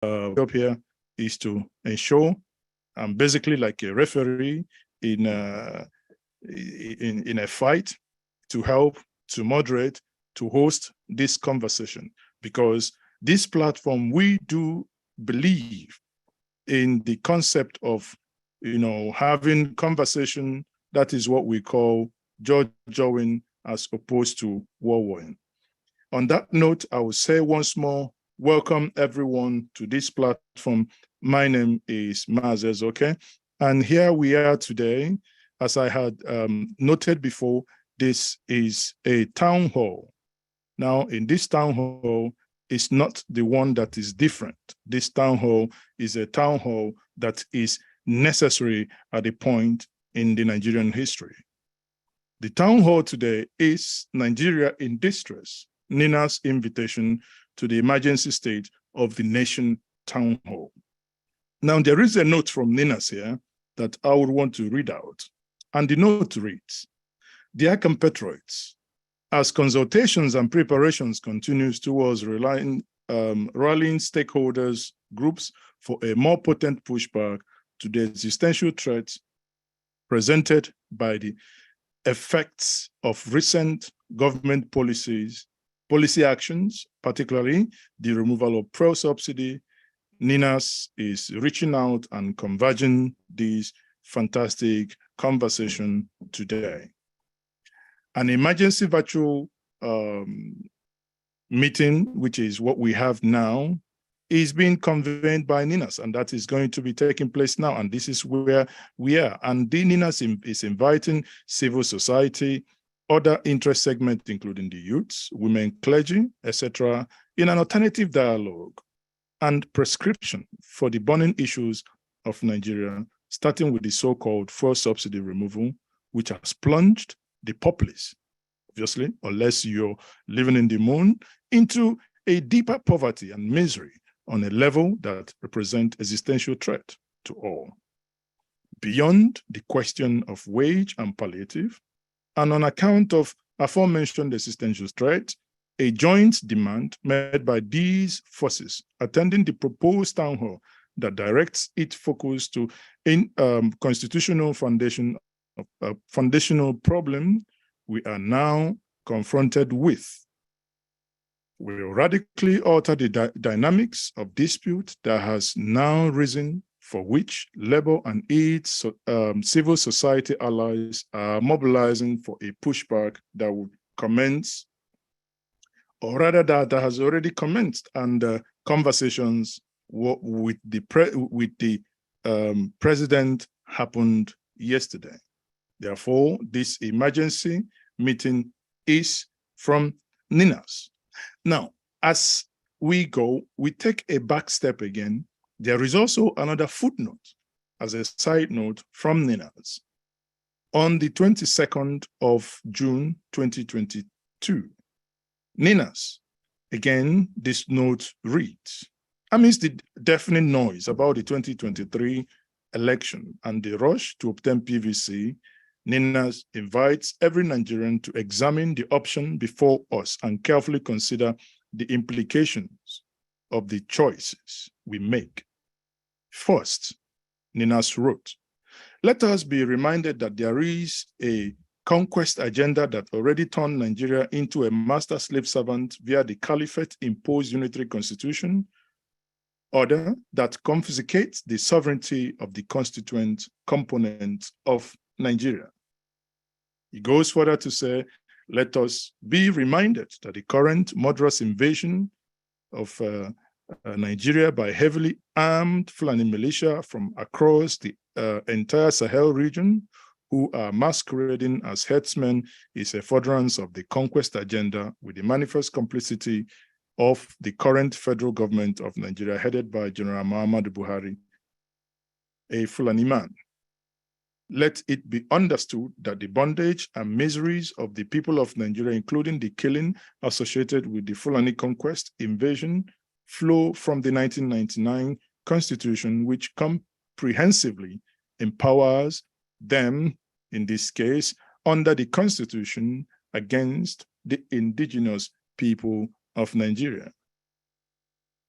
job here is to ensure I'm basically like a referee in a fight to help, to moderate, to host this conversation, because this platform, we do believe in the concept of, having conversation that is what we call jaw-jawing as opposed to war-warring. On that note, I will say once more, welcome everyone to this platform. My name is Mazes, okay? And here we are today. As I had noted before, this is a town hall. Now, in this town hall, it's not the one that is different. This town hall is a town hall that is necessary at a point in the Nigerian history. The town hall today is Nigeria in Distress, Nina's invitation to the emergency state of the nation town hall. Now, there is a note from Nina's here that I would want to read out. And the note reads, "Dear compatriots, as consultations and preparations continues towards rallying stakeholders groups for a more potent pushback to the existential threats presented by the effects of recent government policy actions, particularly the removal of fuel subsidy, Ninas is reaching out and converging this fantastic conversation today. An emergency virtual meeting, which is what we have now, is being convened by Ninas, and that is going to be taking place now. And this is where we are. And the Ninas is inviting civil society, other interest segments, including the youths, women, clergy, etc., in an alternative dialogue and prescription for the burning issues of Nigeria, starting with the so-called fuel subsidy removal, which has plunged the populace, obviously, unless you're living in the moon, into a deeper poverty and misery on a level that represents existential threat to all. Beyond the question of wage and palliative, and on account of aforementioned existential threat, a joint demand made by these forces attending the proposed town hall that directs its focus to constitutional foundational problem we are now confronted with. We will radically alter the dynamics of dispute that has now risen, for which Labour and its civil society allies are mobilizing for a pushback that would commence, or rather that has already commenced, and conversations with the president happened yesterday. Therefore, this emergency meeting is from Ninas. Now, as we go, we take a back step again. There is also another footnote, as a side note, from Ninas. On the 22nd of June, 2022, Ninas, again, this note reads, amidst the deafening noise about the 2023 election and the rush to obtain PVC, Ninas invites every Nigerian to examine the option before us and carefully consider the implications of the choices we make. First, Ninas wrote, let us be reminded that there is a conquest agenda that already turned Nigeria into a master slave servant via the caliphate-imposed unitary constitution order that confiscates the sovereignty of the constituent components of Nigeria. He goes further to say, let us be reminded that the current murderous invasion of Nigeria by heavily armed Fulani militia from across the entire Sahel region, who are masquerading as headsmen, is a furtherance of the conquest agenda with the manifest complicity of the current federal government of Nigeria, headed by General Muhammadu Buhari, a Fulani man. Let it be understood that the bondage and miseries of the people of Nigeria, including the killing associated with the Fulani conquest invasion, flow from the 1999 Constitution, which comprehensively empowers them, in this case, under the Constitution against the indigenous people of Nigeria.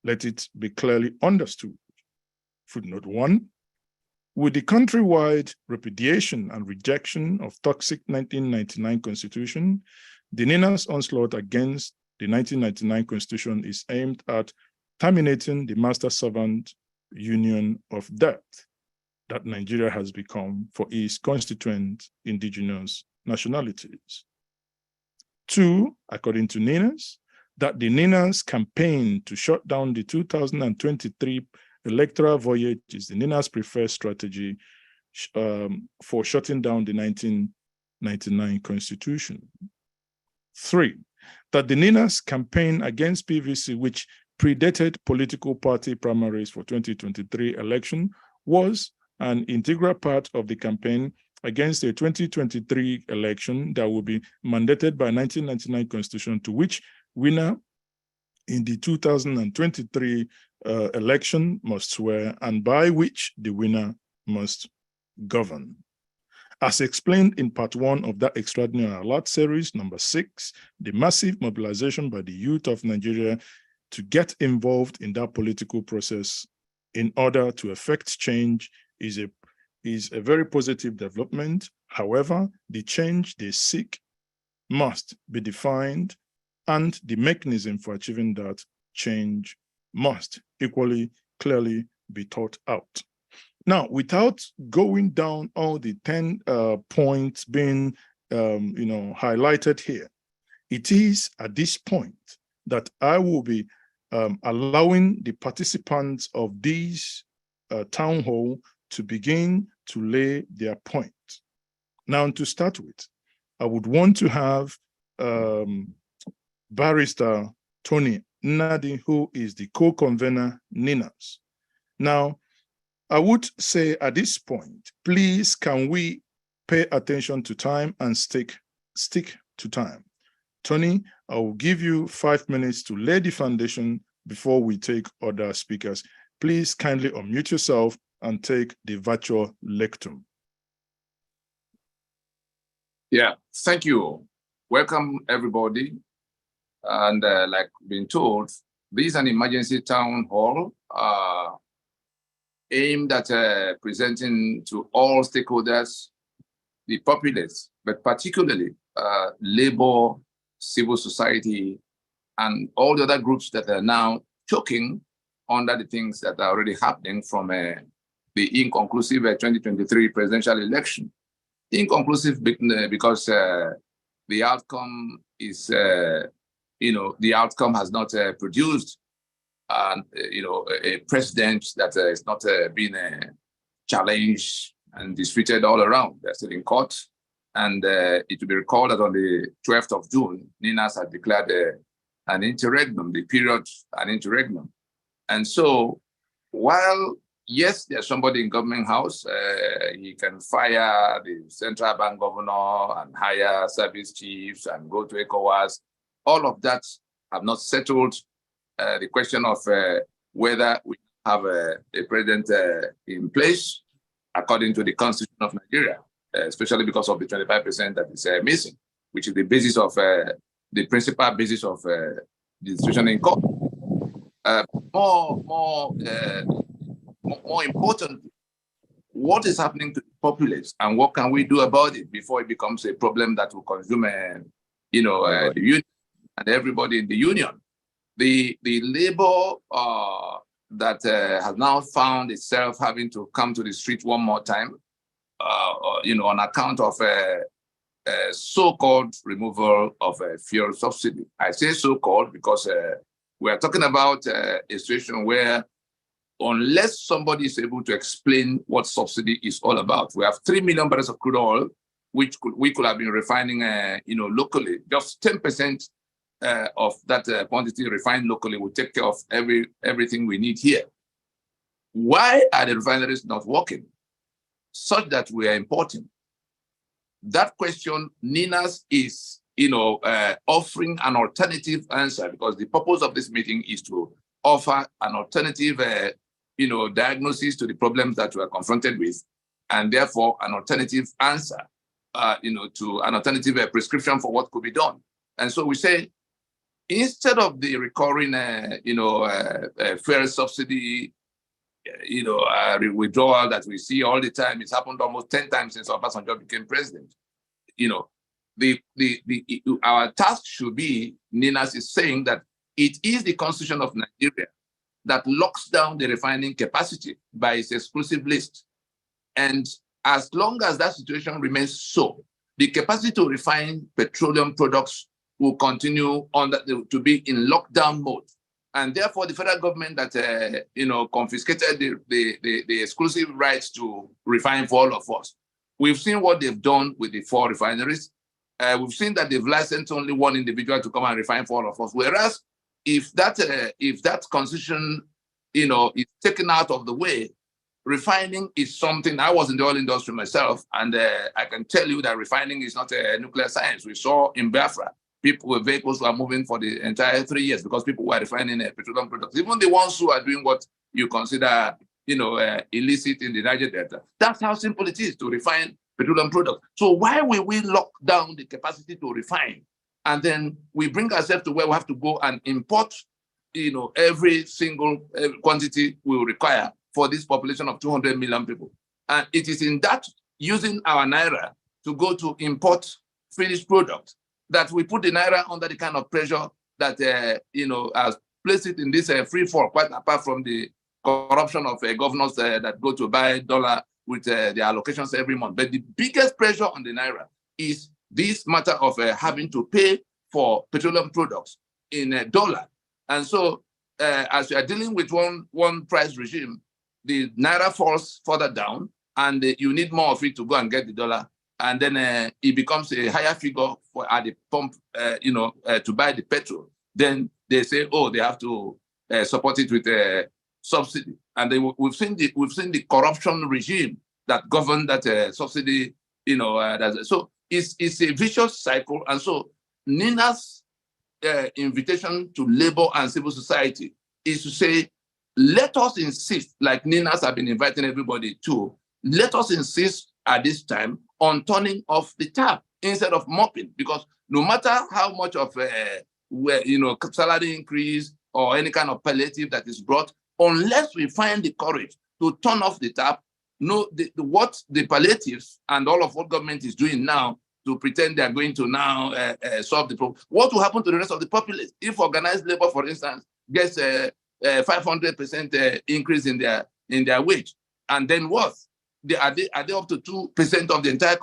Let it be clearly understood. Footnote 1. With the countrywide repudiation and rejection of toxic 1999 Constitution, the NINA's onslaught against the 1999 Constitution is aimed at terminating the master-servant union of death that Nigeria has become for its constituent indigenous nationalities. 2, according to NINA's, that the NINA's campaign to shut down the 2023 electoral voyage is the NINA's preferred strategy for shutting down the 1999 Constitution. 3, that the NINA's campaign against PVC, which predated political party primaries for 2023 election, was an integral part of the campaign against a 2023 election that will be mandated by 1999 Constitution, to which winner in the 2023 election must swear, and by which the winner must govern. As explained in part 1 of that extraordinary alert series, number 6, the massive mobilization by the youth of Nigeria to get involved in that political process in order to effect change is a very positive development. However, the change they seek must be defined, and the mechanism for achieving that change must equally clearly be thought out. Now, without going down all the 10 points being highlighted here, it is at this point that I will be allowing the participants of this town hall to begin to lay their point. Now, to start with, I would want to have Barrister Tony Nnadi, who is the co-convener NINAS. Now, I would say at this point, please, can we pay attention to time and stick to time? Tony, I will give you 5 minutes to lay the foundation before we take other speakers. Please kindly unmute yourself and take the virtual lectum. Yeah, thank you. Welcome, everybody. And like being told, this is an emergency town hall aimed at presenting to all stakeholders, the populace, but particularly labor, civil society, and all the other groups that are now choking under the things that are already happening from the inconclusive 2023 presidential election. Inconclusive because the outcome is, the outcome has not produced a president that is not being challenged and disputed all around. They're still in court. And it will be recalled that on the 12th of June, NINAS had declared an interregnum, the period, an interregnum. And so while, yes, there's somebody in government house, he can fire the central bank governor and hire service chiefs and go to ECOWAS. All of that have not settled the question of whether we have a president in place according to the Constitution of Nigeria, especially because of the 25% that is missing, which is the basis of the principal basis of the decision in court. More important, what is happening to the populace and what can we do about it before it becomes a problem that will consume, the union and everybody in the union. The labor that has now found itself having to come to the street one more time, on account of so-called removal of fuel subsidy. I say so-called because we are talking about a situation where unless somebody is able to explain what subsidy is all about, we have 3 million barrels of crude oil, which we could have been refining, locally. Just 10% of that quantity refined locally will take care of everything we need here. Why are the refineries not working such that we are importing? That question, NINAS is, offering an alternative answer, because the purpose of this meeting is to offer an alternative, diagnosis to the problems that we are confronted with, and therefore an alternative answer, to an alternative prescription for what could be done. And so we say, instead of the recurring, fuel subsidy, withdrawal that we see all the time, it's happened almost 10 times since Obasanjo became president. Our task should be, Ninas is saying that it is the constitution of Nigeria that locks down the refining capacity by its exclusive list. And as long as that situation remains so, the capacity to refine petroleum products will continue to be in lockdown mode. And therefore, the federal government that confiscated the exclusive rights to refine for all of us. We've seen what they've done with the 4 refineries. We've seen that they've licensed only one individual to come and refine for all of us. Whereas, if that constitution, is taken out of the way, refining is something. I was in the oil industry myself, and I can tell you that refining is not a nuclear science. We saw in Biafra, people with vehicles were moving for the entire 3 years because people were refining petroleum products. Even the ones who are doing what you consider, illicit in the Niger Delta. That's how simple it is to refine petroleum products. So why will we lock down the capacity to refine? And then we bring ourselves to where we have to go and import, every single quantity we will require for this population of 200 million people. And it is in that, using our Naira to go to import finished products, that we put the Naira under the kind of pressure that, has placed it in this free fall, quite apart from the corruption of governors that go to buy dollar with the allocations every month. But the biggest pressure on the Naira is this matter of having to pay for petroleum products in dollar. And so as you are dealing with one price regime, the Naira falls further down, and you need more of it to go and get the dollar. And then it becomes a higher figure at the pump, to buy the petrol. Then they say, oh, they have to support it with a subsidy. And then we've seen the corruption regime that governed that subsidy. So it's a vicious cycle. And so Nina's invitation to labor and civil society is to say, let us insist, like Nina's have been inviting everybody to, let us insist at this time on turning off the tap instead of mopping, because no matter how much of salary increase or any kind of palliative that is brought, unless we find the courage to turn off the tap, what the palliatives and all of what government is doing now to pretend they are going to now solve the problem. What will happen to the rest of the populace if organized labor, for instance, gets 500% increase in their wage, and then what? Are they up to 2% of the entire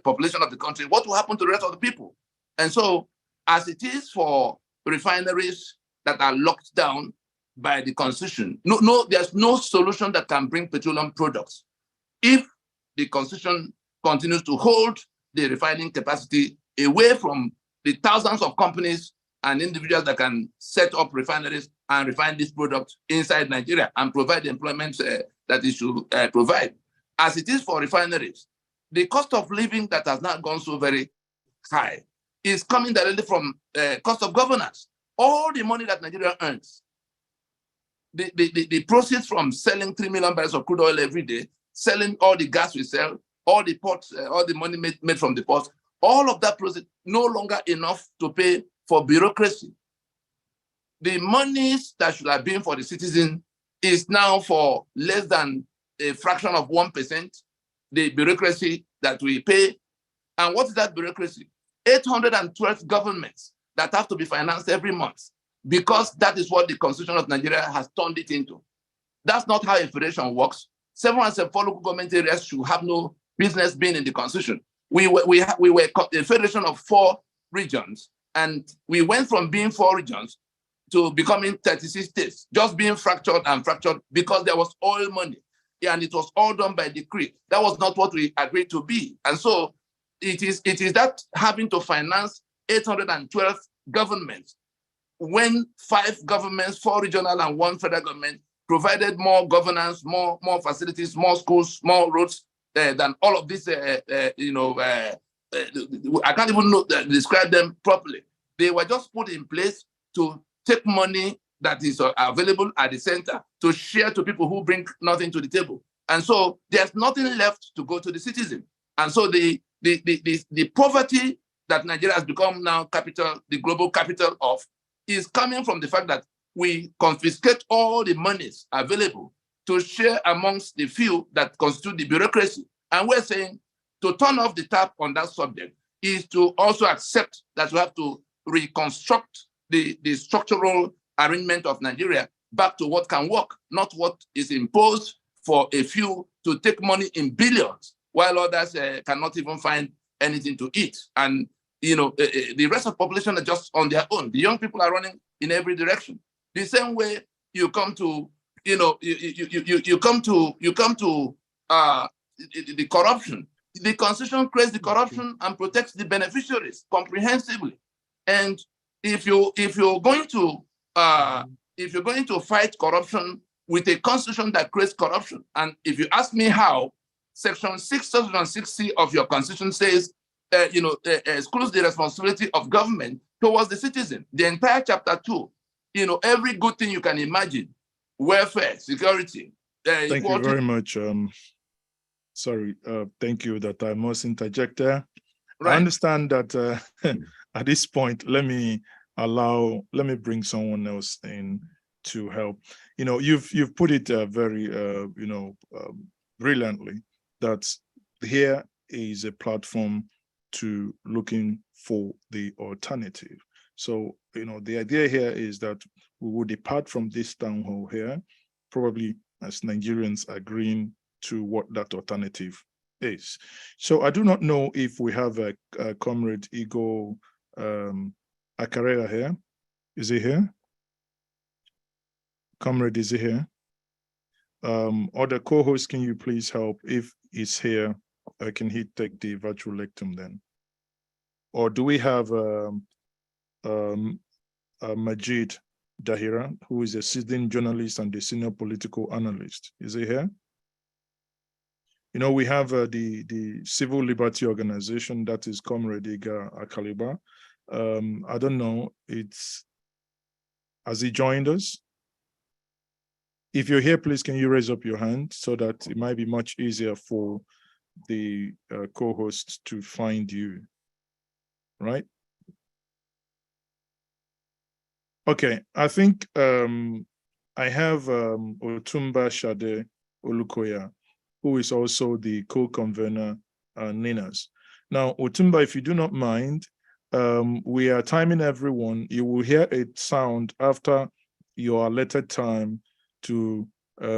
population of the country? What will happen to the rest of the people? And so, as it is for refineries that are locked down by the constitution, there's no solution that can bring petroleum products if the constitution continues to hold the refining capacity away from the thousands of companies and individuals that can set up refineries and refine these products inside Nigeria and provide the employment that it should provide. As it is for refineries, the cost of living that has not gone so very high is coming directly from cost of governance. All the money that Nigeria earns, the proceeds from selling 3 million barrels of crude oil every day, selling all the gas we sell, all the ports, all the money made from the ports, all of that proceeds no longer enough to pay for bureaucracy. The monies that should have been for the citizen is now for less than a fraction of 1%, the bureaucracy that we pay. And what is that bureaucracy? 812 governments that have to be financed every month, because that is what the Constitution of Nigeria has turned it into. That's not how a federation works. 704 local government areas should have no business being in the Constitution. We were a federation of 4 regions, and we went from being 4 regions to becoming 36 states, just being fractured and fractured because there was oil money. And it was all done by decree. That was not what we agreed to be. And so it is that having to finance 812 governments when 5 governments, 4 regional and 1 federal government, provided more governance, more facilities, more schools, more roads than all of this. I can't even describe them properly. They were just put in place to take money that is available at the center to share to people who bring nothing to the table. And so there's nothing left to go to the citizen. And so the poverty that Nigeria has become now the global capital of, is coming from the fact that we confiscate all the monies available to share amongst the few that constitute the bureaucracy. And we're saying to turn off the tap on that subject is to also accept that we have to reconstruct the structural arrangement of Nigeria back to what can work, not what is imposed for a few to take money in billions, while others cannot even find anything to eat. And the rest of the population are just on their own. The young people are running in every direction. The same way you come to, you come to the corruption. The Constitution creates the corruption and protects the beneficiaries comprehensively. And if you're going to fight corruption with a constitution that creates corruption, and if you ask me how, Section 660 of your constitution says, excludes the responsibility of government towards the citizen. The entire chapter 2, every good thing you can imagine, welfare, security. Thank you very much. Sorry, thank you that I must interject there. Right. I understand that at this point, let me bring someone else in to help. You've put it very, brilliantly, that here is a platform to looking for the alternative. So, the idea here is that we will depart from this town hall here, probably as Nigerians agreeing to what that alternative is. So I do not know if we have a Comrade Igor Akarera here. Is he here? Comrade, is he here? Other co-hosts, can you please help? If he's here, can he take the virtual lectern then? Or do we have Majid Dahira, who is a sitting journalist and a senior political analyst? Is he here? We have the Civil Liberty Organization, that is Comrade Igor Akaliba. I don't know, has he joined us? If you're here, please, can you raise up your hand so that it might be much easier for the co-hosts to find you, right? Okay, I think I have Otumba Shade Olukoya, who is also the co-convener, NINAS. Now, Otumba, if you do not mind, we are timing everyone. You will hear a sound after your allotted time to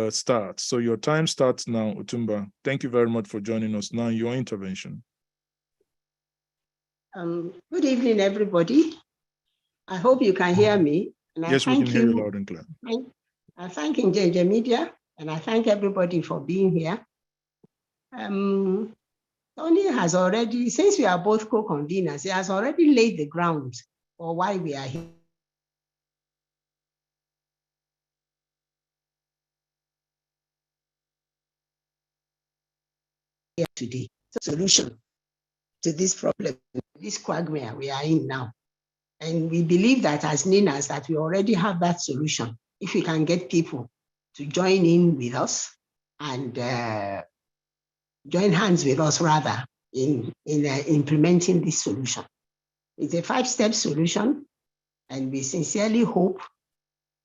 start. So your time starts now, Otumba. Thank you very much for joining us. Now, your intervention. Good evening, everybody. I hope you can hear me. And yes, we can hear you loud and clear. I thank JJ Media, and I thank everybody for being here. Tony has already, since we are both co-conveners, he has already laid the ground for why we are here today. Solution to this problem, this quagmire we are in now. And we believe that as NINAS, that we already have that solution. If we can get people to join in with us and join hands with us rather in implementing this solution. It's a 5-step solution, and we sincerely hope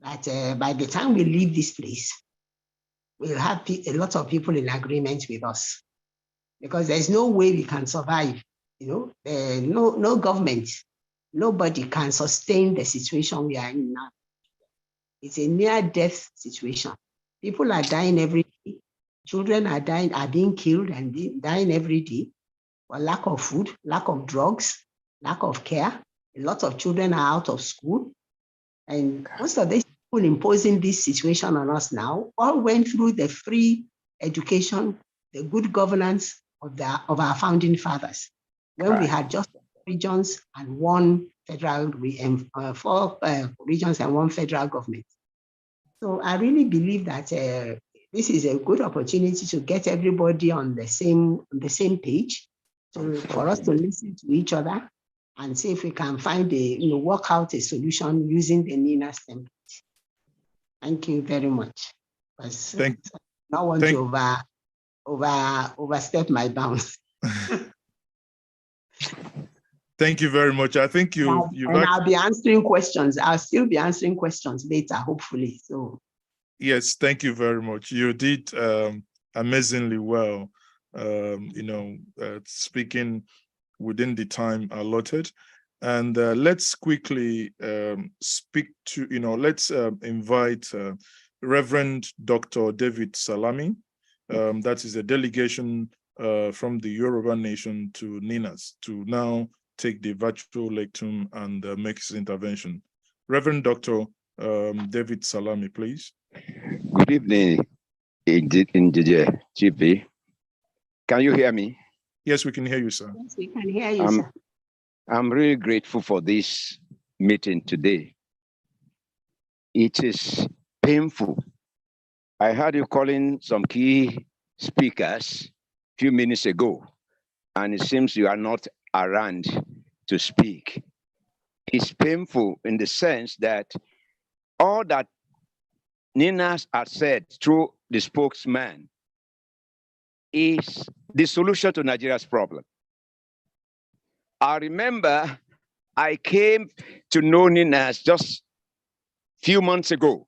that by the time we leave this place, we'll have a lot of people in agreement with us, because there's no way we can survive. No government, nobody can sustain the situation we are in now. It's a near-death situation. People are dying every day. Children are being killed and dying every day for lack of food, lack of drugs, lack of care. A lot of children are out of school. And most of these people imposing this situation on us now all went through the free education, the good governance of our founding fathers, when we had just 4 regions and 1 federal, 4 regions and 1 federal government. So I really believe that this is a good opportunity to get everybody on the same page, for us to listen to each other and see if we can find work out a solution using the NINAS template. Thank you very much. I don't want to overstep my bounds. Thank you very much. I think I'll be answering questions. I'll still be answering questions later, hopefully. So yes, thank you very much. You did amazingly well. Speaking within the time allotted. And let's quickly speak to, let's invite Reverend Dr. David Salami. That is a delegation from the Yoruba nation to Ninas to now take the virtual lectern and make his intervention. Reverend Dr. David Salami, please. Good evening, Injije GP. Can you hear me? Yes, we can hear you, sir. yes, we can hear you, sir. I'm really grateful for this meeting today. It is painful. I heard you calling some key speakers a few minutes ago, and it seems you are not around to speak. It's painful in the sense that all that Ninas has said through the spokesman is the solution to Nigeria's problem. I remember I came to know Ninas just a few months ago,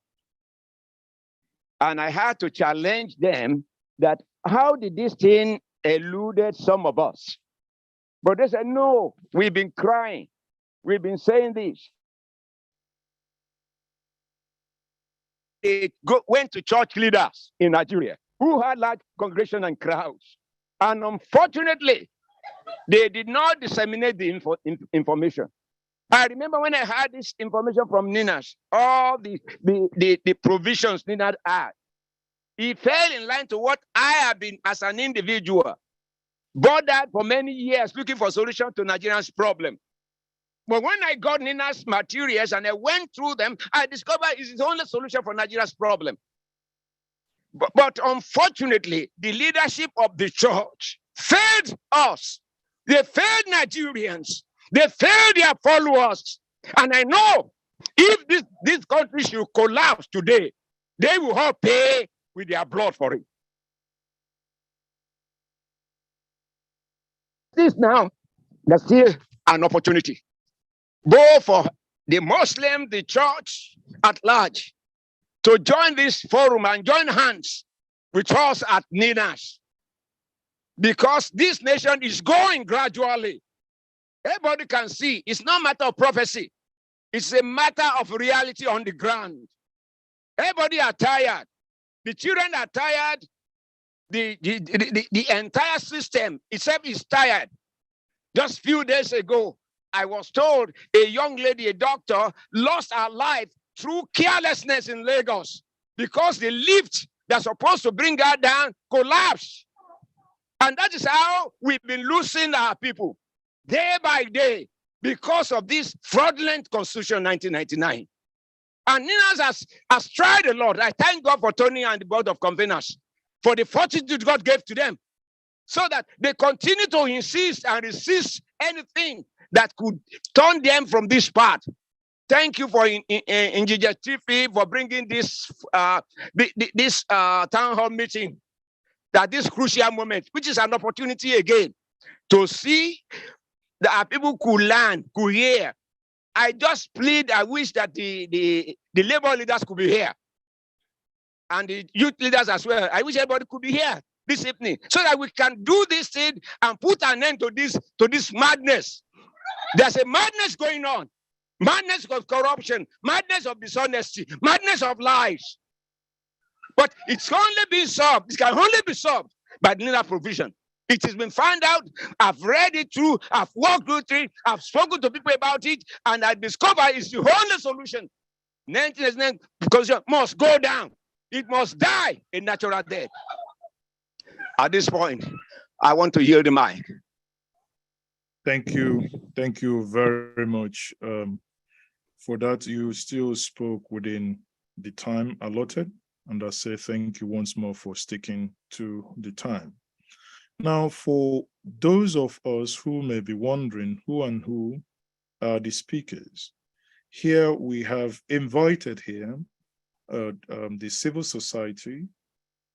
and I had to challenge them that how did this thing eluded some of us? But they said, no, we've been crying. We've been saying this. It went to church leaders in Nigeria who had large congregation and crowds. And unfortunately, they did not disseminate the information. I remember when I had this information from Ninas, all the provisions Ninas had, it fell in line to what I have been as an individual, bothered for many years looking for a solution to Nigeria's problem. But when I got Nina's materials and I went through them, I discovered it's the only solution for Nigeria's problem. But unfortunately, the leadership of the church failed us. They failed Nigerians. They failed their followers. And I know if this country should collapse today, they will all pay with their blood for it. This now, there's still an opportunity, both for the Muslim, the church at large, to join this forum and join hands with us at Ninas. Because this nation is going gradually. Everybody can see it's not a matter of prophecy. It's a matter of reality on the ground. Everybody are tired. The children are tired. The entire system itself is tired. Just a few days ago, I was told a young lady, a doctor, lost her life through carelessness in Lagos because the lift that's supposed to bring her down collapsed. And that is how we've been losing our people day by day because of this fraudulent Constitution 1999. And Ninas has tried a lot. I thank God for Tony and the board of conveners for the fortitude God gave to them so that they continue to insist and resist anything that could turn them from this path. Thank you for Njija TV for bringing this town hall meeting at this crucial moment, which is an opportunity again to see that our people could learn, could hear. I just plead, I wish that the labor leaders could be here and the youth leaders as well. I wish everybody could be here this evening so that we can do this thing and put an end to this madness. There's a madness going on. Madness of corruption, madness of dishonesty, madness of lies. But it's only been solved. It can only be solved by the Nina provision. It has been found out. I've read it through. I've walked through it. I've spoken to people about it, and I discover it's the only solution. 1999 constitution must go down. It must die a natural death. At this point, I want to yield the mic. Thank you very much for that. You still spoke within the time allotted, and I say thank you once more for sticking to the time. Now, for those of us who may be wondering who are the speakers, here we have invited here the civil society,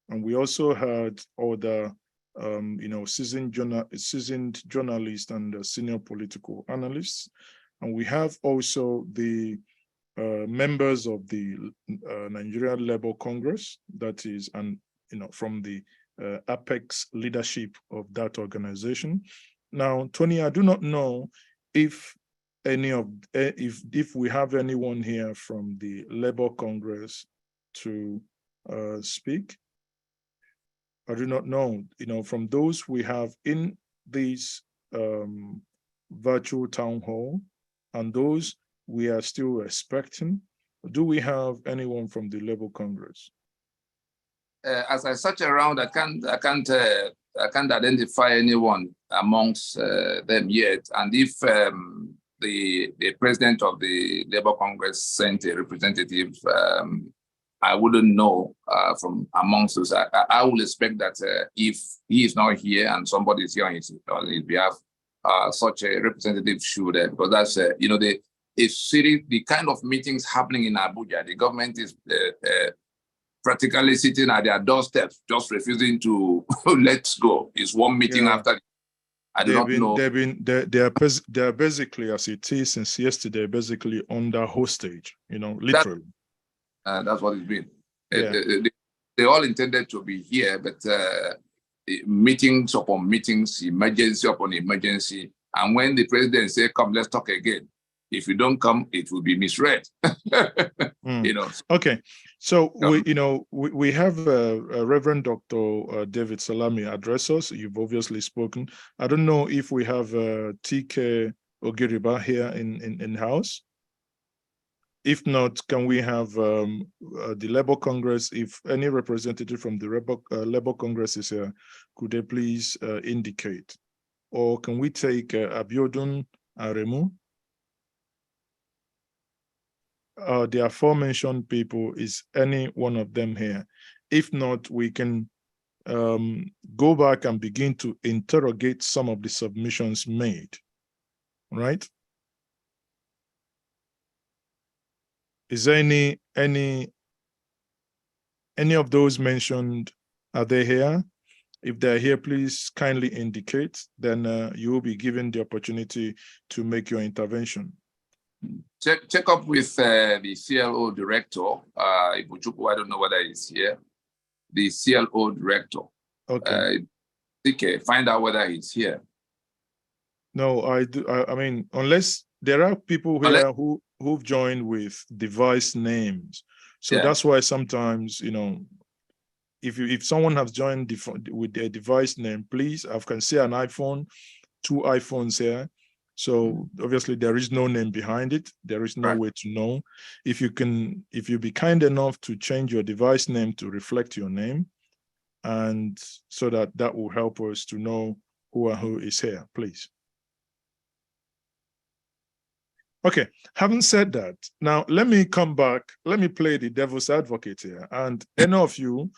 and we also had other seasoned journalists and senior political analysts. And we have also the members of the Nigerian Labour Congress, that is, and from the apex leadership of that organization. Now, Tony, I do not know if if we have anyone here from the Labour Congress to speak. I do not know, from those we have in this virtual town hall and those we are still expecting. Do we have anyone from the Labour Congress? As I search around, I can't identify anyone amongst them yet. And if the president of the Labour Congress sent a representative, I wouldn't know from amongst us. I will expect that if he is not here and somebody is here on his behalf, such a representative should, because that's the kind of meetings happening in Abuja. The government is practically sitting at their doorsteps, just refusing to let's go. It's one meeting after. I do not know. They are basically, as it is since yesterday, basically under hostage. Literally. That's what it's been. Yeah. They all intended to be here, but meetings upon meetings, emergency upon emergency. And when the president say, "Come, let's talk again," if you don't come, it will be misread. Okay, so we have Reverend Dr. David Salami address us. You've obviously spoken. I don't know if we have TK Ogiriba here in house. If not, can we have the Labour Congress? If any representative from the Labour Congress is here, could they please indicate? Or can we take Abiodun Aremu? The aforementioned people, is any one of them here? If not, we can go back and begin to interrogate some of the submissions made, right? Is there any of those mentioned, are they here? If they're here, please kindly indicate, then you will be given the opportunity to make your intervention. Check up with the CLO director, Ibuchukwu, I don't know whether he's here. The CLO director. Okay. Find out whether he's here. No, I mean, unless there are people here who've joined with device names. So that's why sometimes, if someone has joined with their device name, please, I can see an iPhone, 2 iPhones here. So obviously there is no name behind it. There is no way to know. If you be kind enough to change your device name to reflect your name, and so that will help us to know who is here, please. Okay, having said that, now let me come back. Let me play the devil's advocate here. And any of you,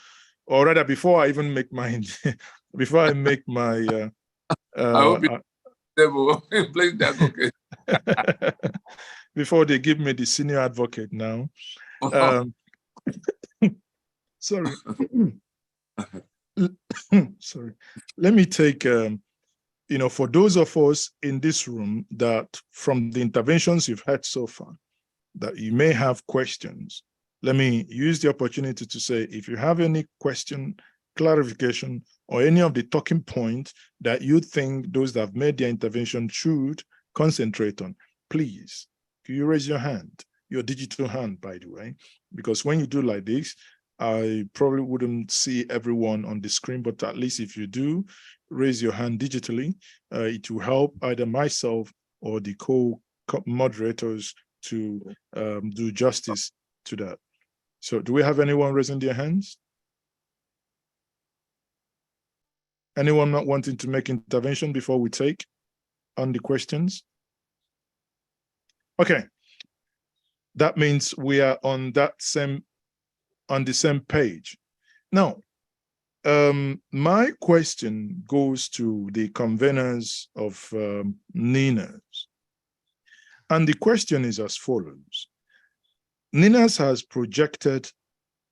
or rather before I even make my, before I make my, devil playing the advocate. Before they give me the senior advocate now. Sorry. Sorry. Let me take, for those of us in this room that from the interventions you've had so far, that you may have questions, let me use the opportunity to say, if you have any question, clarification, or any of the talking points that you think those that have made their intervention should concentrate on, please, can you raise your hand, your digital hand, by the way, because when you do like this, I probably wouldn't see everyone on the screen, but at least if you do, raise your hand digitally. It will help either myself or the co-moderators to do justice to that. So do we have anyone raising their hands? Anyone not wanting to make intervention before we take on the questions? Okay. That means we are on the same page. Now, my question goes to the conveners of NINAS. And the question is as follows. NINAS has projected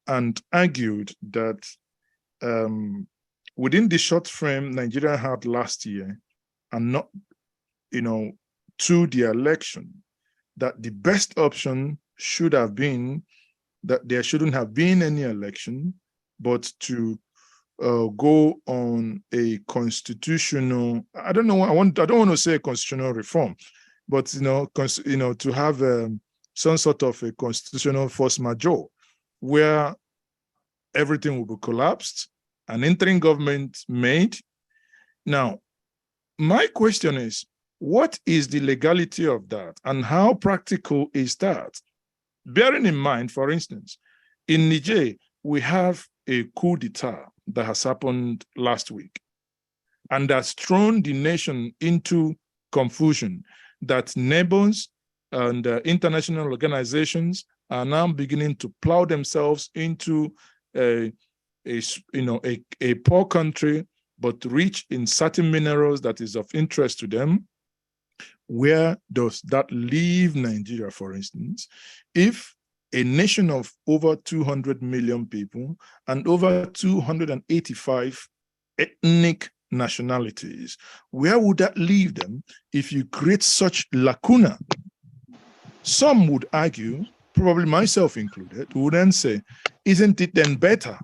and argued that within the short frame Nigeria had last year, and not, to the election, that the best option should have been that there shouldn't have been any election, but to go on a constitutional, I don't want to say a constitutional reform, but to have some sort of a constitutional force majeure where everything will be collapsed, an interim government made. Now, my question is, what is the legality of that and how practical is that? Bearing in mind, for instance, in Niger, we have a coup d'etat that has happened last week and that's thrown the nation into confusion, that neighbors and international organizations are now beginning to plow themselves into a poor country, but rich in certain minerals that is of interest to them. Where does that leave Nigeria, for instance, if a nation of over 200 million people and over 285 ethnic nationalities, where would that leave them if you create such lacuna? Some would argue, probably myself included, would then say, isn't it then better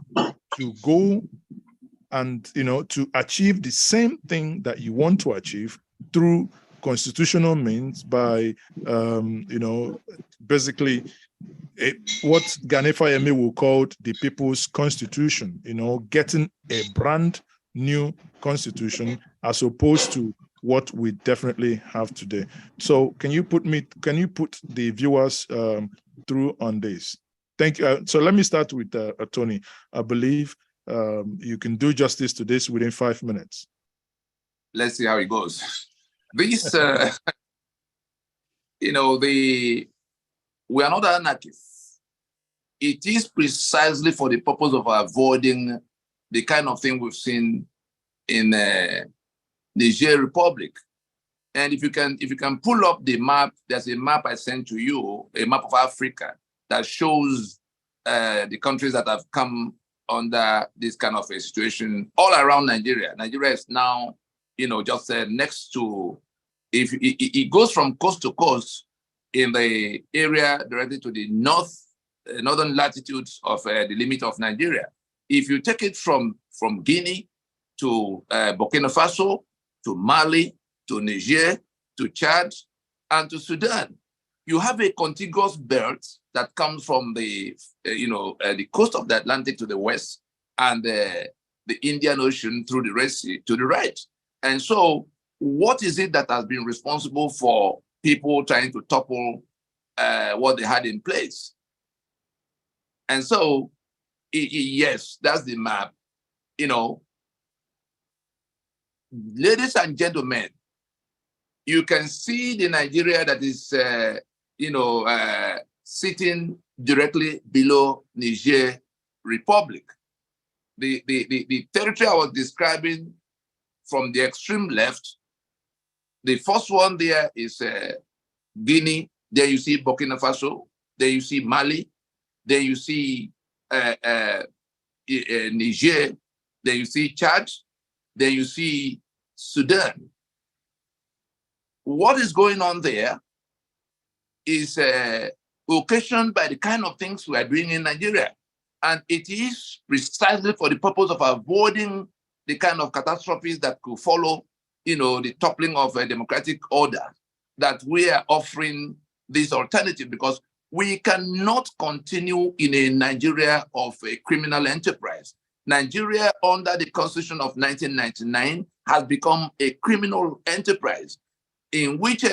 to go and, to achieve the same thing that you want to achieve through constitutional means by, basically what Gani Fayemi will call the people's constitution, getting a brand new constitution as opposed to what we definitely have today. So can you put the viewers through on this? Thank you. So let me start with Tony. I believe you can do justice to this within 5 minutes. Let's see how it goes. This, we are not anarchists. It is precisely for the purpose of avoiding the kind of thing we've seen in Niger Republic. And if you can pull up the map, there's a map I sent to you, a map of Africa that shows the countries that have come under this kind of a situation all around Nigeria. Nigeria is now, just next to, if it goes from coast to coast in the area directly to the northern latitudes of the limit of Nigeria. If you take it from Guinea to Burkina Faso, to Mali, to Niger, to Chad, and to Sudan, you have a contiguous belt that comes from the coast of the Atlantic to the west and the Indian Ocean through the Red Sea to the right. And so what is it that has been responsible for people trying to topple what they had in place? And so, yes, that's the map. Ladies and gentlemen, you can see the Nigeria that is, sitting directly below Niger Republic. The territory I was describing from the extreme left, the first one there is Guinea. There you see Burkina Faso. There you see Mali. There you see Niger. There you see Chad. There you see Sudan. What is going on there is occasioned by the kind of things we are doing in Nigeria. And it is precisely for the purpose of avoiding the kind of catastrophes that could follow, the toppling of a democratic order, that we are offering this alternative, because we cannot continue in a Nigeria of a criminal enterprise. Nigeria, under the Constitution of 1999, has become a criminal enterprise in which,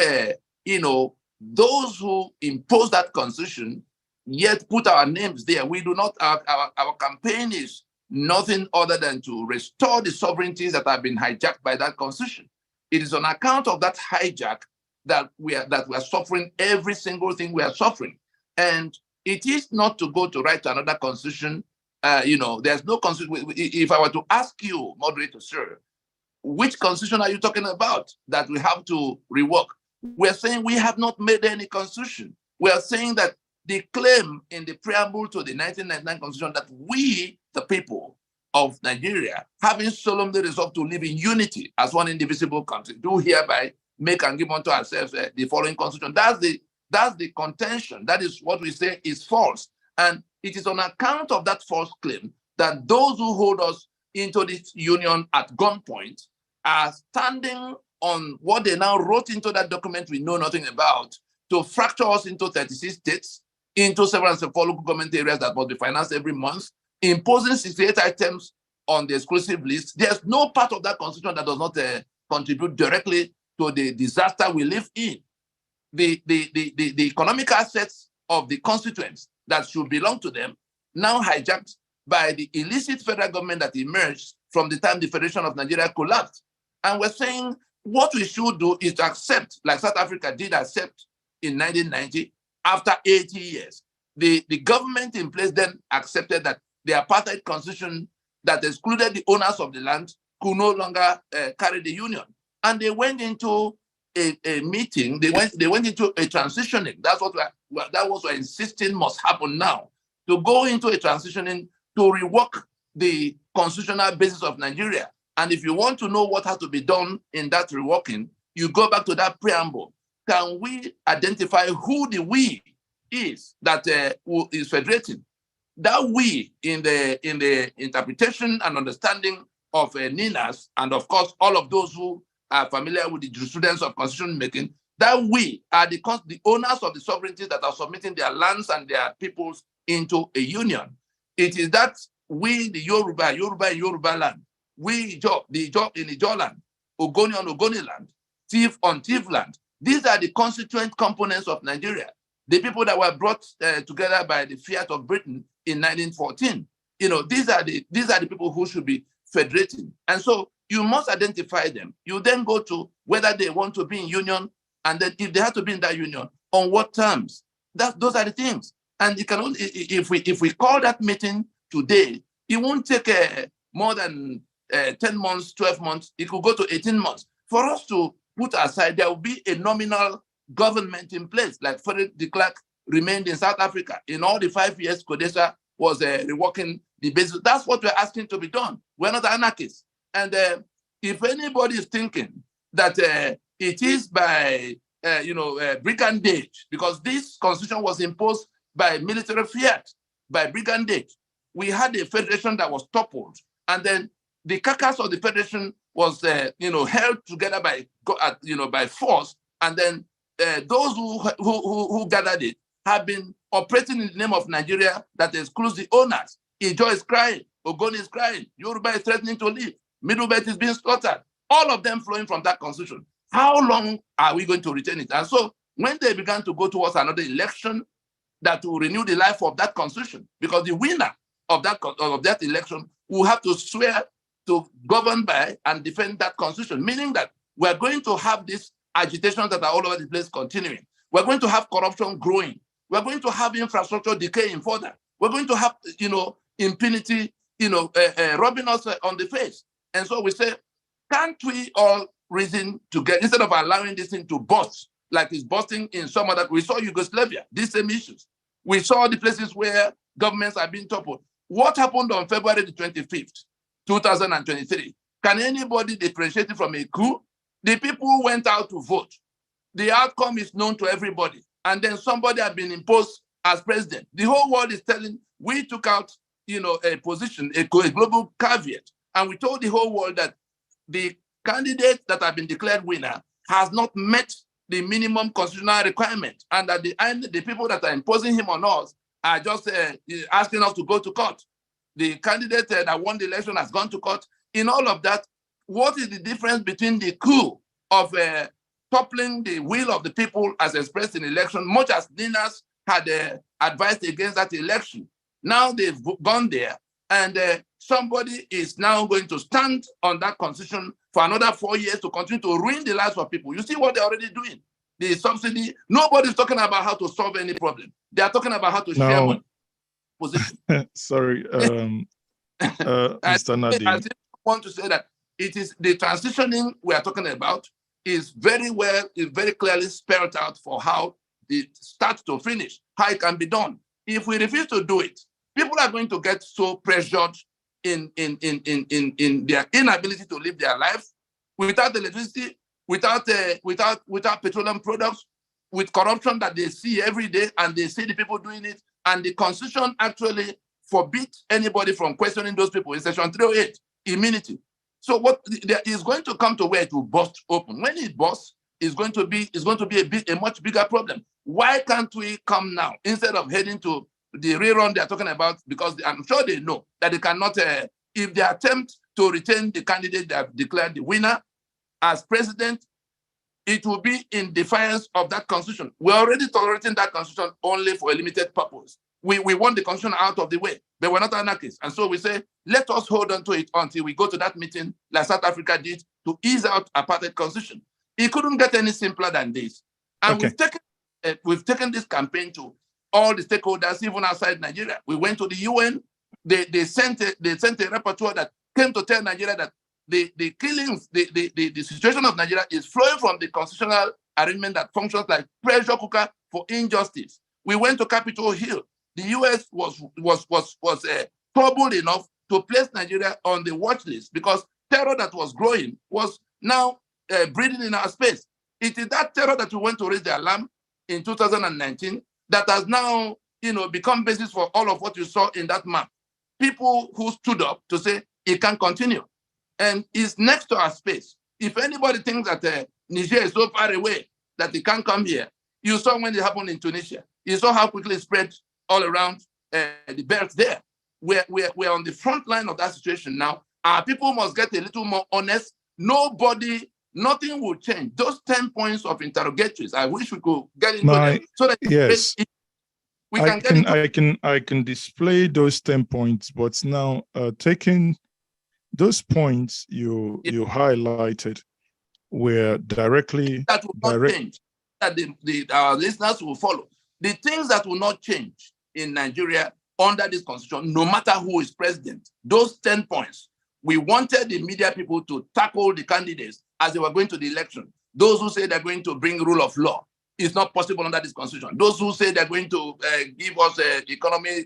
those who impose that Constitution yet put our names there. We do not, our campaign is nothing other than to restore the sovereignties that have been hijacked by that Constitution. It is on account of that hijack that we are suffering every single thing we are suffering. And it is not to go to write another Constitution. There's no Constitution. If I were to ask you, moderator, sir, which Constitution are you talking about that we have to rework? We're saying we have not made any Constitution. We are saying that the claim in the preamble to the 1999 Constitution that we, the people of Nigeria, having solemnly resolved to live in unity as one indivisible country, do hereby make and give unto ourselves the following constitution. That's the contention. That is what we say is false. And it is on account of that false claim that those who hold us into this union at gunpoint are standing on what they now wrote into that document we know nothing about, to fracture us into 36 states, into several and several local government areas that must be financed every month, imposing 68 items on the exclusive list. There's no part of that constitution that does not contribute directly to the disaster we live in. The economic assets of the constituents that should belong to them, now hijacked by the illicit federal government that emerged from the time the Federation of Nigeria collapsed. And we're saying what we should do is to accept, like South Africa did accept in 1990, after 80 years. The government in place then accepted that the apartheid constitution that excluded the owners of the land could no longer carry the union. And they went into a meeting, they went into a transitioning. That was what we're insisting must happen now, to go into a transitioning to rework the constitutional basis of Nigeria. And if you want to know what has to be done in that reworking, you go back to that preamble. Can we identify who the we is that is federating? That we in the interpretation and understanding of NINAS, and of course all of those who are familiar with the jurisprudence of constitution making, that we are the owners of the sovereignty that are submitting their lands and their peoples into a union. It is that we, the Yoruba in Yoruba land, we the Ijaw in Ijaw land, Ogoni on Ogoni land, Tiv on Tiv land. These are the constituent components of Nigeria. The people that were brought together by the fiat of Britain in 1914. You know, these are the people who should be federating. And so you must identify them. You then go to whether they want to be in union, and then if they have to be in that union, on what terms. Those are the things. And it can only, if we call that meeting today, it won't take more than 10 months, 12 months. It could go to 18 months. For us to put aside, there will be a nominal government in place, like Frederick de Klerk remained in South Africa. In all the 5 years, CODESA was reworking the basis. That's what we're asking to be done. We're not anarchists. And if anybody is thinking that it is by brigandage, because this constitution was imposed by military fiat, by brigandage. We had a federation that was toppled, and then the carcass of the federation was held together by force, and then those who gathered it have been operating in the name of Nigeria that excludes the owners. Ijaw is crying, Ogoni is crying, Yoruba is threatening to leave, Middle Belt is being slaughtered, all of them flowing from that constitution. How long are we going to retain it? And so when they began to go towards another election that will renew the life of that constitution, because the winner of that election will have to swear to govern by and defend that constitution, meaning that we're going to have these agitations that are all over the place continuing. We're going to have corruption growing. We're going to have infrastructure decaying further. We're going to have, impunity, rubbing us on the face. And so we say, can't we all reason together, instead of allowing this thing to burst, like it's bursting in some other, we saw Yugoslavia, these same issues. We saw the places where governments are being toppled. What happened on February the 25th, 2023? Can anybody differentiate it from a coup? The people went out to vote. The outcome is known to everybody. And then somebody had been imposed as president. The whole world is telling, we took out, a position, a global caveat. And we told the whole world that the candidate that had been declared winner has not met the minimum constitutional requirement. And at the end, the people that are imposing him on us are just asking us to go to court. The candidate that won the election has gone to court. In all of that, what is the difference between the coup of toppling the will of the people as expressed in election, much as NINAS had advised against that election? Now they've gone there, and somebody is now going to stand on that constitution for another 4 years to continue to ruin the lives of people. You see what they're already doing. The subsidy, nobody's talking about how to solve any problem. They are talking about how to share money. Position. Sorry, Mr. Nadi. I want to say that it is the transitioning we are talking about is very clearly spelled out for how it starts to finish, how it can be done. If we refuse to do it, people are going to get so pressured in their inability to live their lives, without electricity, without petroleum products, with corruption that they see every day, and they see the people doing it. And the Constitution actually forbids anybody from questioning those people in Section 308, immunity. So what there is going to come to where it will burst open. When it bursts, it's going to be a much bigger problem. Why can't we come now instead of heading to the rerun they're talking about? Because I'm sure they know that they cannot, if they attempt to retain the candidate they have declared the winner as president, it will be in defiance of that constitution. We're already tolerating that constitution only for a limited purpose. We want the constitution out of the way, but we're not anarchists. And so we say, let us hold on to it until we go to that meeting like South Africa did to ease out apartheid constitution. It couldn't get any simpler than this. And we've taken this campaign to all the stakeholders, even outside Nigeria. We went to the UN. They sent a rapporteur that came to tell Nigeria that the killings, the situation of Nigeria is flowing from the constitutional arrangement that functions like pressure cooker for injustice. We went to Capitol Hill. The US was troubled enough to place Nigeria on the watch list because terror that was growing was now breathing in our space. It is that terror that we went to raise the alarm in 2019 that has now, become basis for all of what you saw in that map. People who stood up to say it can continue. And it's next to our space. If anybody thinks that Niger is so far away that it can't come here, you saw when it happened in Tunisia. You saw how quickly it spread all around the belt there. We're on the front line of that situation now. Our people must get a little more honest. Nothing will change. Those 10 points of interrogatories, I wish we could get into them so that yes, we can get into I can display those 10 points, but now taking those points you highlighted were directly that will not change. That our listeners will follow. The things that will not change in Nigeria under this constitution, no matter who is president, those 10 points, we wanted the media people to tackle the candidates as they were going to the election. Those who say they're going to bring rule of law, it's not possible under this constitution. Those who say they're going to give us economy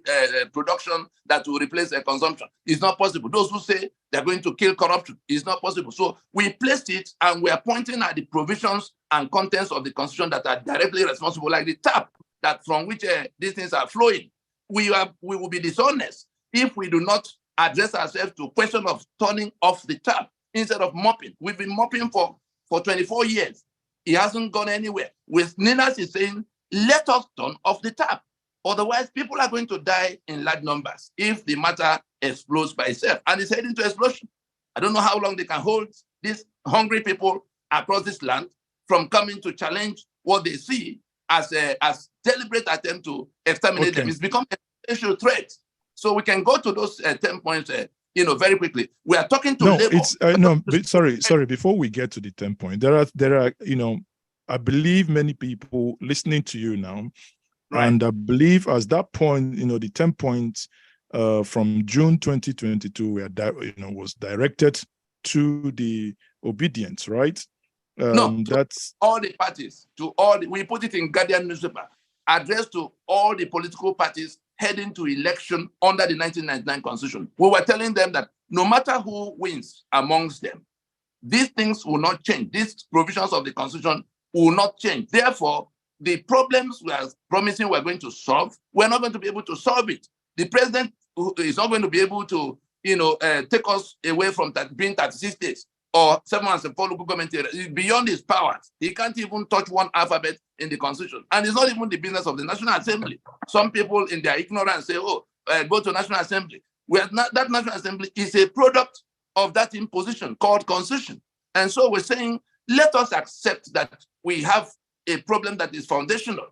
production that will replace consumption, it's not possible. Those who say they're going to kill corruption, it's not possible. So we placed it and we are pointing at the provisions and contents of the constitution that are directly responsible, like the tap that from which these things are flowing. We will be dishonest if we do not address ourselves to question of turning off the tap instead of mopping. We've been mopping for 24 years. It hasn't gone anywhere. With Ninas is saying, let us turn off the tap. Otherwise, people are going to die in large numbers if the matter explodes by itself. And it's heading to explosion. I don't know how long they can hold these hungry people across this land from coming to challenge what they see as deliberate attempt to exterminate them. It's become a potential threat. So we can go to those 10 points very quickly. We are talking to labor. Sorry. Before we get to the 10 points, there are, I believe many people listening to you now, right. And I believe as that point, the 10 points from June 2022 was directed to the obedience, right? That's all the parties. We put it in Guardian newspaper, addressed to all the political parties heading to election under the 1999 Constitution. We were telling them that no matter who wins amongst them, these things will not change. These provisions of the Constitution will not change. Therefore, the problems we are promising we're going to solve, we're not going to be able to solve it. The president is not going to be able to, take us away from being 36 states or 7 months and 4 local government areas. It's beyond his powers. He can't even touch one alphabet in the Constitution. And it's not even the business of the National Assembly. Some people in their ignorance say, go to National Assembly. That National Assembly is a product of that imposition called Constitution. And so we're saying, let us accept that we have a problem that is foundational.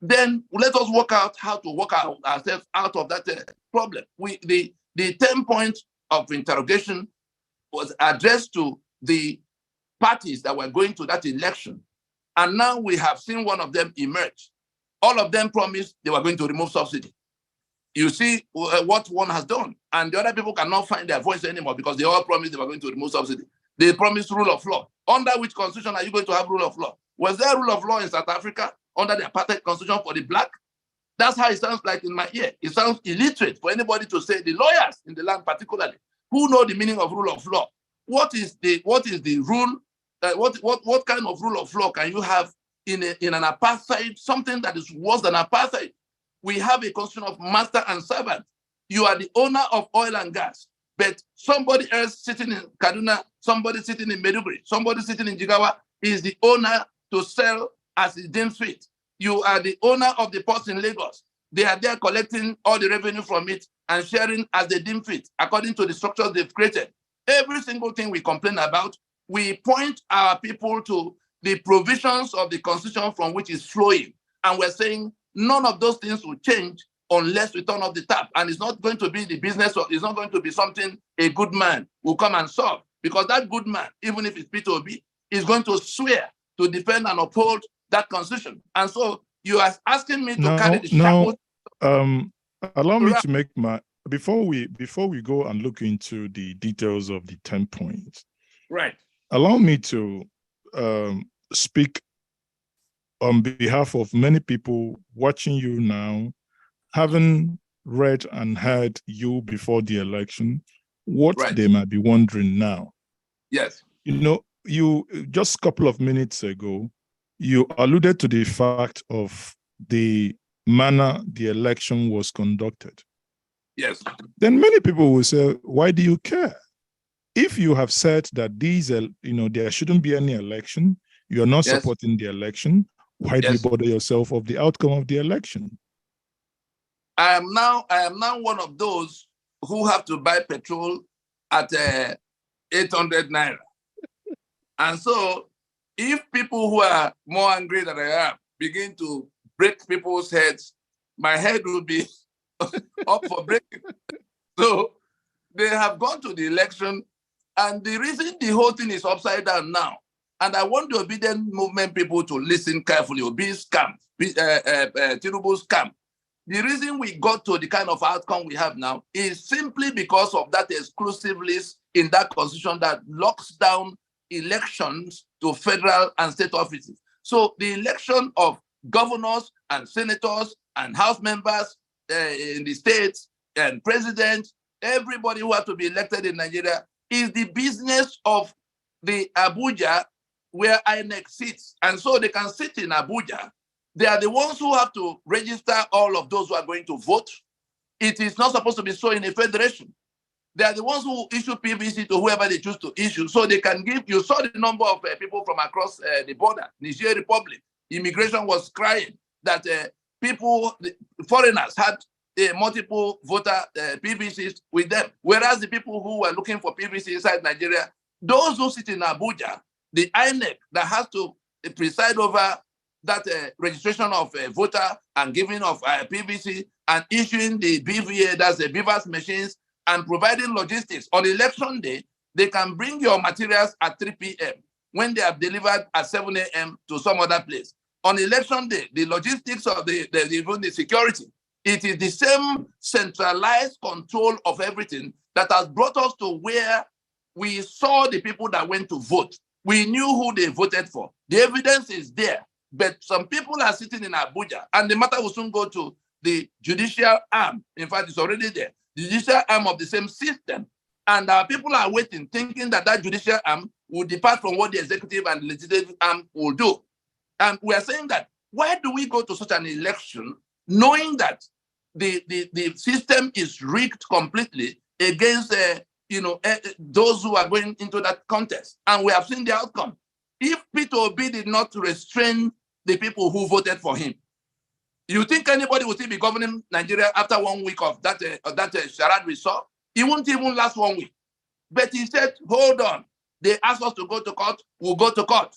Then let us work out how to work ourselves out of that problem. The 10 points of interrogation was addressed to the parties that were going to that election. And now we have seen one of them emerge. All of them promised they were going to remove subsidy. You see what one has done. And the other people cannot find their voice anymore because they all promised they were going to remove subsidy. They promised rule of law. Under which constitution are you going to have rule of law? Was there rule of law in South Africa under the apartheid constitution for the black? That's how it sounds like in my ear. It sounds illiterate for anybody to say, the lawyers in the land particularly, who know the meaning of rule of law. What is the rule? What kind of rule of law can you have in an apartheid, something that is worse than apartheid? We have a constitution of master and servant. You are the owner of oil and gas, but somebody else sitting in Kaduna, somebody sitting in Maiduguri, somebody sitting in Jigawa is the owner to sell as it deems fit. You are the owner of the ports in Lagos. They are there collecting all the revenue from it and sharing as they deem fit, according to the structures they've created. Every single thing we complain about, we point our people to the provisions of the constitution from which is flowing. And we're saying none of those things will change unless we turn off the tap. And it's not going to be the business, or it's not going to be something a good man will come and solve. Because that good man, even if it's Peter Obi, is going to swear to defend and uphold that constitution. And so you are asking me to carry the shackles. Allow me to make my, before we go and look into the details of the 10 points. Right. Allow me to speak on behalf of many people watching you now, having read and heard you before the election, what they might be wondering now. Yes. You know, you just a couple of minutes ago, you alluded to the fact of the manner the election was conducted. Yes. Then many people will say, why do you care? If you have said that these, there shouldn't be any election, you're not supporting the election, why do you bother yourself of the outcome of the election? I am now one of those who have to buy petrol at 800 naira. And so if people who are more angry than I am begin to break people's heads, my head will be up for breaking. So they have gone to the election, and the reason the whole thing is upside down now, and I want the obedient movement people to listen carefully, Obi's camp, Tinubu's camp. The reason we got to the kind of outcome we have now is simply because of that exclusive list in that constitution that locks down elections to federal and state offices. So the election of governors and senators and house members in the states and president, everybody who has to be elected in Nigeria, is the business of the Abuja where INEC sits. And so they can sit in Abuja. They are the ones who have to register all of those who are going to vote. It is not supposed to be so in a federation. They are the ones who issue PVC to whoever they choose to issue. So they can give, you saw the number of people from across the border, Niger Republic. Immigration was crying that foreigners had multiple voter PVCs with them. Whereas the people who were looking for PVC inside Nigeria, those who sit in Abuja, the INEC that has to preside over that registration of a voter and giving of PVC and issuing the BVA, that's the BVAS machines, and providing logistics. On election day, they can bring your materials at 3 p.m. when they have delivered at 7 a.m. to some other place. On election day, the logistics of even the security, it is the same centralized control of everything that has brought us to where we saw the people that went to vote. We knew who they voted for. The evidence is there. But some people are sitting in Abuja, and the matter will soon go to the judicial arm. In fact, it's already there. The judicial arm of the same system. And our people are waiting, thinking that that judicial arm will depart from what the executive and legislative arm will do. And we are saying that, why do we go to such an election knowing that the system is rigged completely against those who are going into that contest? And we have seen the outcome. If Peter Obi did not restrain the people who voted for him, you think anybody will still be governing Nigeria after 1 week of that charade we saw? It won't even last 1 week. But he said, hold on. They asked us to go to court, we'll go to court.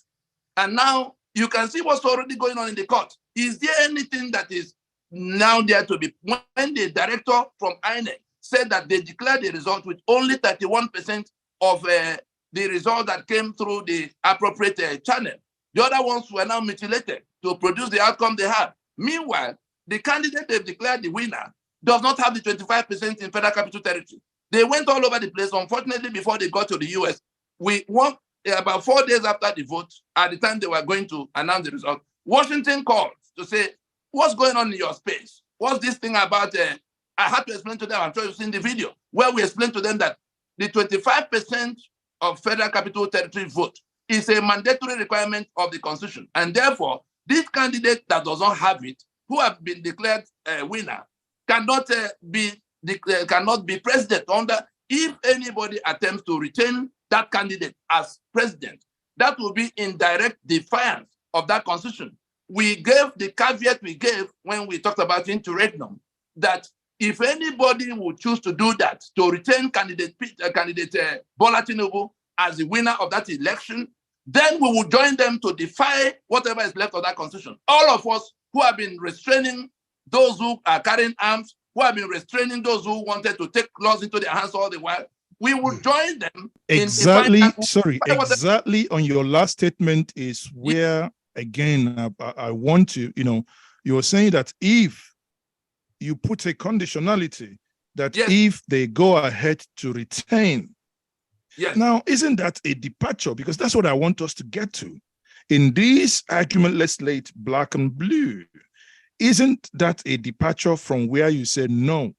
And now you can see what's already going on in the court. Is there anything that is now there to be? When the director from INEC said that they declared the result with only 31% of the result that came through the appropriate channel. The other ones were now mutilated to produce the outcome they had. Meanwhile, the candidate they've declared the winner does not have the 25% in Federal Capital Territory. They went all over the place. Unfortunately, before they got to the US, we won about 4 days after the vote, at the time they were going to announce the result, Washington called to say, what's going on in your space? what's this thing about, I had to explain to them, I'm sure you've seen the video, where we explained to them that the 25% of Federal Capital Territory vote is a mandatory requirement of the Constitution. And therefore, this candidate that does not have it, who have been declared a winner, cannot be president under. If anybody attempts to retain that candidate as president, that will be in direct defiance of that Constitution. We gave the caveat we gave when we talked about Interregnum, that if anybody would choose to do that, to retain candidate Bola Tinubu as the winner of that election, then we will join them to defy whatever is left of that Constitution. All of us who have been restraining those who are carrying arms, who have been restraining those who wanted to take laws into their hands all the while, we will join them. Exactly on your last statement is where, again, I want to, you were saying that if you put a conditionality that if they go ahead to retain, now, isn't that a departure? Because that's what I want us to get to. In this argument, let's lay it black and blue. Isn't that a departure from where you said, no,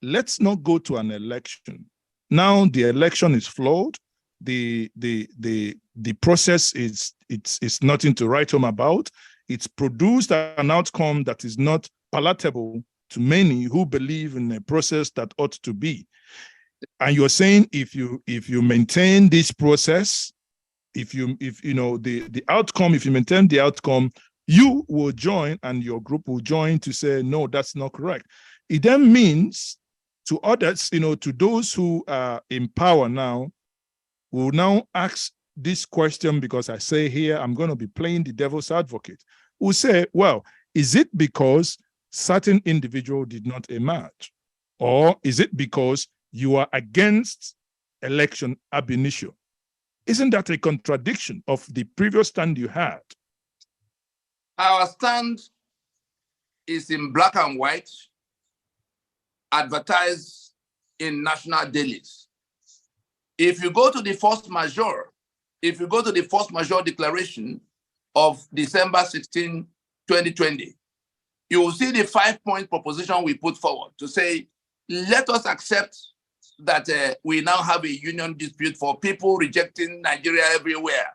let's not go to an election? Now the election is flawed. The process is nothing to write home about. It's produced an outcome that is not palatable to many who believe in a process that ought to be. And you're saying if you maintain this process, if you maintain the outcome, you will join and your group will join to say, no, that's not correct. It then means to others, to those who are in power now, will now ask this question, because I say here, I'm going to be playing the devil's advocate, who say, well, is it because certain individual did not emerge? Or is it because you are against election ab initio? Isn't that a contradiction of the previous stand you had? Our stand is in black and white, advertised in national dailies. If you go to the force majeure declaration of December 16, 2020, you will see the 5-point proposition we put forward to say, let us accept that we now have a union dispute for people rejecting Nigeria everywhere.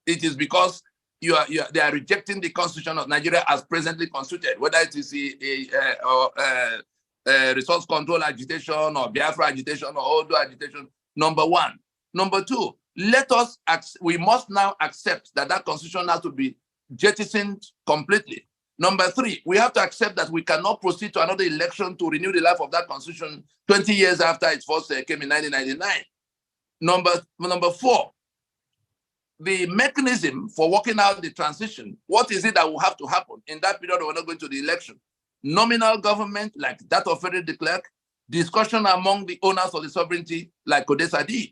It is because they are rejecting the constitution of Nigeria as presently constituted, whether it is a resource control agitation or Biafra agitation or Odo agitation, number one. Number two, we must now accept that constitution has to be jettisoned completely. Number three, we have to accept that we cannot proceed to another election to renew the life of that constitution 20 years after it first came in 1999. Number four, the mechanism for working out the transition, what is it that will have to happen in that period we're not going to the election? Nominal government, like that of Federal de Klerk, discussion among the owners of the sovereignty, like Odessa did.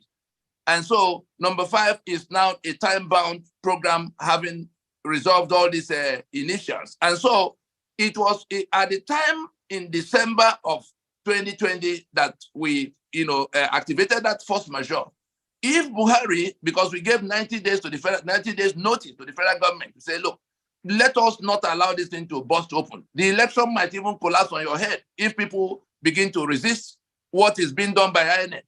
And so, number five is now a time-bound program having resolved all these initials. And so, it was at the time in December of 2020 that we, activated that force majeure. If Buhari, because we gave 90 days to the 90 days notice to the federal government to say, look, let us not allow this thing to burst open. The election might even collapse on your head if people begin to resist what is being done by INEC.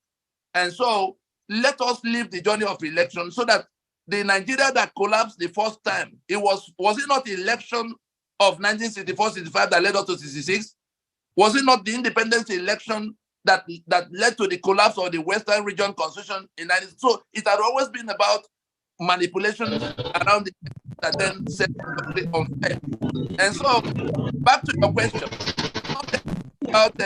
And so let us leave the journey of election so that the Nigeria that collapsed the first time, was it not the election of 1964-65 that led us to 66? Was it not the independence election that led to the collapse of the Western Region Constitution in 19? So it had always been about manipulation around the that then set unfair. And so back to your question about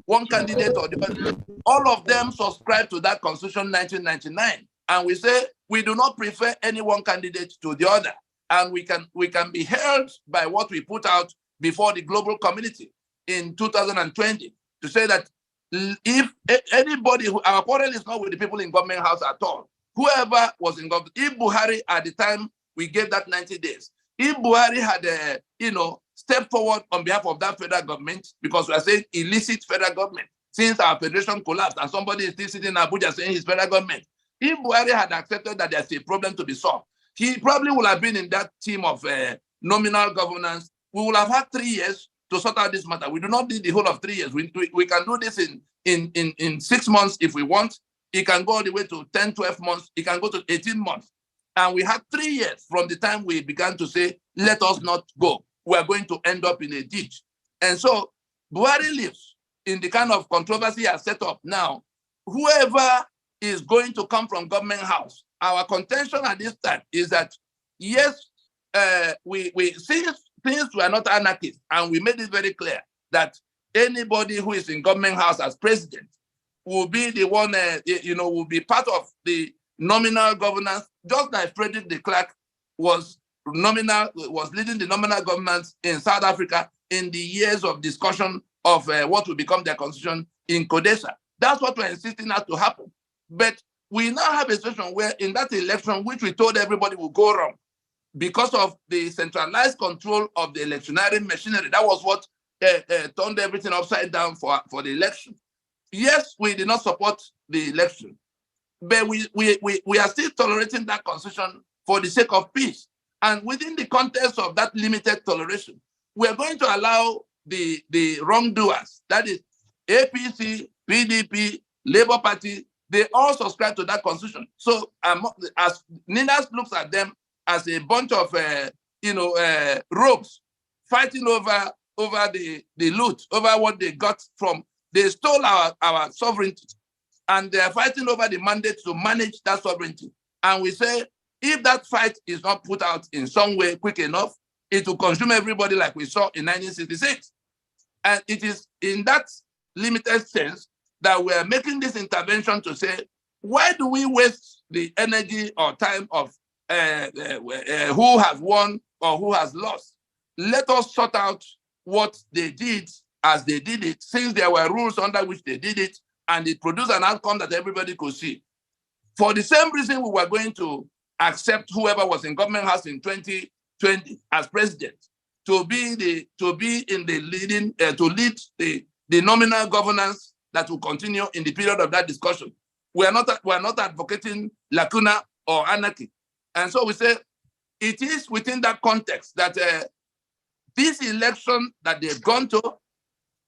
one candidate or the other, all of them subscribe to that Constitution 1999, and we say we do not prefer any one candidate to the other, and we can be held by what we put out before the global community in 2020 to say that if anybody our quarrel is not with the people in government house at all, whoever was in government, if Buhari at the time we gave that 90 days, if Buhari had stepped forward on behalf of that federal government, because we are saying illicit federal government since our federation collapsed, and somebody is still sitting in Abuja saying his federal government, if Buhari had accepted that there's a problem to be solved, he probably would have been in that team of nominal governance. We will have had 3 years to sort out this matter. We do not need the whole of 3 years. We can do this in 6 months if we want. It can go all the way to 10, 12 months. It can go to 18 months. And we had 3 years from the time we began to say, let us not go. We are going to end up in a ditch. And so Buhari lives in the kind of controversy has set up now. Whoever is going to come from government house, our contention at this time is that, yes, since we are not anarchists, and we made it very clear that anybody who is in government house as president will be the one, will be part of the nominal governance, just like Frederick de Klerk was leading the nominal governance in South Africa in the years of discussion of what will become their constitution in Kodesa. That's what we're insisting has to happen. But we now have a situation where in that election, which we told everybody will go wrong, because of the centralized control of the electionary machinery, that was what turned everything upside down for the election. Yes, we did not support the election, but we are still tolerating that constitution for the sake of peace. And within the context of that limited toleration, we are going to allow the wrongdoers, that is APC, PDP, Labour Party, they all subscribe to that constitution. So as Ninas looks at them as a bunch of rogues fighting over the loot, over what they got from, they stole our sovereignty, and they are fighting over the mandate to manage that sovereignty. And we say, if that fight is not put out in some way quick enough, it will consume everybody like we saw in 1966. And it is in that limited sense that we are making this intervention to say, why do we waste the energy or time of who has won or who has lost? Let us sort out what they did as they did it, since there were rules under which they did it, and it produced an outcome that everybody could see. For the same reason, we were going to accept whoever was in government house in 2020 as president to lead the nominal governance that will continue in the period of that discussion. We are not advocating lacuna or anarchy. And so we say it is within that context that this election that they've gone to,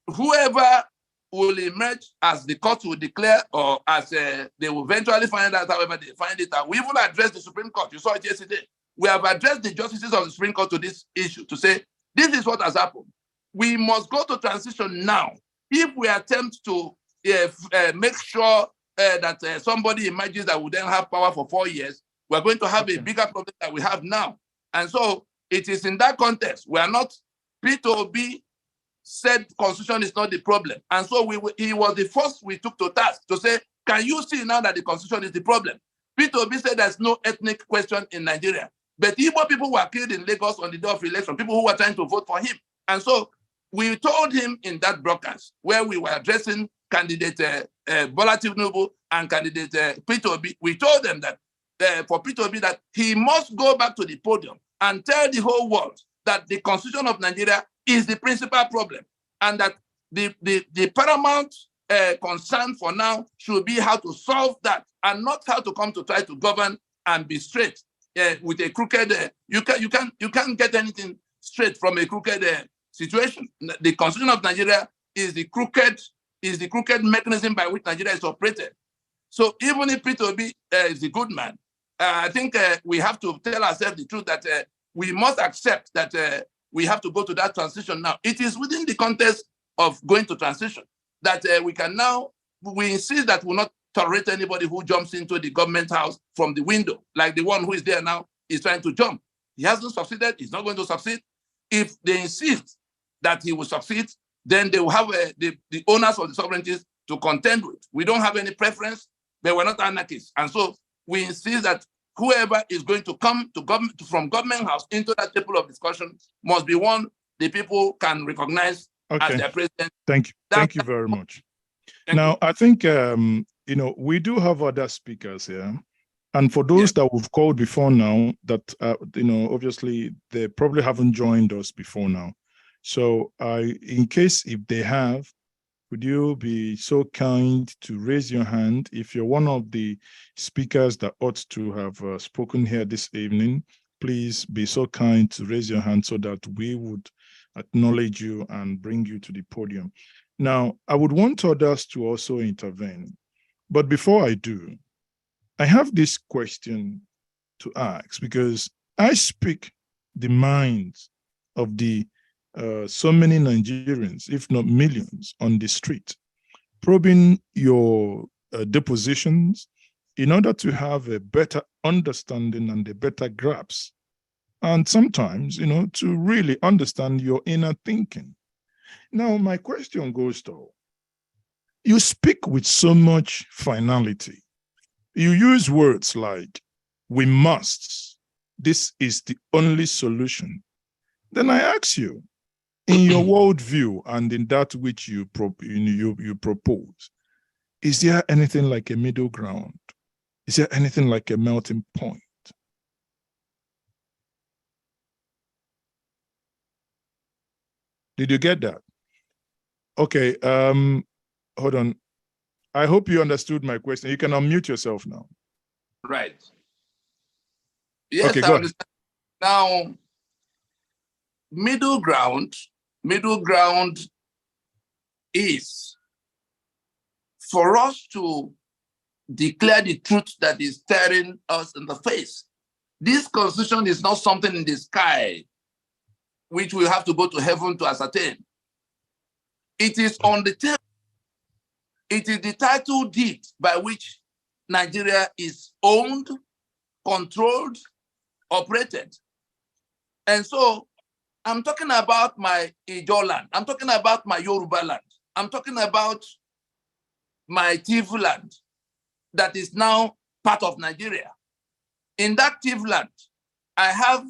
whoever will emerge as the court will declare, or as they will eventually find out, however they find it out. We even addressed the Supreme Court. You saw it yesterday. We have addressed the justices of the Supreme Court to this issue to say, this is what has happened. We must go to transition now. If we attempt to make sure that somebody emerges that will then have power for 4 years, we're going to have a bigger problem that we have now. And so it is in that context. We are not, P2B said constitution is not the problem. And so he was the first we took to task to say, can you see now that the constitution is the problem? P2B said there's no ethnic question in Nigeria. But Igbo people were killed in Lagos on the day of election, people who were trying to vote for him. And so we told him in that broadcast where we were addressing candidate Bola Tinubu and candidate P2B, we told them that for P2B that he must go back to the podium and tell the whole world that the constitution of Nigeria is the principal problem, and that the paramount concern for now should be how to solve that, and not how to come to try to govern and be straight with a crooked. You can't get anything straight from a crooked situation. The constitution of Nigeria is the crooked mechanism by which Nigeria is operated. So even if P2B is a good man, I think we have to tell ourselves the truth that we must accept that we have to go to that transition now. It is within the context of going to transition that we insist that we'll not tolerate anybody who jumps into the government house from the window, like the one who is there now is trying to jump. He hasn't succeeded, he's not going to succeed. If they insist that he will succeed, then they will have the owners of the sovereignties to contend with. We don't have any preference, but we're not anarchists. And so we insist that whoever is going to come to government, from government house into that table of discussion must be one the people can recognize as their president. Thank you. Thank you very much. Now, I think, we do have other speakers here. And for those that we've called before now, that, obviously, they probably haven't joined us before now. So in case if they have, would you be so kind to raise your hand if you're one of the speakers that ought to have spoken here this evening? Please be so kind to raise your hand so that we would acknowledge you and bring you to the podium. Now, I would want others to also intervene. But before I do, I have this question to ask, because I speak the minds of the so many Nigerians, if not millions, on the street, probing your depositions in order to have a better understanding and a better grasp. And sometimes, to really understand your inner thinking. Now, my question goes to, you speak with so much finality. You use words like, we must, this is the only solution. Then I ask you, in your worldview and in that which you propose, is there anything like a middle ground? Is there anything like a melting point? Did you get that? Okay, hold on. I hope you understood my question. You can unmute yourself now. Right. Yes, okay, I understand. Now, middle ground is for us to declare the truth that is staring us in the face. This constitution is not something in the sky which we have to go to heaven to ascertain. It is on the table. It is the title deed by which Nigeria is owned, controlled, operated. And so I'm talking about my Ijaw land. I'm talking about my Yoruba land. I'm talking about my Tiv land that is now part of Nigeria. In that Tiv land, I have,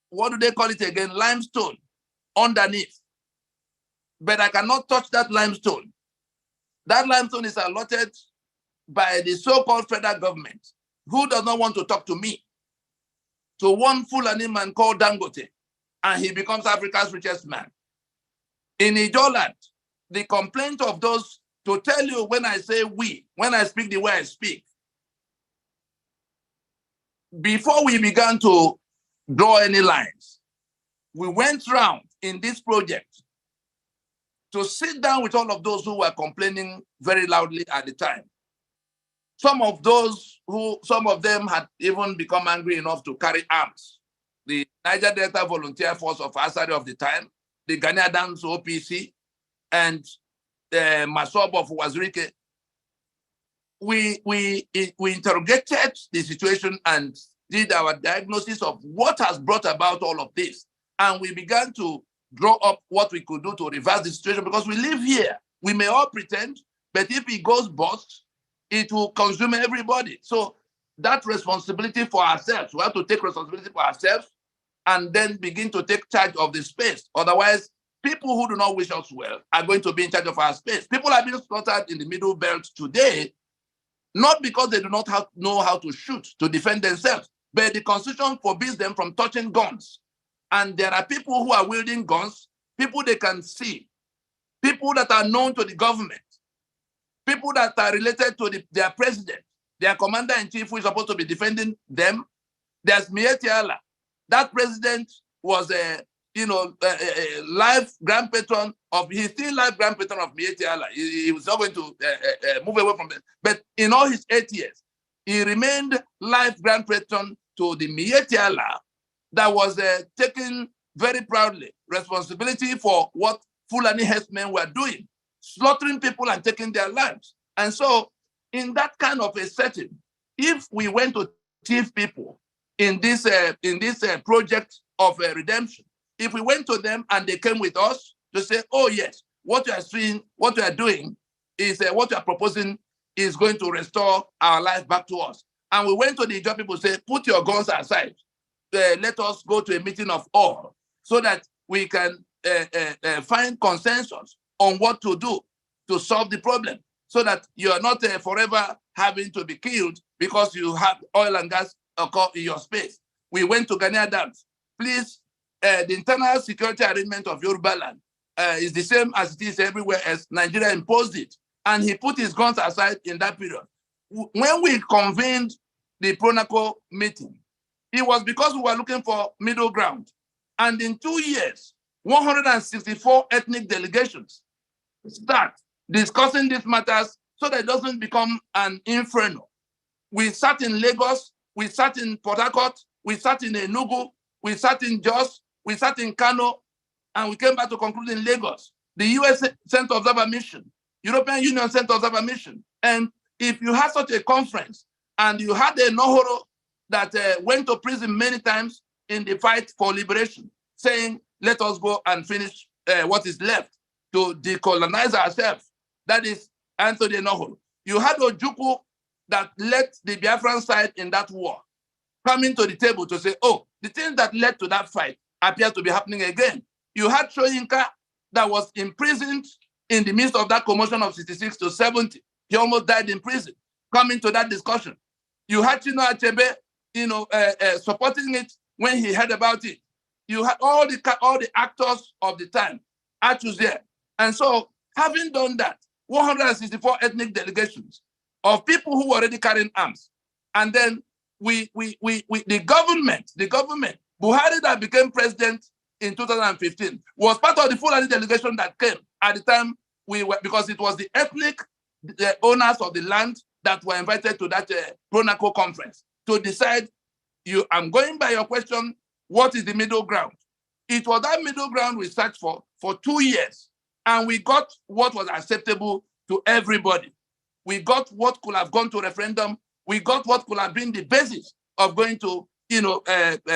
what do they call it again? Limestone underneath. But I cannot touch that limestone. That limestone is allotted by the so-called federal government, who does not want to talk to me, to one Fulani man called Dangote, and he becomes Africa's richest man. In Ijaw land, the complaint of those, to tell you when I say we, when I speak the way I speak, before we began to draw any lines, we went round in this project to sit down with all of those who were complaining very loudly at the time. Some of them had even become angry enough to carry arms. The Niger Delta Volunteer Force of Asari of the time, the Ghanaian Dance OPC, and Masob of Wazirike. We interrogated the situation and did our diagnosis of what has brought about all of this. And we began to draw up what we could do to reverse the situation, because we live here. We may all pretend, but if it goes bust, it will consume everybody. So that responsibility for ourselves, we have to take responsibility for ourselves and then begin to take charge of the space. Otherwise, people who do not wish us well are going to be in charge of our space. People are being slaughtered in the Middle Belt today, not because they do not know how to shoot to defend themselves, but the Constitution forbids them from touching guns. And there are people who are wielding guns, people they can see, people that are known to the government, people that are related to their president, their commander-in-chief who is supposed to be defending them. There's Miyetti Allah. That president was a life grand patron of, he's still life grand patron of Miyetti Allah. He was not going to move away from it. But in all his 8 years, he remained life grand patron to the Miyetti Allah that was taking very proudly responsibility for what Fulani herdsmen were doing, slaughtering people and taking their lands. And so in that kind of a setting, if we went to thief people in this project of redemption, if we went to them and they came with us to say, oh yes, what you are seeing, what you are doing is what you are proposing is going to restore our life back to us. And we went to the Ijaw people, say, put your guns aside. Let us go to a meeting of all so that we can find consensus on what to do to solve the problem, so that you are not forever having to be killed because you have oil and gas occur in your space. We went to Ghanaian dams. Please, the internal security arrangement of Yoruba land is the same as it is everywhere else. Nigeria imposed it. And he put his guns aside in that period. When we convened the Pronaco meeting, it was because we were looking for middle ground. And in 2 years, 164 ethnic delegations start discussing these matters so that it doesn't become an inferno. We sat in Lagos, we sat in Port Harcourt, we sat in Enugu, we sat in Jos, we sat in Kano, and we came back to conclude in Lagos. The US sent observer mission, European Union sent observer mission. And if you had such a conference and you had a Nohoro that went to prison many times in the fight for liberation, saying, let us go and finish what is left to decolonize ourselves. That is Anthony Nohoro. You had Ojukwu that led the Biafran side in that war, coming to the table to say, oh, the things that led to that fight appear to be happening again. You had Soyinka that was imprisoned in the midst of that commotion of 66 to 70. He almost died in prison, coming to that discussion. You had Chino Achebe, supporting it when he heard about it. You had all the actors of the time, Achus there. And so, having done that, 164 ethnic delegations of people who were already carrying arms. And then the government, Buhari that became president in 2015, was part of the Fulani delegation that came at the time because it was the ethnic owners of the land that were invited to that Pronaco conference to decide, I'm going by your question, what is the middle ground? It was that middle ground we searched for 2 years, and we got what was acceptable to everybody. We got what could have gone to referendum. We got what could have been the basis of going to,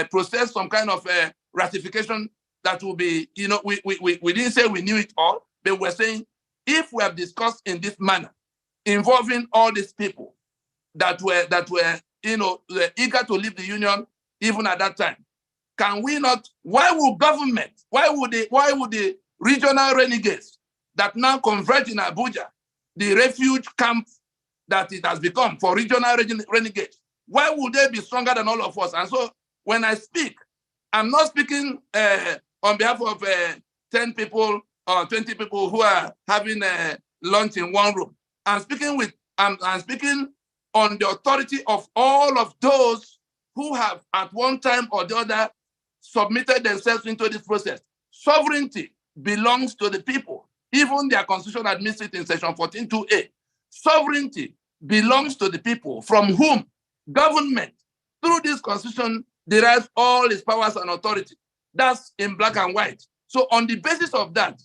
process some kind of ratification that will be, we didn't say we knew it all, but we're saying if we have discussed in this manner, involving all these people that were eager to leave the union even at that time, can we not? Why would the regional renegades that now converge in Abuja, the refuge camp that it has become for regional renegades, why would they be stronger than all of us? And so when I speak, I'm not speaking on behalf of 10 people or 20 people who are having lunch in one room. I'm speaking on the authority of all of those who have at one time or the other submitted themselves into this process. Sovereignty belongs to the people. Even their constitution admits it in section 14.2a. Sovereignty belongs to the people, from whom government, through this constitution, derives all its powers and authority. That's in black and white. So on the basis of that,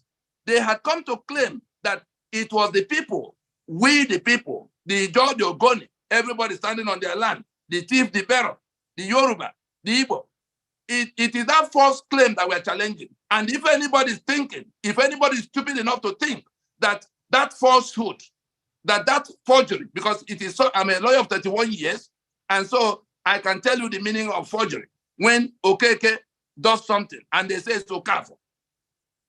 they had come to claim that it was the people, we the people, the Ijaw, the Ogoni, everybody standing on their land, the thief, the bearer, the Yoruba, the Igbo. It is that false claim that we're challenging. And if anybody is thinking, if anybody is stupid enough to think that that falsehood, that forgery, because it is so, I'm a lawyer of 31 years, and so I can tell you the meaning of forgery. When Okeke does something and they say it's Okafor,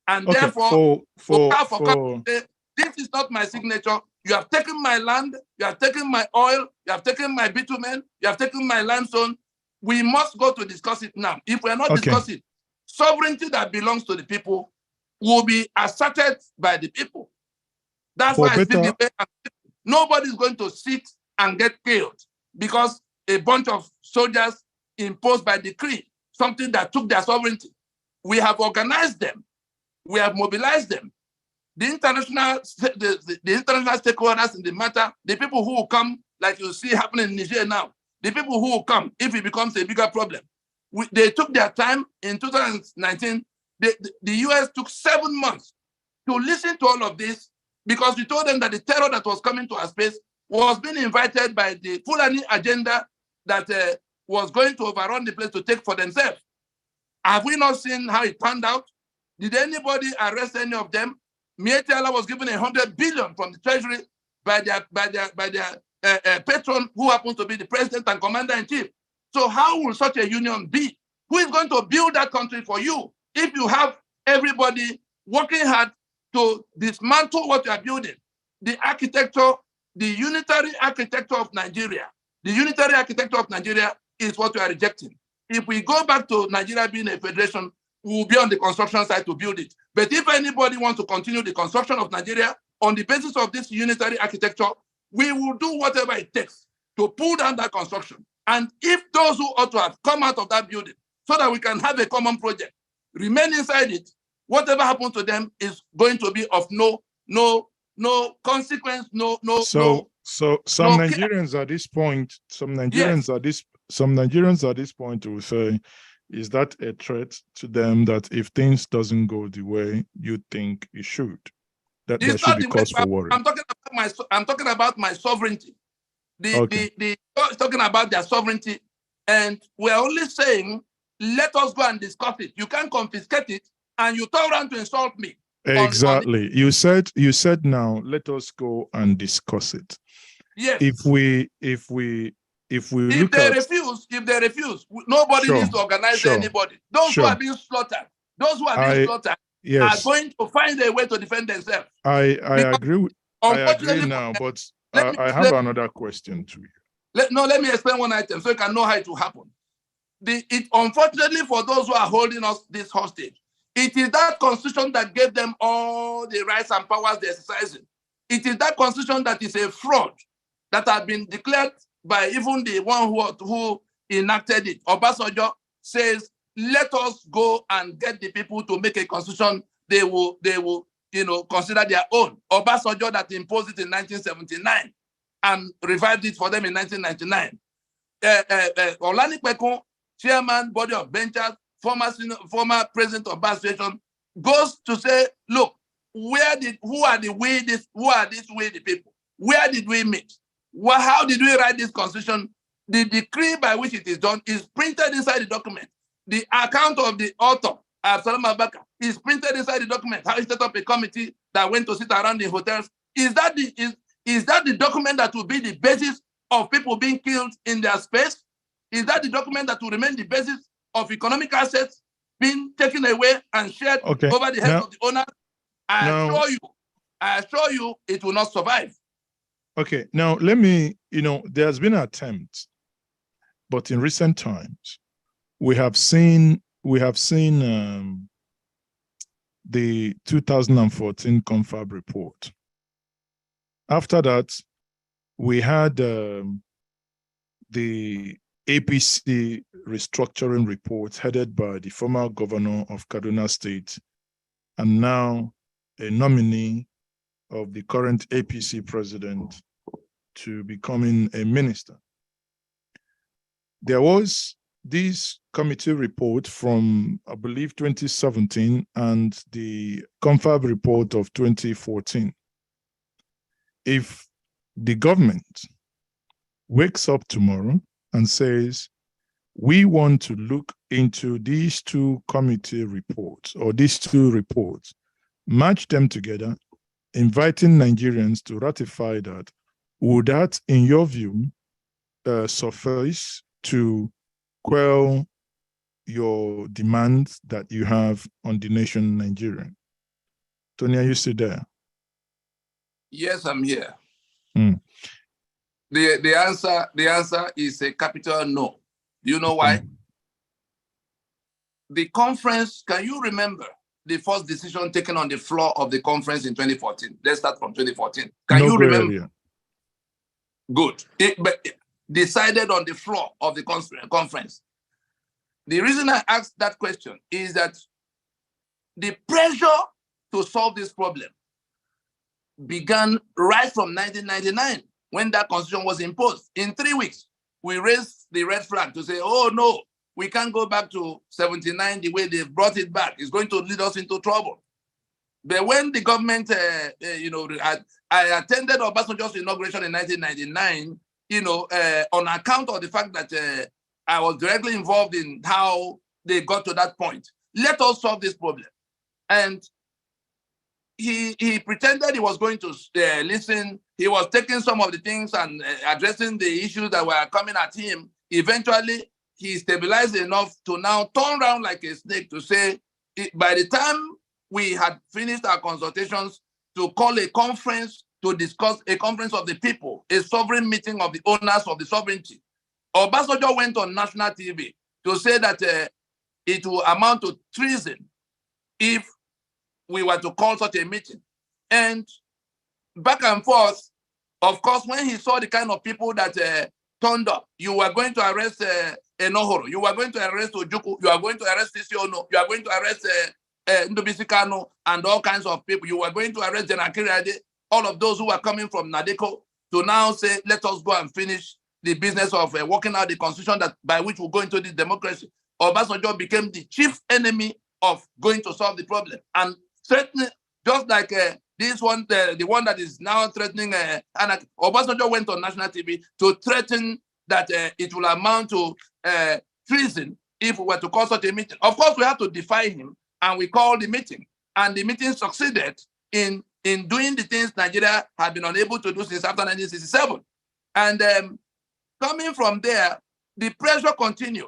and okay, therefore Okafor say, this is not my signature. You have taken my land, you have taken my oil, you have taken my bitumen, you have taken my limestone. We must go to discuss it now. If we are not discussing, sovereignty that belongs to the people will be asserted by the people. That's why I think nobody's going to sit and get killed because a bunch of soldiers imposed by decree something that took their sovereignty. We have organized them. We have mobilized them. The international stakeholders in the matter, the people who will come, like you see happening in Niger now, the people who will come if it becomes a bigger problem. They took their time in 2019. The US took 7 months to listen to all of this because we told them that the terror that was coming to our space was being invited by the Fulani agenda that was going to overrun the place to take for themselves. Have we not seen how it panned out? Did anybody arrest any of them? Mietiala was given 100 billion from the treasury by their patron, who happens to be the president and commander-in-chief. So how will such a union be? Who is going to build that country for you if you have everybody working hard to dismantle what you are building? The architecture, the unitary architecture of Nigeria, the unitary architecture of Nigeria is what we are rejecting. If we go back to Nigeria being a federation, we will be on the construction side to build it. But if anybody wants to continue the construction of Nigeria on the basis of this unitary architecture, we will do whatever it takes to pull down that construction. And if those who ought to have come out of that building so that we can have a common project, remain inside it, whatever happens to them is going to be of no consequence, So some no Nigerians at this point, some Yes. Nigerians at this point will say, is that a threat to them that if things doesn't go the way you think it should, that there should be cause for worry? I'm talking about my sovereignty. Talking about their sovereignty, and we're only saying, let us go and discuss it. You can't confiscate it, and you turn around to insult me. Exactly. You said now, let us go and discuss it. Yes. If they refuse, nobody needs to organize anybody. Those who are being slaughtered, are going to find a way to defend themselves. I agree now, but I have another question to you. Let me explain one item so you can know how it will happen. Unfortunately for those who are holding us this hostage, it is that constitution that gave them all the rights and powers they're exercising. It is that constitution that is a fraud that has been declared by even the one who enacted it. Obasanjo says, let us go and get the people to make a constitution they will consider their own. Obasanjo that imposed it in 1979 and revived it for them in 1999. Olani Pekun, chairman, body of benchers, former president of bar station, goes to say, look, who are these people? Where did we meet? How did we write this constitution? The decree by which it is done is printed inside the document. The account of the author, Absalom Abaka, is printed inside the document. How he set up a committee that went to sit around in hotels. Is that the document that will be the basis of people being killed in their space? Is that the document that will remain the basis of economic assets being taken away and shared over the heads of the owners? I assure you, it will not survive. Okay, now let me, there's been an attempt, but in recent times, we have seen the 2014 Confab report. After that, we had the APC restructuring report headed by the former governor of Kaduna State and now a nominee of the current APC president to becoming a minister. There was this committee report from, I believe, 2017 and the Confab report of 2014. If the government wakes up tomorrow and says, we want to look into these two committee reports or these two reports, match them together, inviting Nigerians to ratify that, would that, in your view, suffice to quell your demands that you have on the nation Nigeria? Tony, are you still there? Yes, I'm here. Mm. The answer is a capital no. Do you know why? The conference, can you remember the first decision taken on the floor of the conference in 2014? Let's start from 2014. Can you remember? Area. Good. But decided on the floor of the conference. The reason I asked that question is that the pressure to solve this problem began right from 1999 when that constitution was imposed. In 3 weeks, we raised the red flag to say, oh no, we can't go back to 79 the way they brought it back. It's going to lead us into trouble. But when the government, I attended Obasanjo's inauguration in 1999, on account of the fact that I was directly involved in how they got to that point. Let us solve this problem. And he pretended he was going to listen. He was taking some of the things and addressing the issues that were coming at him. Eventually, he stabilized enough to now turn around like a snake to say, by the time we had finished our consultations, to call a conference to discuss a conference of the people, a sovereign meeting of the owners of the sovereignty. Obasanjo went on national TV to say that it will amount to treason if we were to call such a meeting. And back and forth, of course, when he saw the kind of people that turned up. You were going to arrest Enohoro. You were going to arrest Ojuku. You are going to arrest Sisiono. You are going to arrest Ndubisi Kanu and all kinds of people. You were going to arrest Janakiri, all of those who were coming from Nadeko to now say, let us go and finish the business of working out the constitution that by which we go into this democracy. Obasanjo became the chief enemy of going to solve the problem. And certainly, just like this one, the one that is now threatening anarchy, Obasanjo went on national TV to threaten that it will amount to treason if we were to call such a meeting. Of course, we have to defy him, and we called the meeting. And the meeting succeeded in doing the things Nigeria had been unable to do since after 1967. And coming from there, the pressure continued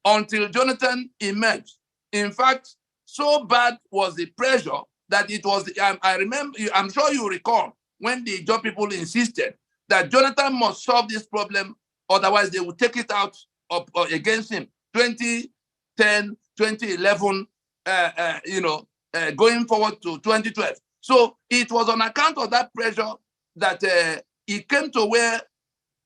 until Jonathan emerged. In fact, so bad was the pressure that it was, I remember, I'm sure you recall, when the job people insisted that Jonathan must solve this problem, otherwise they would take it out against him. 2010, 2011, going forward to 2012. So it was on account of that pressure that it came to where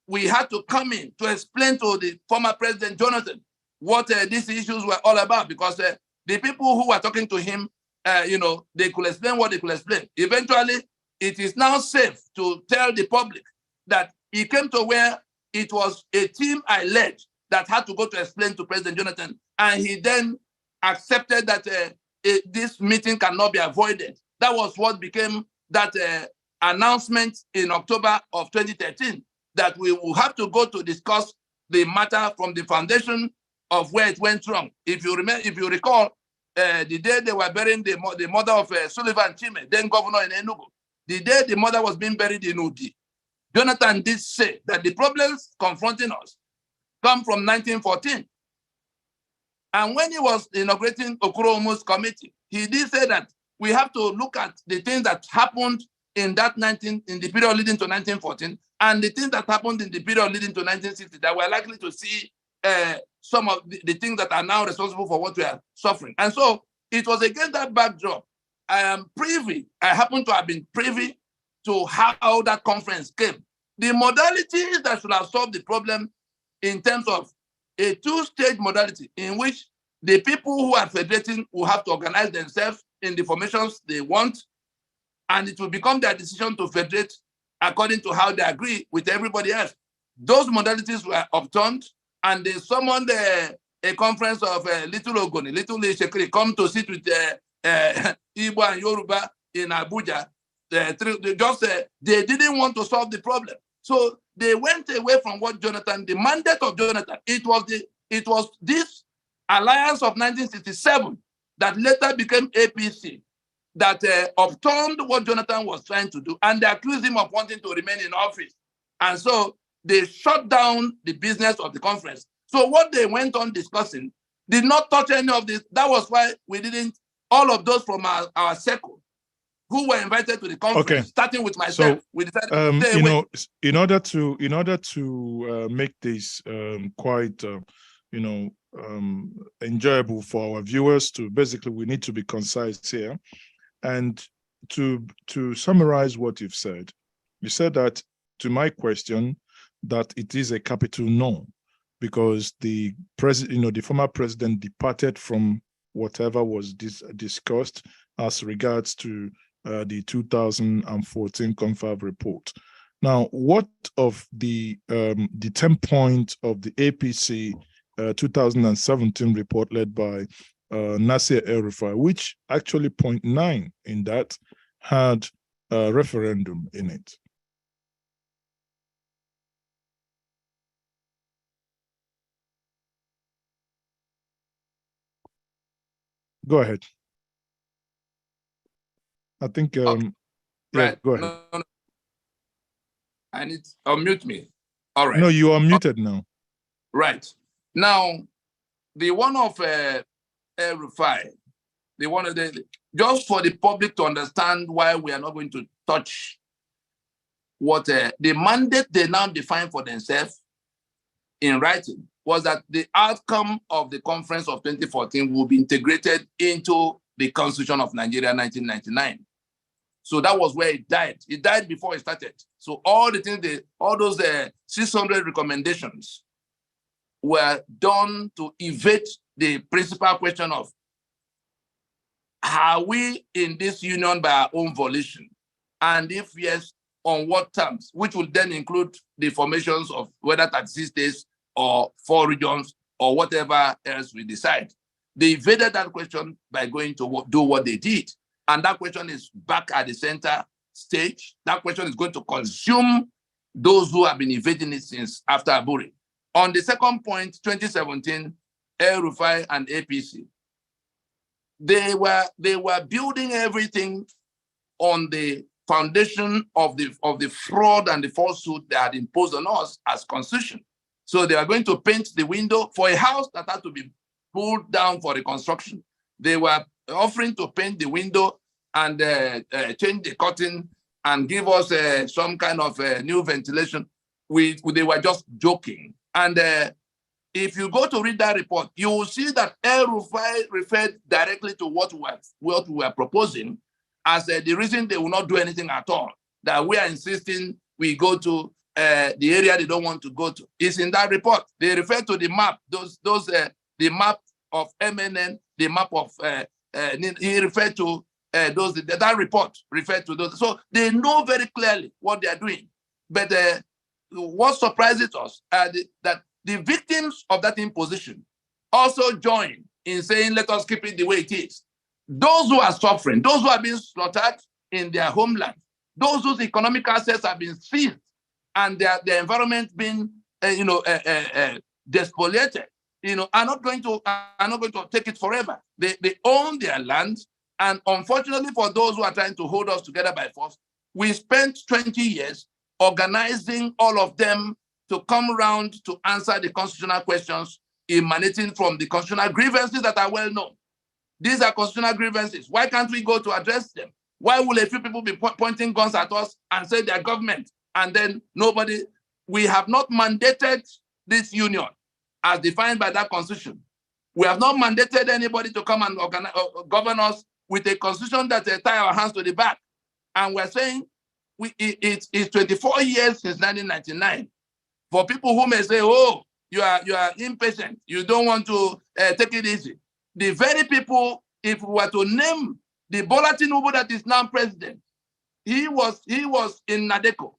we had to come in to explain to the former President Jonathan what these issues were all about, because the people who were talking to him, they could explain what they could explain. Eventually, it is now safe to tell the public that it came to where it was a team I led that had to go to explain to President Jonathan, and he then accepted that this meeting cannot be avoided. That was what became that announcement in October of 2013, that we will have to go to discuss the matter from the foundation of where it went wrong. If you remember, if you recall, the day they were burying the mother of Sullivan Chime, then governor in Enugu, the day the mother was being buried in Udi, Jonathan did say that the problems confronting us come from 1914. And when he was inaugurating Okoromu's committee, he did say that we have to look at the things that happened in the period leading to 1914 and the things that happened in the period leading to 1960 that we're likely to see some of the things that are now responsible for what we are suffering. And so it was against that backdrop. I happen to have been privy to how that conference came. The modalities that should have solved the problem in terms of a two-stage modality in which the people who are federating will have to organize themselves in the formations they want, and it will become their decision to federate according to how they agree with everybody else. Those modalities were overturned, and they summoned a conference of Little Ogoni, Little Ishekiri, come to sit with Igbo and Yoruba in Abuja. They didn't want to solve the problem. So they went away from what Jonathan, the mandate of Jonathan, it was this alliance of 1967 that later became APC that overturned what Jonathan was trying to do, and they accused him of wanting to remain in office. And so they shut down the business of the conference. So what they went on discussing did not touch any of this. That was why we didn't, all of those from our circle who were invited to the conference, starting with myself, so, we decided to stay away. In order to make this quite, enjoyable for our viewers, we need to be concise here. And to summarize what you've said, you said that, to my question, that it is a capital no, because the president, the former president departed from whatever was discussed as regards to the 2014 Confab report. Now, what of the 10 points of the APC 2017 report led by Nasir El-Rufai, which actually point 9 in that had a referendum in it? Go ahead. I think, right. Yeah, go ahead. No. I need to unmute me. All right. No, you are muted now. Right. Now, the one of El-Rufai, the one of just for the public to understand why we are not going to touch what the mandate they now define for themselves in writing was that the outcome of the conference of 2014 will be integrated into the Constitution of Nigeria 1999. So that was where it died. It died before it started. So all the things, all those 600 recommendations were done to evade the principal question of, are we in this union by our own volition? And if yes, on what terms? Which will then include the formations of whether 36 states or 4 regions or whatever else we decide. They evaded that question by going to do what they did. And that question is back at the center stage. That question is going to consume those who have been evading it since after Aburi. On the second point, 2017, El-Rufai and APC, they were building everything on the foundation of the fraud and the falsehood that had imposed on us as constitution. So they are going to paint the window for a house that had to be pulled down for reconstruction. They were offering to paint the window and change the curtain and give us some kind of new ventilation. They were just joking. And if you go to read that report, you will see that El-Rufai referred directly to what we were proposing as the reason they will not do anything at all. That we are insisting we go to the area they don't want to go to. It's in that report. They refer to the map, the map of MNN, the map of, he referred to that report referred to those. So they know very clearly what they are doing. But what surprises us that the victims of that imposition also join in saying, let us keep it the way it is. Those who are suffering, those who are being slaughtered in their homeland, those whose economic assets have been seized and their environment being, despoliated, are not going to take it forever. They own their land. And unfortunately for those who are trying to hold us together by force, we spent 20 years organizing all of them to come around to answer the constitutional questions emanating from the constitutional grievances that are well known. These are constitutional grievances. Why can't we go to address them? Why will a few people be pointing guns at us and say they're government? And then nobody, we have not mandated this union as defined by that constitution. We have not mandated anybody to come and govern us with a constitution that tie our hands to the back. And we're saying it's 24 years since 1999. For people who may say, oh, you are impatient, you don't want to take it easy. The very people, if we were to name the Bola Tinubu that is now president, he was in NADECO.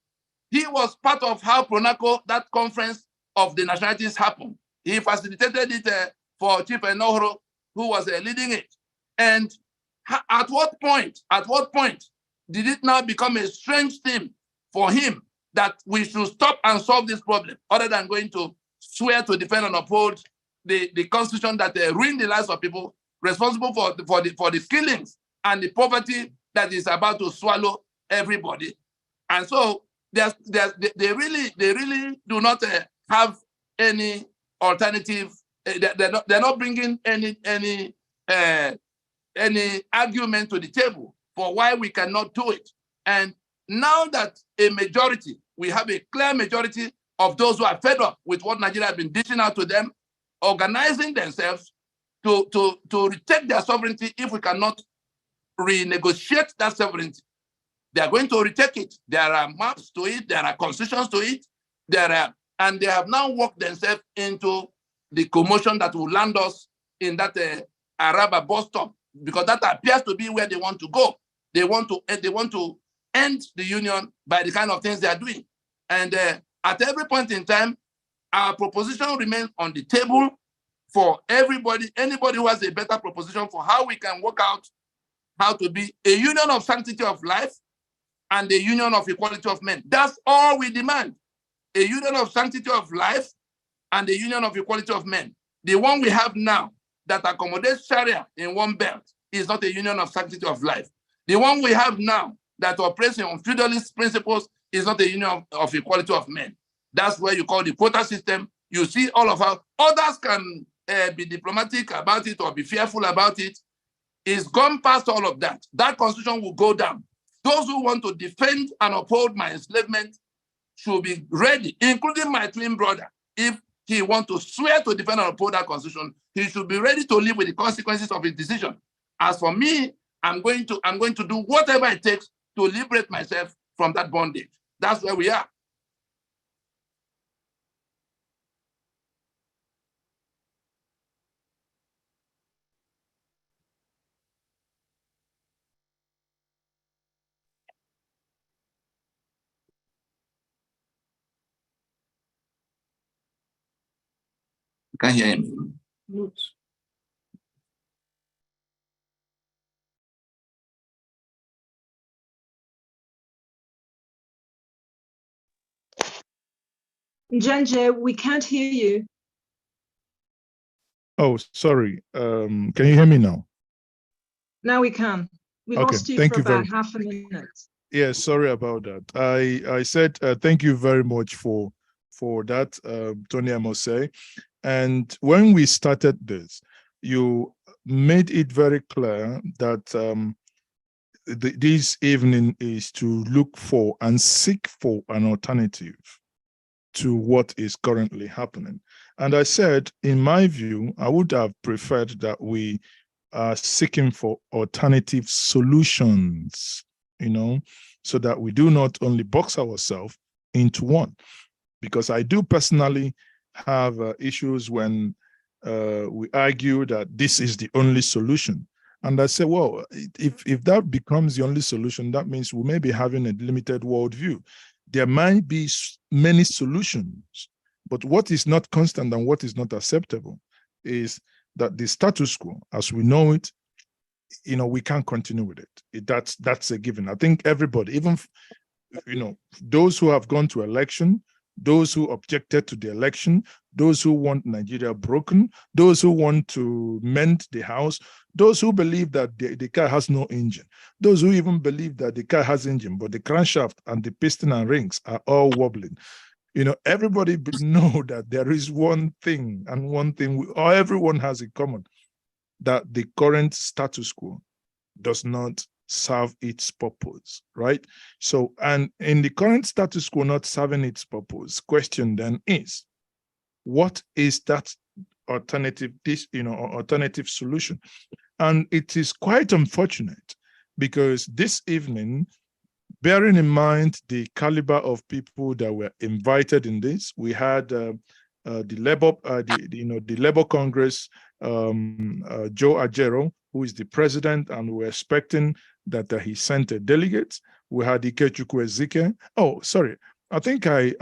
He was part of how Pronaco, that conference of the nationalities, happened. He facilitated it for Chief Enohoro, who was leading it. And at what point did it now become a strange thing for him that we should stop and solve this problem, other than going to swear to defend and uphold the constitution that ruined the lives of people, responsible for the killings and the poverty that is about to swallow everybody? And so they really do not have any alternative. They're not bringing any argument to the table for why we cannot do it. And now that we have a clear majority of those who are fed up with what Nigeria has been dishing out to them, organizing themselves to retake their sovereignty. If we cannot renegotiate that sovereignty, they are going to retake it. There are maps to it, there are constitutions to it, and they have now worked themselves into the commotion that will land us in that Araba bus stop, because that appears to be where they want to go. They want to end the union by the kind of things they are doing. And at every point in time, our proposition remains on the table for everybody, anybody who has a better proposition for how we can work out how to be a union of sanctity of life and a union of equality of men. That's all we demand. A union of sanctity of life and a union of equality of men. The one we have now that accommodates Sharia in one belt is not a union of sanctity of life. The one we have now that operates on feudalist principles is not a union of equality of men. That's where you call the quota system. You see all of us. Others can be diplomatic about it or be fearful about it. It's gone past all of that. That constitution will go down. Those who want to defend and uphold my enslavement should be ready, including my twin brother. If he wants to swear to defend and uphold that constitution, he should be ready to live with the consequences of his decision. As for me, I'm going to do whatever it takes to liberate myself from that bondage. That's where we are. You can't hear him. Njenje, we can't hear you. Oh, sorry. Can you hear me now? Now we can. We Okay, lost you thank for you about very- half a minute. Yeah, sorry about that. I said thank you very much for that, Tony, I must say. And when we started this, you made it very clear that this evening is to look for and seek for an alternative to what is currently happening. And I said, in my view, I would have preferred that we are seeking for alternative solutions, so that we do not only box ourselves into one. Because I do personally have issues when we argue that this is the only solution. And I say, well, if that becomes the only solution, that means we may be having a limited worldview. There might be many solutions, but what is not constant and what is not acceptable is that the status quo, as we know it, we can't continue with it. That's a given. I think everybody, even those who have gone to election, those who objected to the election, those who want Nigeria broken, those who want to mend the house, those who believe that the car has no engine, those who even believe that the car has engine, but the crankshaft and the piston and rings are all wobbling. Everybody know that there is one thing, and one thing everyone has in common, that the current status quo does not serve its purpose, right? So, and in the current status quo not serving its purpose, question then is, what is that alternative solution? And it is quite unfortunate, because this evening, bearing in mind the caliber of people that were invited in this, we had the Labour Congress, Joe Ajero, who is the president, and we're expecting that he sent a delegate. We had Ikechukwu Ezike. Oh, sorry. I think I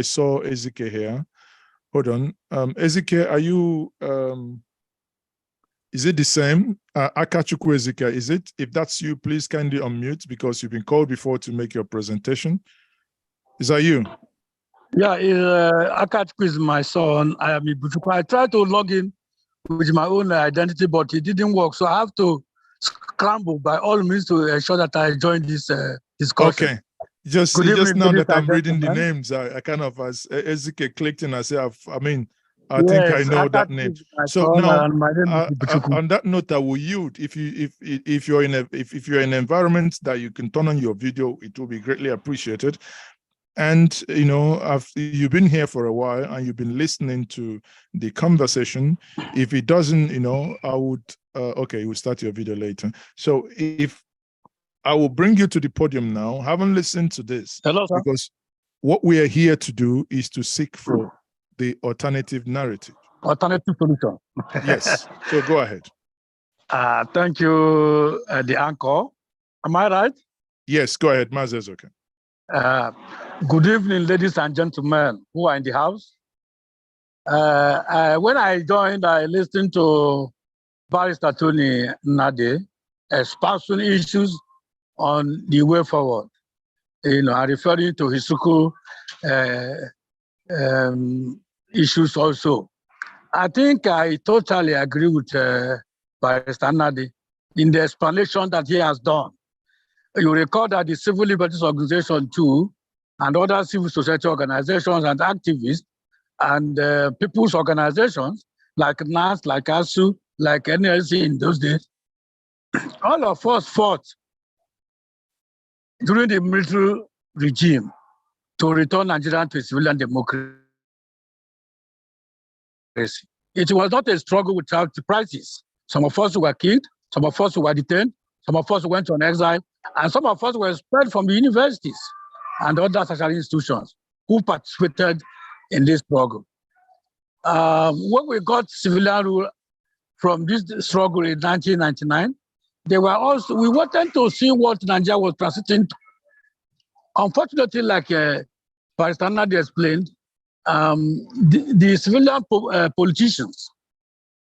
saw Ezike here. Hold on. Ezike, are you is it the same? Akachukwu Ezike, is it? If that's you, please kindly unmute, because you've been called before to make your presentation. Is that you? Yeah, Akachukwu is my son. I am Ibuchukwu. I tried to log in with my own identity, but it didn't work. So I have to scramble by all means to ensure that I join this discussion. Okay. Just now that I'm reading the names, I kind of, as Ezike clicked in, I say, I think I know that name. So now, on that note, I will yield. If you're in an environment that you can turn on your video, it will be greatly appreciated. And you've been here for a while and you've been listening to the conversation. If it doesn't, I would okay, we'll start your video later. So if I will bring you to the podium now, haven't listened to this. Hello, sir. Because what we are here to do is to seek for the alternative narrative. Alternative solution. Yes. So go ahead. Thank you, the anchor. Am I right? Yes, go ahead. Mazi is okay. Good evening, ladies and gentlemen who are in the house. When I joined, I listened to Barrister Tony Nade espousing issues on the way forward. I'm referring to Hisuku issues also. I think I totally agree with Barrister Nade in the explanation that he has done. You recall that the Civil Liberties Organization too, and other civil society organizations and activists and people's organizations like NAS, like ASU, like NLC in those days, all of us fought during the military regime to return Nigeria to civilian democracy. It was not a struggle without the prices. Some of us were killed, some of us were detained, some of us went on exile, and some of us were expelled from the universities. and other social institutions who participated in this struggle. When we got civilian rule from this struggle in 1999, we wanted to see what Nigeria was transiting to. Unfortunately, like Barrister Nadi explained, the civilian politicians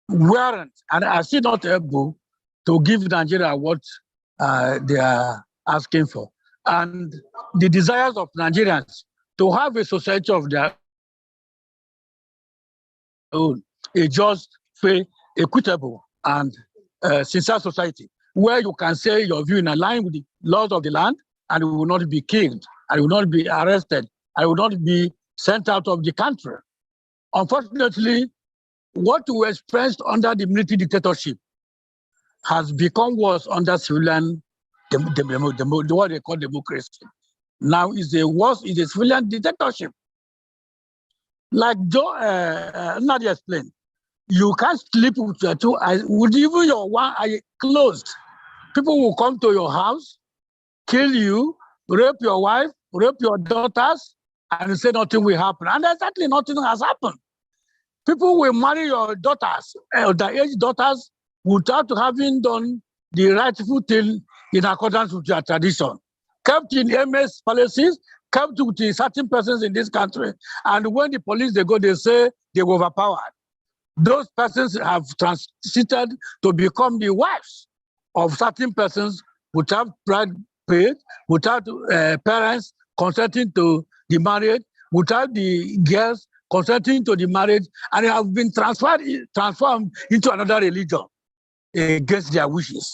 weren't and are still not able to give Nigeria what they are asking for. And the desires of Nigerians to have a society of their own, a just, fair, equitable, and sincere society, where you can say your view in line with the laws of the land, and you will not be killed, and you will not be arrested, and you will not be sent out of the country. Unfortunately, what we experienced under the military dictatorship has become worse under civilian, what they call democracy. Now is a civilian dictatorship. Like Nadia explained, you can't sleep with your two eyes, with even your one eye closed. People will come to your house, kill you, rape your wife, rape your daughters, and say nothing will happen. And exactly nothing has happened. People will marry your daughters, underage daughters, without having done the rightful thing in accordance with your tradition. Kept in MS palaces, kept with certain persons in this country. And when the police, they go, they say they were overpowered. Those persons have transited to become the wives of certain persons without bride paid, without parents consenting to the marriage, without the girls consenting to the marriage, and they have been transformed into another religion against their wishes.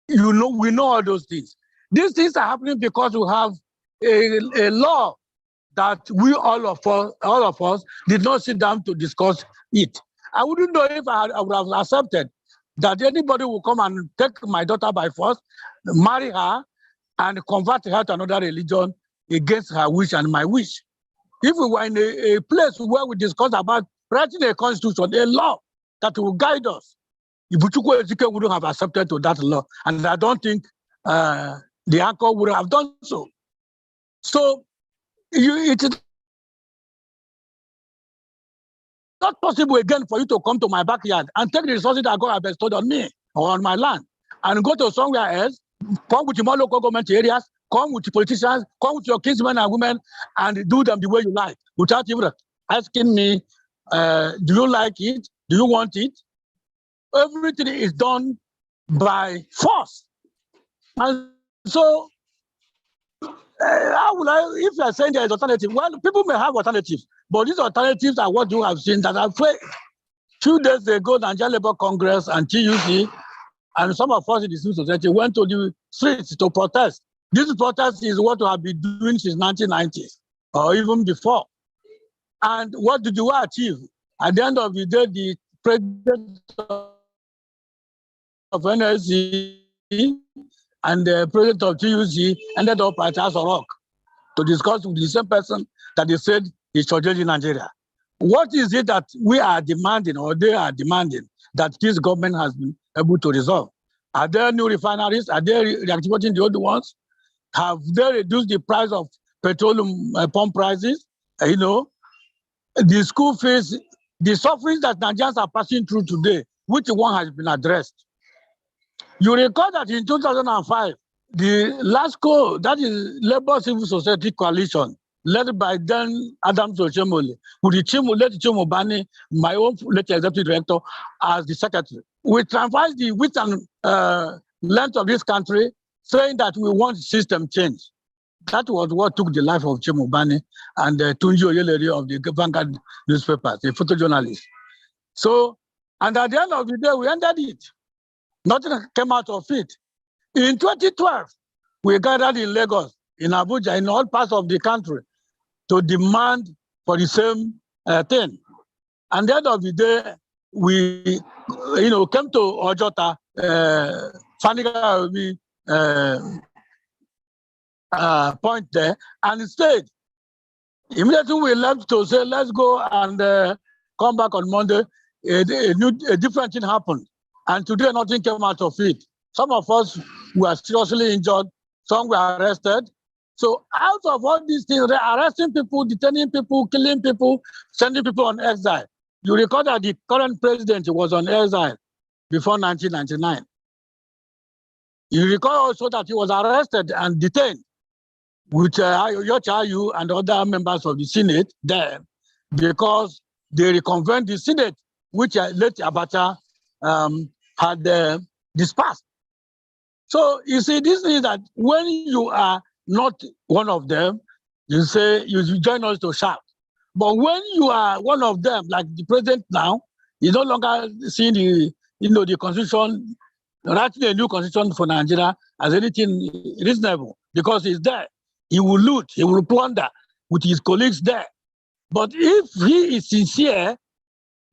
You know, we know all those things. These things are happening because we have a law that we all of us did not sit down to discuss it. I wouldn't know if I would have accepted that anybody will come and take my daughter by force, marry her, and convert her to another religion against her wish and my wish. If we were in a place where we discuss about writing a constitution, a law that will guide us, Ibuchukwu Ezike wouldn't have accepted to that law, and I don't think the anchor would have done so. So it is not possible again for you to come to my backyard and take the resources that God has bestowed on me or on my land and go to somewhere else, come with your local government areas, come with the politicians, come with your kinsmen and women, and do them the way you like without even asking me, do you like it? Do you want it? Everything is done by force. And so, how will if you are saying there is alternative, well, people may have alternatives, but these alternatives are what you have seen that I've failed. 2 days ago, Nigeria Labour Congress and TUC and some of us in the civil society went to the streets to protest. This protest is what we have been doing since 1990s or even before. And what did you achieve? At the end of the day, the president of NSC and the president of TUC ended up at House of Rock to discuss with the same person that they said is in Nigeria. What is it that we are demanding or they are demanding that this government has been able to resolve? Are there new refineries? Are they reactivating the old ones? Have they reduced the price of petroleum pump prices? You know, the school fees, the suffering that Nigerians are passing through today, which one has been addressed? You recall that in 2005, the LASCO, that is Labour Civil Society Coalition, led by then Adams Ochemole, with the late Chimobani, my own late executive director, as the secretary. We traversed the width and length of this country, saying that we want system change. That was what took the life of Chimobani and Tunji Oyeleri of the Vanguard newspapers, a photojournalist. So, and at the end of the day, we ended it. Nothing came out of it. In 2012, we gathered in Lagos, in Abuja, in all parts of the country, to demand for the same thing. And at the end of the day, we, came to Ojota, Faniga point there, and stayed. Immediately we left to say, let's go and come back on Monday. A different thing happened. And today, nothing came out of it. Some of us were seriously injured. Some were arrested. So out of all these things, they're arresting people, detaining people, killing people, sending people on exile. You recall that the current president was on exile before 1999. You recall also that he was arrested and detained with Yochayu and other members of the Senate there because they reconvened the Senate, which late Abacha had dispersed. So you see, this is that when you are not one of them, you say you join us to shout. But when you are one of them, like the president now, he's no longer seeing the constitution, writing a new constitution for Nigeria as anything reasonable because he's there. He will loot, he will plunder with his colleagues there. But if he is sincere,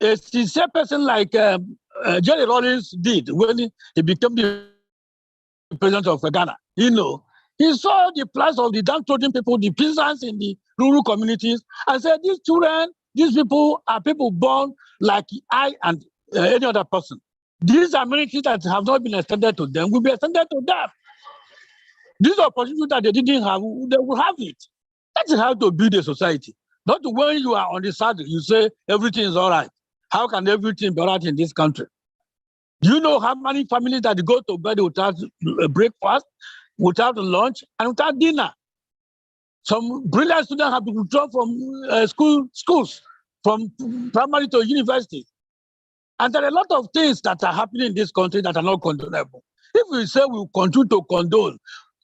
a sincere person like Jerry Rawlings did when he became the president of Ghana, he saw the plight of the downtrodden people, the peasants in the rural communities, and said, these children, these people are people born like I and any other person. These amenities that have not been extended to them will be extended to them. These opportunities that they didn't have, they will have it. That is how to build a society. Not when you are on the saddle, you say everything is all right. How can everything be all right in this country? Do you know how many families that go to bed without breakfast, without lunch, and without dinner? Some brilliant students have been withdrawn from schools, from primary to university. And there are a lot of things that are happening in this country that are not condonable. If we say we continue to condone,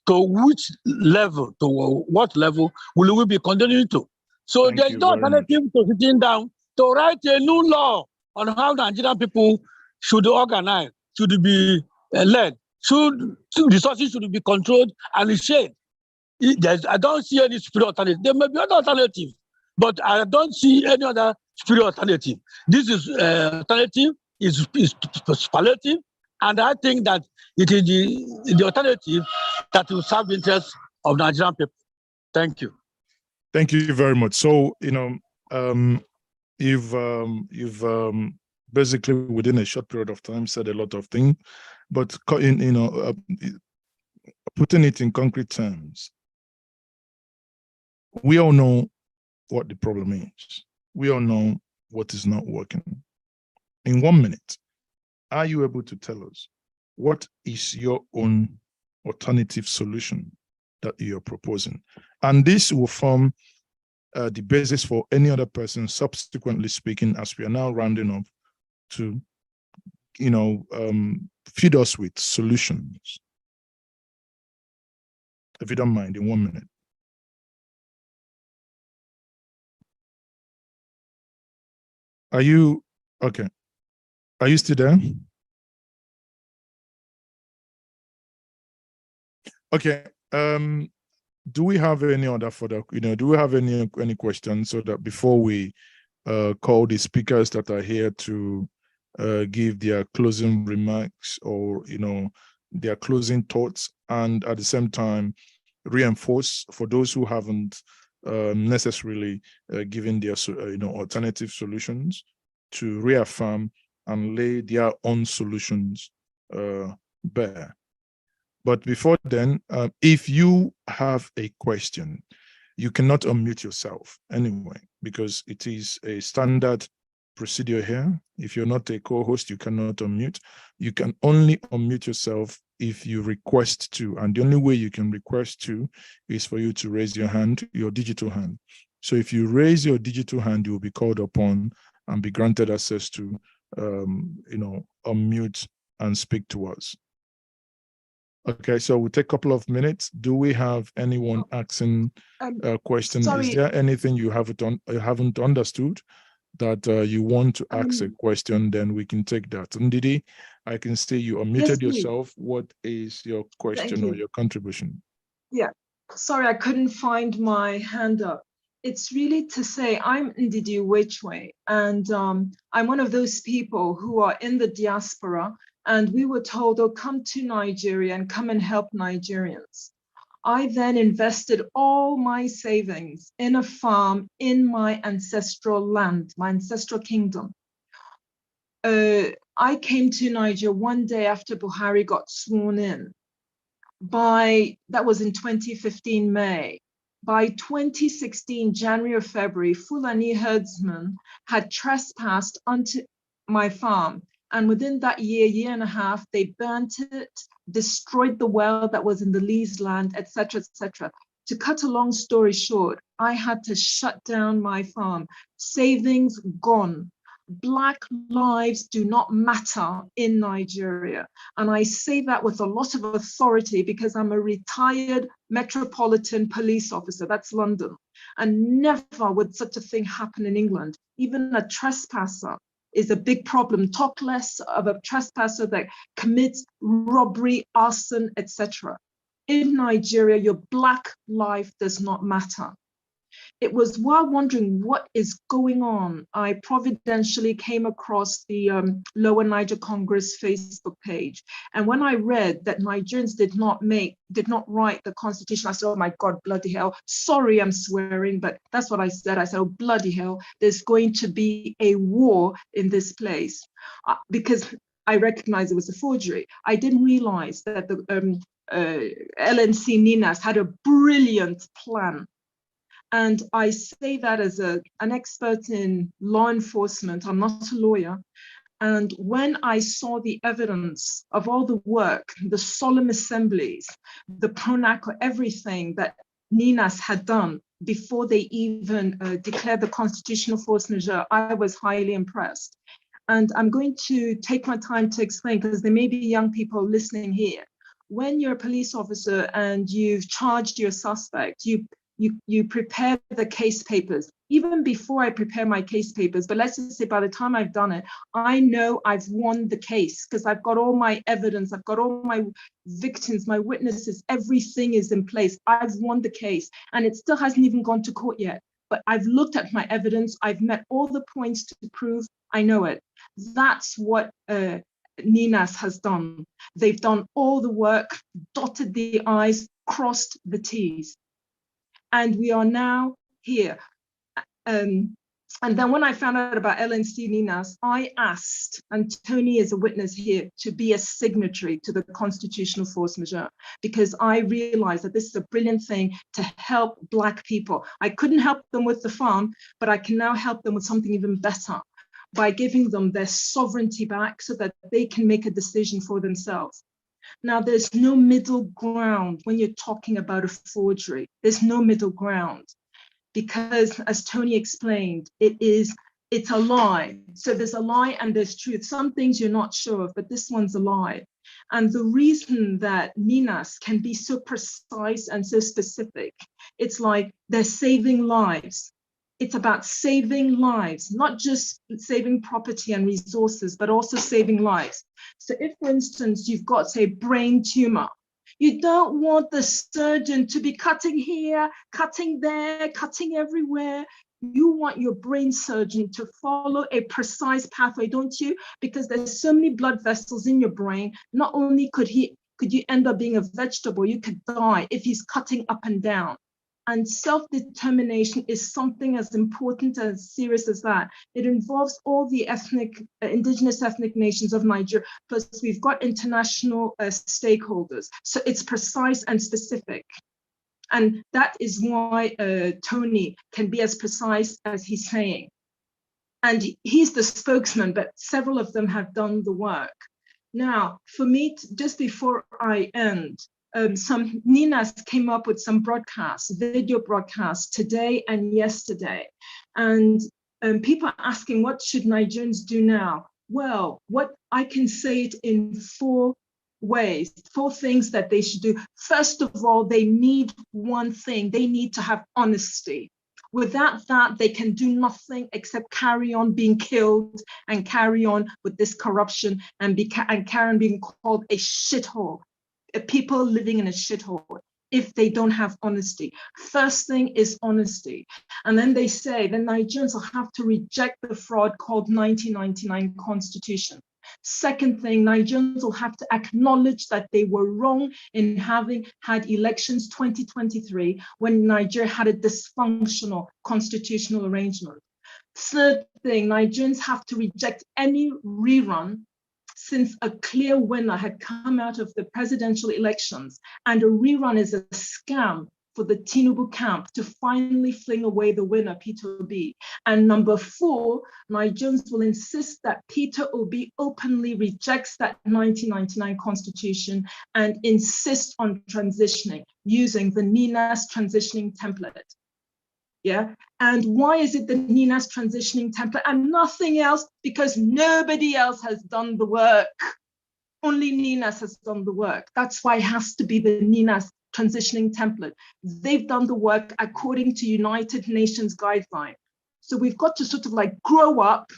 to which level, to what level will we be condoning to? So there's no alternative to sitting down to write a new law on how Nigerian people should organize, should be led, resources should be controlled and shared. I don't see any superior alternative. There may be other alternatives, but I don't see any other superior alternative. This is alternative is palliative, and I think that it is the alternative that will serve the interests of Nigerian people. Thank you. Thank you very much. So you've basically within a short period of time said a lot of things, but putting it in concrete terms, we all know what the problem is. We all know what is not working. In 1 minute, are you able to tell us what is your own alternative solution that you're proposing? And this will form the basis for any other person subsequently speaking as we are now rounding up to, feed us with solutions. If you don't mind, in 1 minute. Are you, okay. Are you still there? Okay. Do we have any other further, do we have any questions so that before we call the speakers that are here to give their closing remarks or, their closing thoughts, and at the same time reinforce for those who haven't necessarily given their alternative solutions to reaffirm and lay their own solutions bare. But before then, if you have a question, you cannot unmute yourself anyway, because it is a standard procedure here. If you're not a co-host, you cannot unmute. You can only unmute yourself if you request to, and the only way you can request to is for you to raise your hand, your digital hand. So if you raise your digital hand, you will be called upon and be granted access to, unmute and speak to us. Okay, so we'll take a couple of minutes. Do we have anyone asking a question? Sorry. Is there anything you haven't understood that you want to ask a question? Then we can take that. Ndidi, I can see you unmuted yourself. What is your question or your contribution? Yeah, sorry, I couldn't find my hand up. It's really to say I'm Ndidi Wechwe, and I'm one of those people who are in the diaspora, and we were told, oh, come to Nigeria and come and help Nigerians. I then invested all my savings in a farm in my ancestral land, my ancestral kingdom. I came to Nigeria one day after Buhari got sworn in. that was in 2015 May. By 2016 January or February, Fulani herdsmen had trespassed onto my farm. And within that year and a half, they burnt it, destroyed the well that was in the leased land, etc., etc. To cut a long story short, I had to shut down my farm. Savings gone. Black lives do not matter in Nigeria. And I say that with a lot of authority because I'm a retired Metropolitan Police officer, that's London. And never would such a thing happen in England. Even a trespasser is a big problem. Talk less of a trespasser that commits robbery, arson, etc. In Nigeria, your Black life does not matter. It was while wondering what is going on, I providentially came across the Lower Niger Congress Facebook page. And when I read that Nigerians did not write the constitution, I said, oh my God, bloody hell. Sorry, I'm swearing, but that's what I said. I said, oh, bloody hell, there's going to be a war in this place. Because I recognized it was a forgery. I didn't realize that the LNC Ninas had a brilliant plan. And I say that as an expert in law enforcement. I'm not a lawyer. And when I saw the evidence of all the work, the solemn assemblies, the PRONACO, everything that Ninas had done before they even declared the constitutional force majeure, I was highly impressed. And I'm going to take my time to explain, because there may be young people listening here. When you're a police officer and you've charged your suspect, you prepare the case papers. Even before I prepare my case papers, but let's just say by the time I've done it, I know I've won the case because I've got all my evidence, I've got all my victims, my witnesses, everything is in place. I've won the case and it still hasn't even gone to court yet. But I've looked at my evidence, I've met all the points to prove I know it. That's what Ninas has done. They've done all the work, dotted the I's, crossed the T's. And we are now here. And then when I found out about LNC Ninas, I asked, and Tony is a witness here, to be a signatory to the constitutional force majeure, because I realized that this is a brilliant thing to help Black people. I couldn't help them with the farm, but I can now help them with something even better by giving them their sovereignty back so that they can make a decision for themselves. Now, there's no middle ground when you're talking about a forgery. There's no middle ground because, as Tony explained, it's a lie. So there's a lie and there's truth. Some things you're not sure of, but this one's a lie. And the reason that Ninas can be so precise and so specific, it's like they're saving lives. It's about saving lives, not just saving property and resources, but also saving lives. So if, for instance, you've got, say, brain tumor, you don't want the surgeon to be cutting here, cutting there, cutting everywhere. You want your brain surgeon to follow a precise pathway, don't you? Because there's so many blood vessels in your brain. Not only could you end up being a vegetable, you could die if he's cutting up and down. And self-determination is something as important and serious as that. It involves all the indigenous ethnic nations of Nigeria, plus we've got international stakeholders. So it's precise and specific. And that is why Tony can be as precise as he's saying. And he's the spokesman, but several of them have done the work. Now, for me, just before I end, some Ninas came up with some broadcasts, video broadcasts today and yesterday. And people are asking, what should Nigerians do now? Well, what I can say it in 4 ways, 4 things that they should do. First of all, they need one thing. They need to have honesty. Without that, they can do nothing except carry on being killed and carry on with this corruption and carry on being called a shithole. People living in a shithole if they don't have honesty. First thing is honesty. And then they say the Nigerians will have to reject the fraud called 1999 Constitution. Second thing, Nigerians will have to acknowledge that they were wrong in having had elections 2023 when Nigeria had a dysfunctional constitutional arrangement. Third thing, Nigerians have to reject any rerun since a clear winner had come out of the presidential elections, and a rerun is a scam for the Tinubu camp to finally fling away the winner, Peter Obi. And number 4, Nigerians will insist that Peter Obi openly rejects that 1999 constitution and insist on transitioning using the NINA's transitioning template. Yeah, and why is it the NINA's transitioning template and nothing else? Because nobody else has done the work. Only NINA's has done the work. That's why it has to be the NINA's transitioning template. They've done the work according to United Nations guideline. So we've got to sort of like grow up.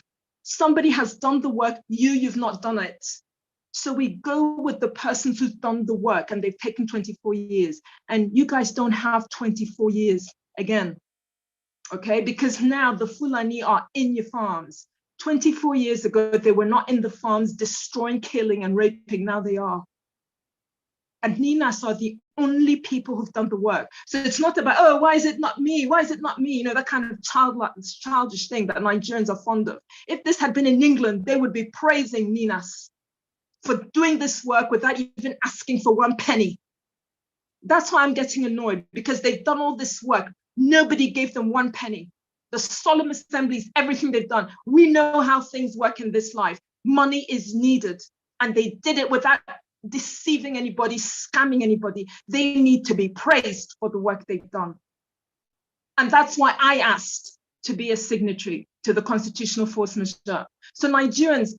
Somebody has done the work, you've not done it. So we go with the person who's done the work, and they've taken 24 years. And you guys don't have 24 years again. Okay, because now the Fulani are in your farms. 24 years ago, they were not in the farms destroying, killing, and raping. Now they are. And Ninas are the only people who've done the work. So it's not about, oh, why is it not me? Why is it not me? You know, that kind of childish thing that Nigerians are fond of. If this had been in England, they would be praising Ninas for doing this work without even asking for 1 penny. That's why I'm getting annoyed, because they've done all this work. Nobody gave them 1 penny. The solemn assemblies, everything they've done. We know how things work in this life. Money is needed, and they did it without deceiving anybody, scamming anybody. They need to be praised for the work they've done. And that's why I asked to be a signatory to the constitutional force majeure. So Nigerians,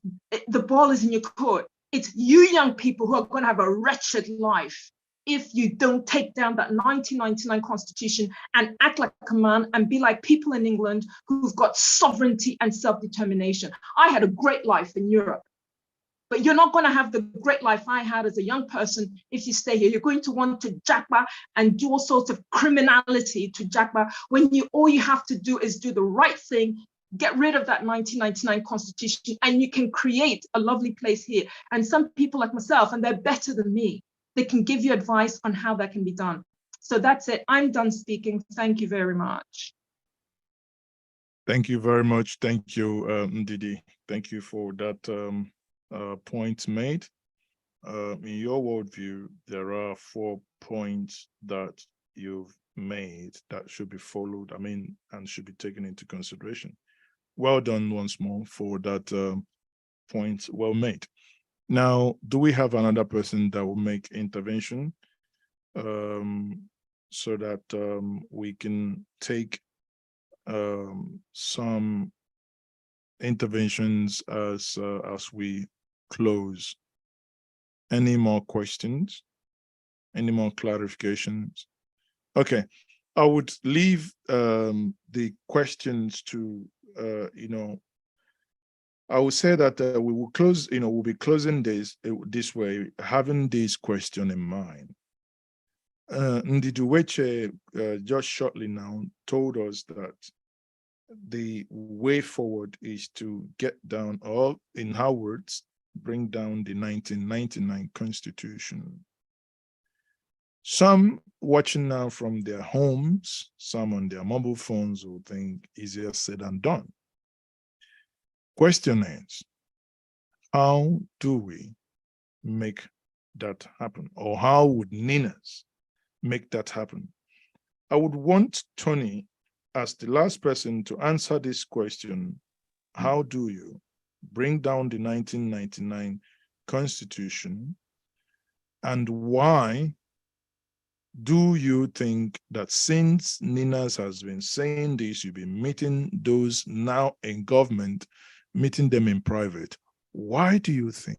the ball is in your court. It's you young people who are going to have a wretched life if you don't take down that 1999 constitution and act like a man and be like people in England who've got sovereignty and self-determination. I had a great life in Europe, but you're not going to have the great life I had as a young person if you stay here. You're going to want to japa and do all sorts of criminality to japa when all you have to do is do the right thing, get rid of that 1999 constitution, and you can create a lovely place here. And some people like myself, and they're better than me, they can give you advice on how that can be done. So that's it. I'm done speaking. Thank you very much. Thank you very much. Thank you, Ndidi. Thank you for that point made. In your worldview, there are 4 points that you've made that should be followed, and should be taken into consideration. Well done once more for that point well made. Now, do we have another person that will make intervention so that we can take some interventions as we close? Any more questions? Any more clarifications? Okay, I would leave the questions to I would say that we will close, we'll be closing this way, having this question in mind. Ndiduweche just shortly now told us that the way forward is to get down, or in her words, bring down the 1999 Constitution. Some watching now from their homes, some on their mobile phones will think easier said than done. Question is, how do we make that happen? Or how would Ninas make that happen? I would want Tony as the last person to answer this question. How do you bring down the 1999 Constitution, and why do you think that since Ninas has been saying this, you've been meeting those now in government, meeting them in private? Why do you think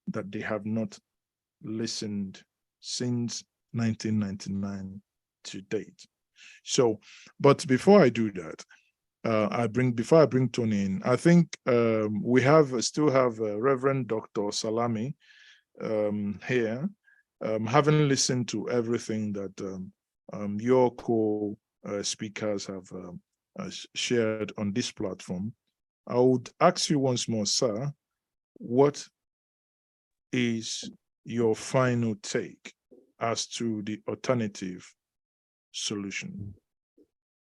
that they have not listened since 1999 to date? So, but before I do that, before I bring Tony in, I think we still have Reverend Dr. Salami here, having listened to everything that your co-speakers have shared on this platform. I would ask you once more, sir, what is your final take as to the alternative solution?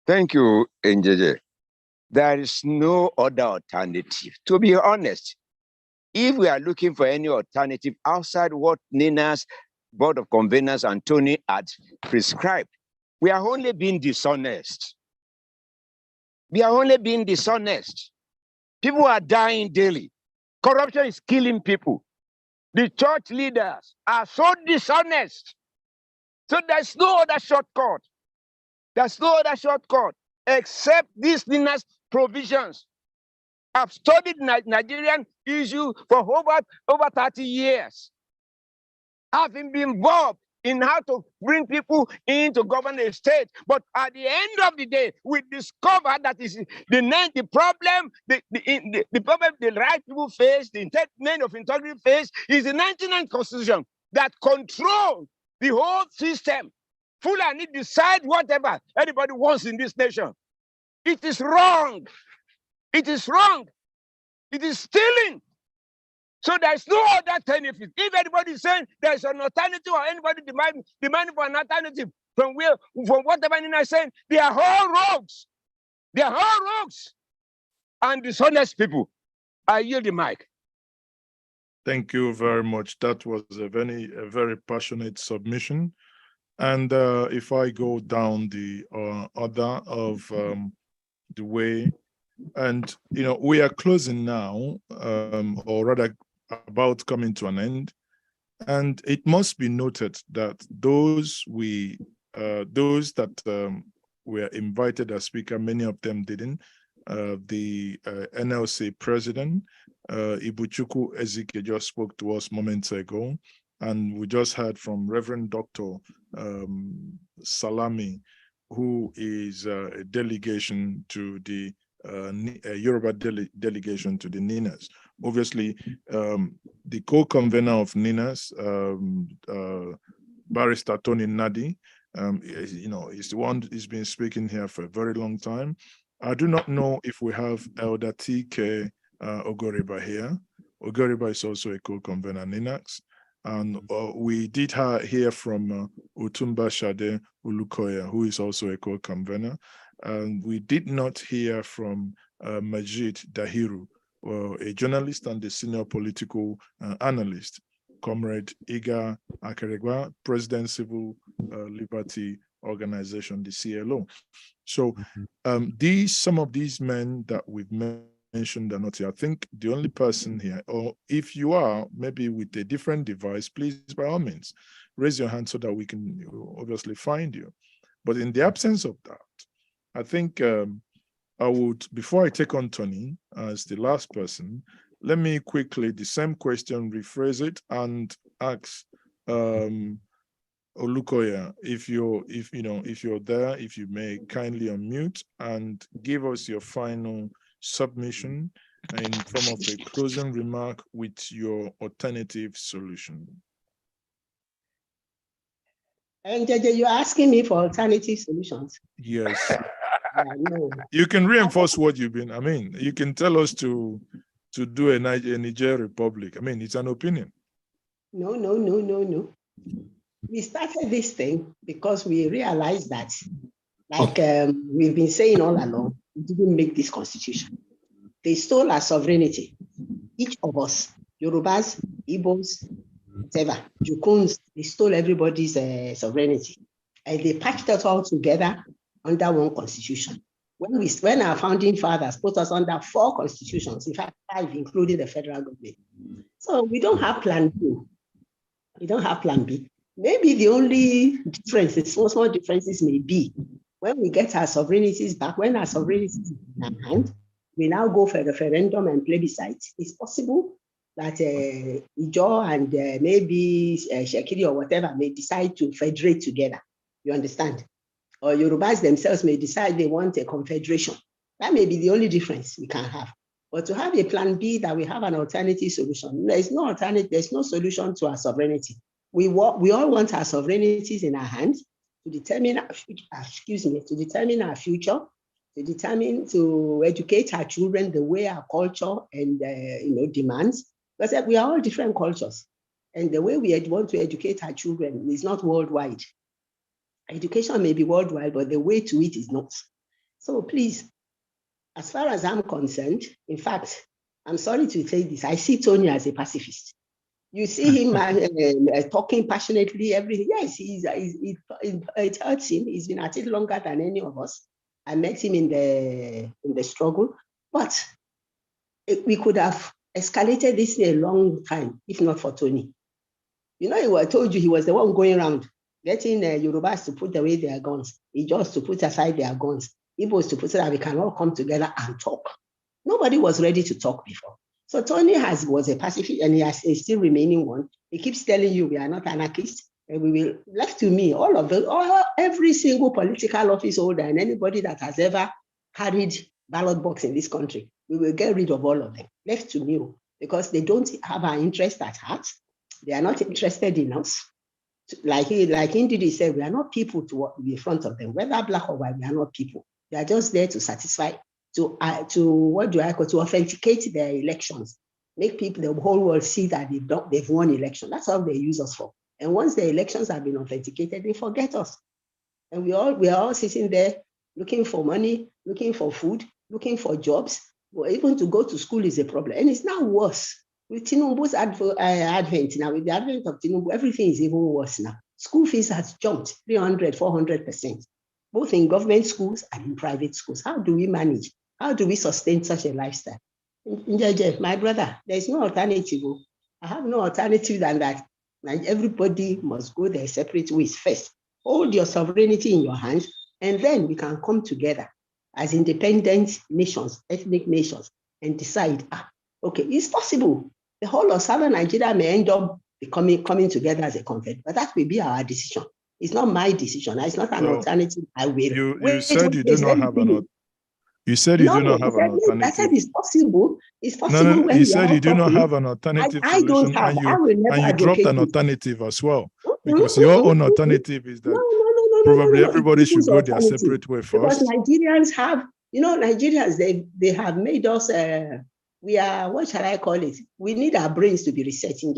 Thank you, NJJ. There is no other alternative. To be honest, if we are looking for any alternative outside what NINA's Board of Conveners and Tony had prescribed, we are only being dishonest. We are only being dishonest. People are dying daily. Corruption is killing people. The church leaders are so dishonest. So there's no other shortcut. There's no other shortcut except these NINA's provisions. I've studied Nigerian issue for over 30 years. I've been involved in how to bring people into govern a state. But at the end of the day, we discover that is the problem, the problem the right people face, the men of integrity face, is the 99th Constitution that controls the whole system. Fulani decide whatever anybody wants in this nation. It is wrong. It is wrong. It is stealing. So there's no other alternative. If anybody is saying there's an alternative or anybody demanding for an alternative from whatever Nina is saying, they are all rogues. They are all rogues and dishonest people. I yield the mic. Thank you very much. That was a very passionate submission. And if I go down the order of the way, and we are closing now, or rather about coming to an end, and it must be noted that those that were invited as speaker, many of them didn't. The NLC president, Ibuchukwu Ezike, just spoke to us moments ago, and we just heard from Reverend Dr. Salami, who is a delegation to the Yoruba delegation to the NINAS. Obviously, the co-convener of NINAS, Barrister Tony Nadi, is the one who's been speaking here for a very long time. I do not know if we have Elder T.K. Ogoriba here. Ogoriba is also a co-convener NINAS. And we did hear from Utumba Shade Ulukoya, who is also a co-convener. And we did not hear from Majid Dahiru, a journalist and a senior political analyst, Comrade Iga Akeregwa, President Civil Liberty Organization, the CLO. So some of these men that we've mentioned are not here. I think the only person here, or if you are maybe with a different device, please, by all means, raise your hand so that we can obviously find you. But in the absence of that, I think I would, before I take on Tony as the last person, let me quickly, the same question, rephrase it and ask Olukoya, if you're there, if you may kindly unmute and give us your final submission in form of a closing remark with your alternative solution. And you're asking me for alternative solutions? Yes. No. You can reinforce what you've been, you can tell us to do a Niger Republic. It's an opinion. No. We started this thing because we realized that, like we've been saying all along, we didn't make this constitution. They stole our sovereignty. Each of us, Yorubas, Igbos, whatever, Jukuns, they stole everybody's sovereignty. And they patched us all together under one constitution. When our founding fathers put us under 4 constitutions, in fact 5, including the federal government. So we don't have plan B. We don't have plan B. Maybe the only differences, small differences may be when we get our sovereignties back, when our sovereignty is in our hand, we now go for referendum and plebiscite. It's possible that Ijo and maybe Shekiri or whatever may decide to federate together. You understand? Or Yorubas themselves may decide they want a confederation. That may be the only difference we can have. But to have a plan B, that we have an alternative solution, there's no alternative, there's no solution to our sovereignty. We all want our sovereignties in our hands to determine our future, to educate our children the way our culture and demands. Because we are all different cultures. And the way we want to educate our children is not worldwide. Education may be worldwide, but the way to it is not. So please, as far as I'm concerned, in fact, I'm sorry to say this. I see Tony as a pacifist. You see him talking passionately, everything. Yes, it hurts him. He's been at it longer than any of us. I met him in the struggle, but we could have escalated this in a long time if not for Tony. You know, I told you he was the one going around getting Yorubas to put away their guns, Ijaws to put aside their guns, Igbos to put so that we can all come together and talk. Nobody was ready to talk before. So Tony was a pacifist, and he is still remaining one. He keeps telling you we are not anarchists, and we will. Left to me, every single political office holder and anybody that has ever carried ballot box in this country, we will get rid of all of them. Left to me, because they don't have our interest at heart. They are not interested in us. Like Ndidi said, we are not people to be in front of them. Whether black or white, we are not people. They are just there to satisfy, to authenticate their elections, make people, the whole world see that they've won election. That's all they use us for. And once the elections have been authenticated, they forget us. And we are all sitting there looking for money, looking for food, looking for jobs. Well, even to go to school is a problem. And it's now worse. With Tinubu's advent now, with the advent of Tinubu, everything is even worse now. School fees has jumped 300, 400%, both in government schools and in private schools. How do we manage? How do we sustain such a lifestyle? My brother, there's no alternative. I have no alternative than that. And everybody must go their separate ways first. Hold your sovereignty in your hands, and then we can come together as independent nations, ethnic nations, and decide, okay, it's possible. The whole of Southern Nigeria may end up coming together as a confederation, but that will be our decision. It's not my decision. It's not an alternative. I will. You said you do not have an. You said you do not have an alternative. I said it's possible. It's possible. No, when you said you do not have an solution. alternative I don't have. and you dropped an alternative as well, because your own alternative is that probably everybody should go their separate way first. Because Nigerians have, Nigerians, they have made us. We are, what shall I call it? We need our brains to be resetting.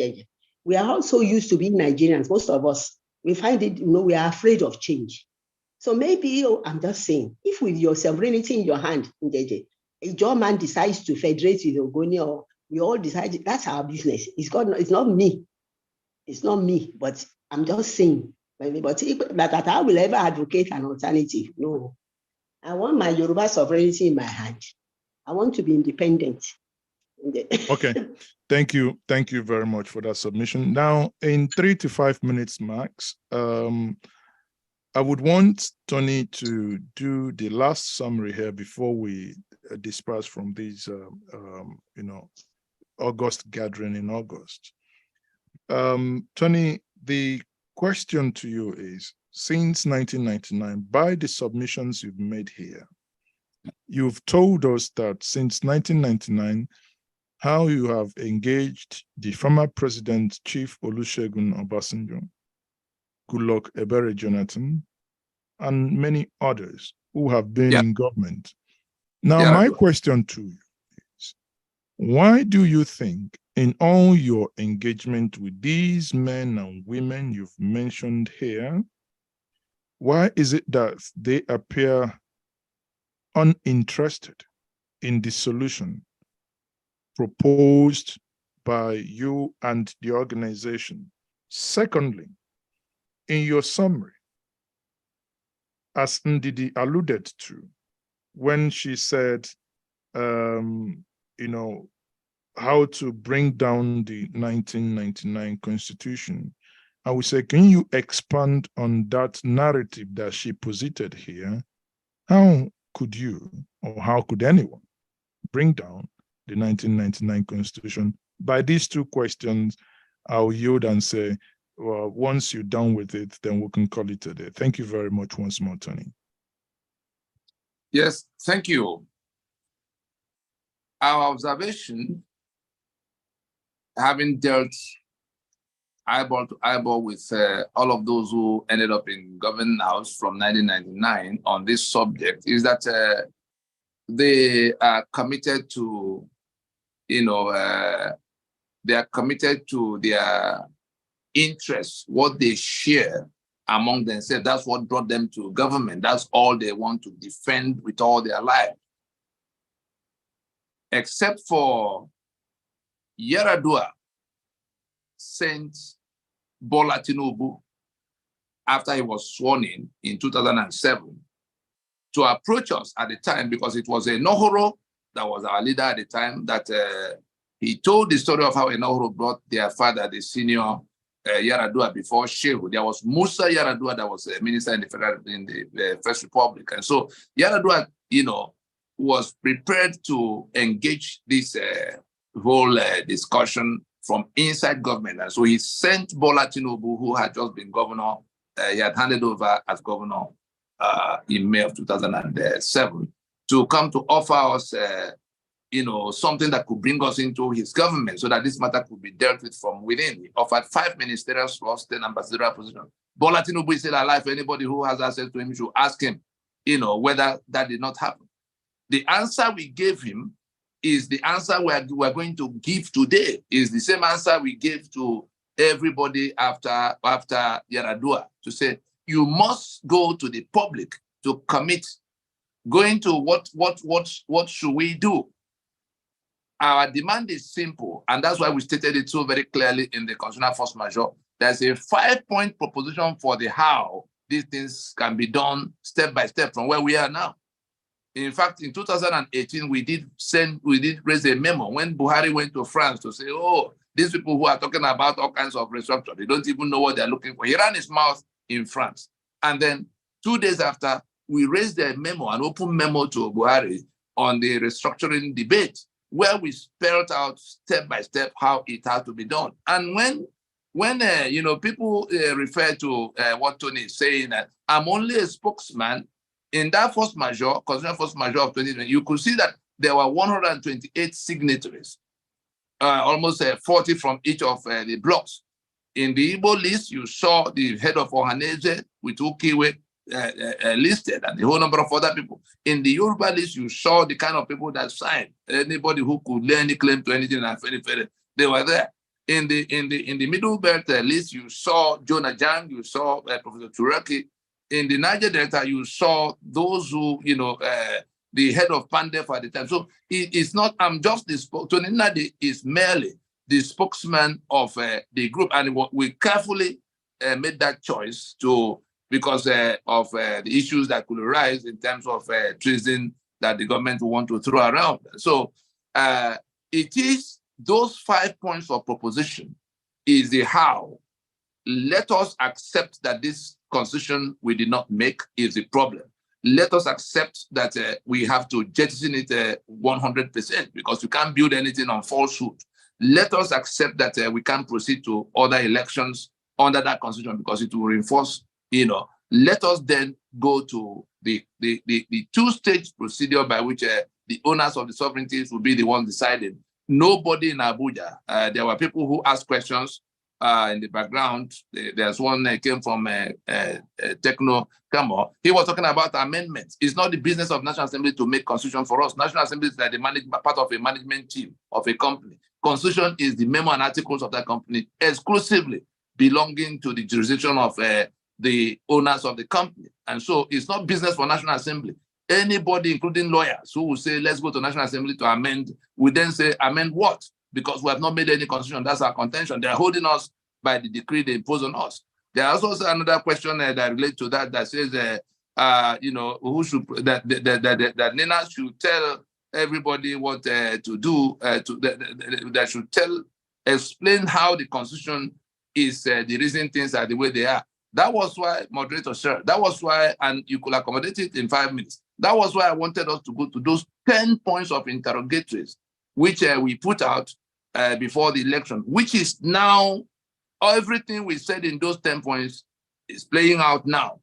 We are also used to being Nigerians. Most of us, we find it, we are afraid of change. So maybe, I'm just saying, if with your sovereignty in your hand, a German decides to federate with Ogoni, or we all decide, that's our business. It's not me. It's not me, but I'm just saying, but that I will ever advocate an alternative. No. I want my Yoruba sovereignty in my hand. I want to be independent. Okay, thank you very much for that submission. Now, in 3 to 5 minutes max, I would want Tony to do the last summary here before we disperse from this, August gathering in August. Tony, the question to you is: since 1999, by the submissions you've made here, you've told us that since 1999. How you have engaged the former President Chief Olusegun Obasanjo, Goodluck Ebere Jonathan, and many others who have been in government. Now, my question to you is, why do you think in all your engagement with these men and women you've mentioned here, why is it that they appear uninterested in the solution proposed by you and the organization? Secondly, in your summary, as Ndidi alluded to, when she said, how to bring down the 1999 Constitution, I would say, can you expand on that narrative that she posited here? How could you, or how could anyone, bring down the 1999 Constitution? By these two questions, I'll yield and say, well, once you're done with it, then we can call it a day. Thank you very much once more, Tony. Yes, thank you. Our observation, having dealt eyeball to eyeball with all of those who ended up in Government House from 1999 on this subject, is that they are committed to, they are committed to their interests, what they share among themselves. That's what brought them to government. That's all they want to defend with all their life. except for Yaradua sent Bola Tinubu after he was sworn in 2007 to approach us at the time, because it was Enohoro that was our leader at the time, that he told the story of how Enohoro brought their father, the senior Yaradua, before Shehu. There was Musa Yaradua that was a minister in the First Republic. And so Yaradua, was prepared to engage this whole discussion from inside government. And so he sent Bola Tinubu, who had just been governor, he had handed over as governor in May of 2007, to come to offer us, something that could bring us into his government so that this matter could be dealt with from within. He offered 5 ministerial slots, 10 ambassadorial positions. Bola Tinubu is still alive. Anybody who has access to him should ask him, whether that did not happen. The answer we gave him is the answer we're going to give today, is the same answer we gave to everybody after Yaradua, to say, you must go to the public to commit. Going to what should we do? Our demand is simple, and that's why we stated it so very clearly in the constitutional force majeure. There's a 5-point proposition for the how these things can be done step by step from where we are now. In fact, in 2018, we did raise a memo when Buhari went to France to say, oh, these people who are talking about all kinds of restructure, they don't even know what they're looking for. He ran his mouth in France. And then 2 days after, we raised a memo, an open memo to Buhari on the restructuring debate, where we spelled out step by step how it had to be done. And when people refer to what Tony is saying, that I'm only a spokesman, in that force majeure, constitutional force majeure of 2020, you could see that there were 128 signatories, almost 40 from each of the blocks. In the Igbo list, you saw the head of Ohaneze with Ukiwe listed, and the whole number of other people. In the Yoruba list, you saw the kind of people that signed. Anybody who could lay any claim to anything, they were there. In the Middle Belt list, you saw Jonah Jang, you saw Professor Turaki. In the Niger Delta, you saw those who, the head of Pandef at the time. So it's not, I'm just the Tony Nadi is merely the spokesman of the group. And we carefully made that choice because of the issues that could arise in terms of treason that the government will want to throw around. So it is those 5 points of proposition is the how. Let us accept that this constitution we did not make is the problem. Let us accept that we have to jettison it 100%, because you can't build anything on falsehood. Let us accept that we can't proceed to other elections under that constitution because it will reinforce, Let us then go to the two-stage procedure by which the owners of the sovereignties will be the ones deciding. Nobody in Abuja. There were people who asked questions in the background. There's one that came from Techno Kamo. He was talking about amendments. It's not the business of National Assembly to make constitution for us. National Assembly is like part of a management team of a company. Constitution is the memo and articles of that company exclusively belonging to the jurisdiction of the owners of the company. And so it's not business for National Assembly. Anybody, including lawyers, who will say, let's go to National Assembly to amend, we then say, amend what? Because we have not made any constitution. That's our contention. They're holding us by the decree they impose on us. There is also another question that relates to that says, who should that Nina should tell everybody what to do. That should explain how the constitution is the reason things are the way they are. That was why, moderator, sir. That was why, and you could accommodate it in 5 minutes. That was why I wanted us to go to those 10 points of interrogatories, which we put out before the election, which is now everything we said in those 10 points is playing out now.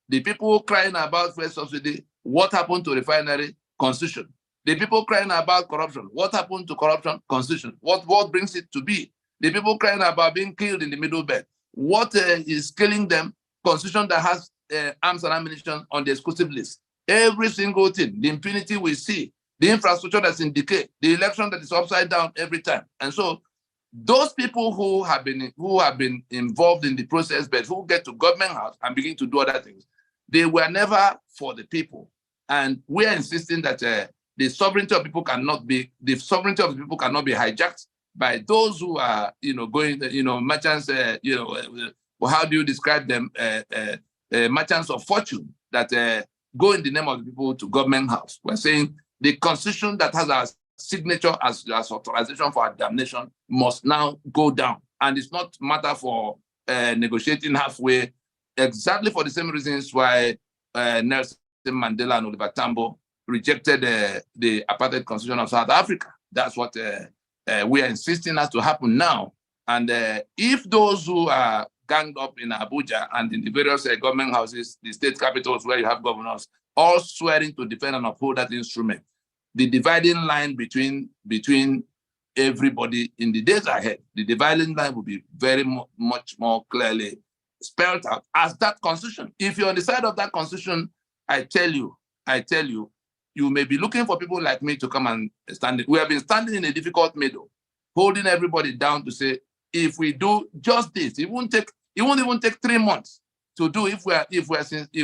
The people crying about fuel subsidy, what happened to refinery? Constitution. The people crying about corruption, what happened to corruption? Constitution. What brings it to be? The people crying about being killed in the Middle Belt, what is killing them? Constitution that has arms and ammunition on the exclusive list. Every single thing, the impunity we see, the infrastructure that's in decay, the election that is upside down every time. And so those people who have been involved in the process, but who get to government house and begin to do other things, they were never for the people. And we are insisting that the sovereignty of people cannot be hijacked by those who are, going, merchants, how do you describe them? Merchants of fortune that go in the name of the people to government house. We're saying the constitution that has our signature as authorization for our damnation must now go down. And it's not matter for negotiating halfway, exactly for the same reasons why Nelson Mandela and Oliver Tambo rejected the apartheid constitution of South Africa. That's what we are insisting has to happen now. And if those who are ganged up in Abuja and in the various government houses, the state capitals where you have governors, all swearing to defend and uphold that instrument, the dividing line between everybody in the days ahead, the dividing line will be very much more clearly spelled out as that constitution. If you're on the side of that constitution, I tell you, you may be looking for people like me to come and stand. We have been standing in a difficult middle, holding everybody down to say, if we do just this, it won't even take 3 months to do if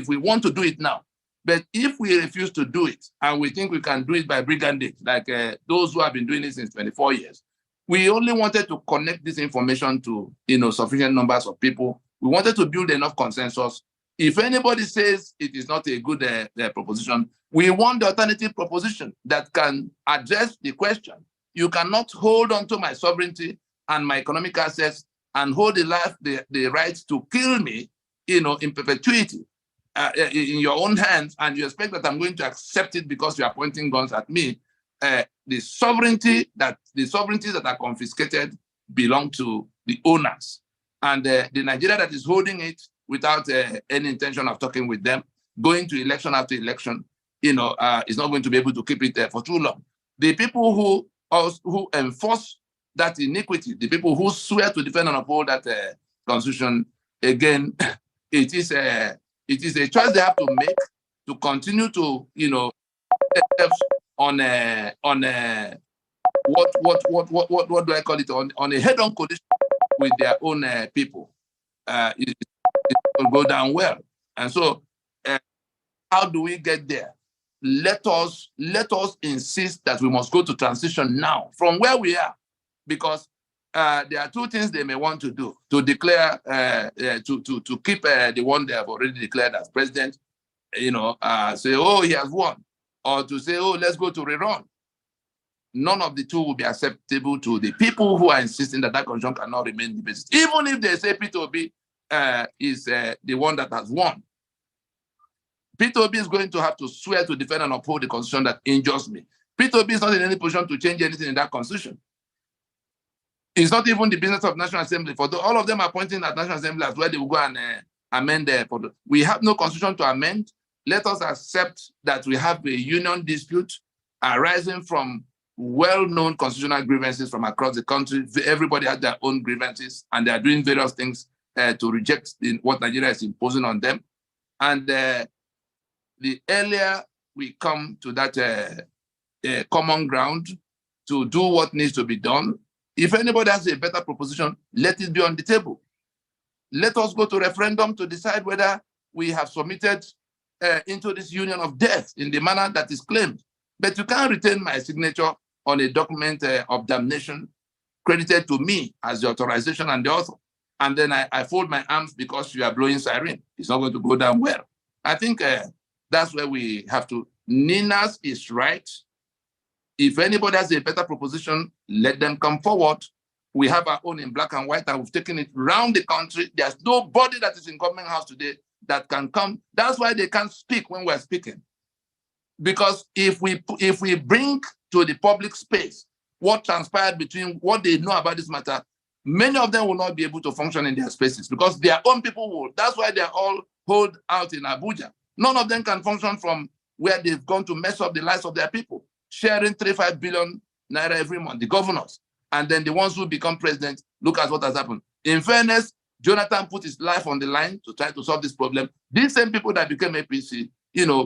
we want to do it now. But if we refuse to do it and we think we can do it by brigandage, like those who have been doing it since 24 years, we only wanted to connect this information to sufficient numbers of people. We wanted to build enough consensus. If anybody says it is not a good proposition, we want the alternative proposition that can address the question. You cannot hold on to my sovereignty and my economic assets and hold the right to kill me, in perpetuity. In your own hands, and you expect that I'm going to accept it because you are pointing guns at me. The sovereignties that are confiscated belong to the owners, and the Nigeria that is holding it without any intention of talking with them, going to election after election, is not going to be able to keep it there for too long. The people who enforce that iniquity, the people who swear to defend and uphold that constitution, again, it is a choice they have to make to continue to, on what do I call it, on a head-on collision with their own people. It will go down well. And so, how do we get there? Let us insist that we must go to transition now from where we are, because there are two things they may want to do: to declare, to keep the one they have already declared as president, say, oh, he has won, or to say, oh, let's go to rerun. None of the two will be acceptable to the people who are insisting that constitution cannot remain the basis. Even if they say Peter Obi is the one that has won, Peter Obi is going to have to swear to defend and uphold the constitution that injures me. Peter Obi is not in any position to change anything in that constitution. It's not even the business of National Assembly. For all of them are pointing at National Assembly as where they will go and amend we have no constitution to amend. Let us accept that we have a union dispute arising from well-known constitutional grievances from across the country. Everybody has their own grievances, and they are doing various things to reject what Nigeria is imposing on them. And the earlier we come to that common ground to do what needs to be done, if anybody has a better proposition, let it be on the table. Let us go to referendum to decide whether we have submitted into this union of death in the manner that is claimed. But you can't retain my signature on a document of damnation credited to me as the authorization and the author. And then I fold my arms because you are blowing siren. It's not going to go down well. I think that's where we have to. Ninas is right. If anybody has a better proposition, let them come forward. We have our own in black and white, and we've taken it around the country. There's nobody that is in government house today that can come. That's why they can't speak when we're speaking. Because if we bring to the public space what transpired between what they know about this matter, many of them will not be able to function in their spaces because their own people will. That's why they're all holed out in Abuja. None of them can function from where they've gone to mess up the lives of their people, sharing 35 billion naira every month, the governors. And then the ones who become president, look at what has happened. In fairness, Jonathan put his life on the line to try to solve this problem. These same people that became APC,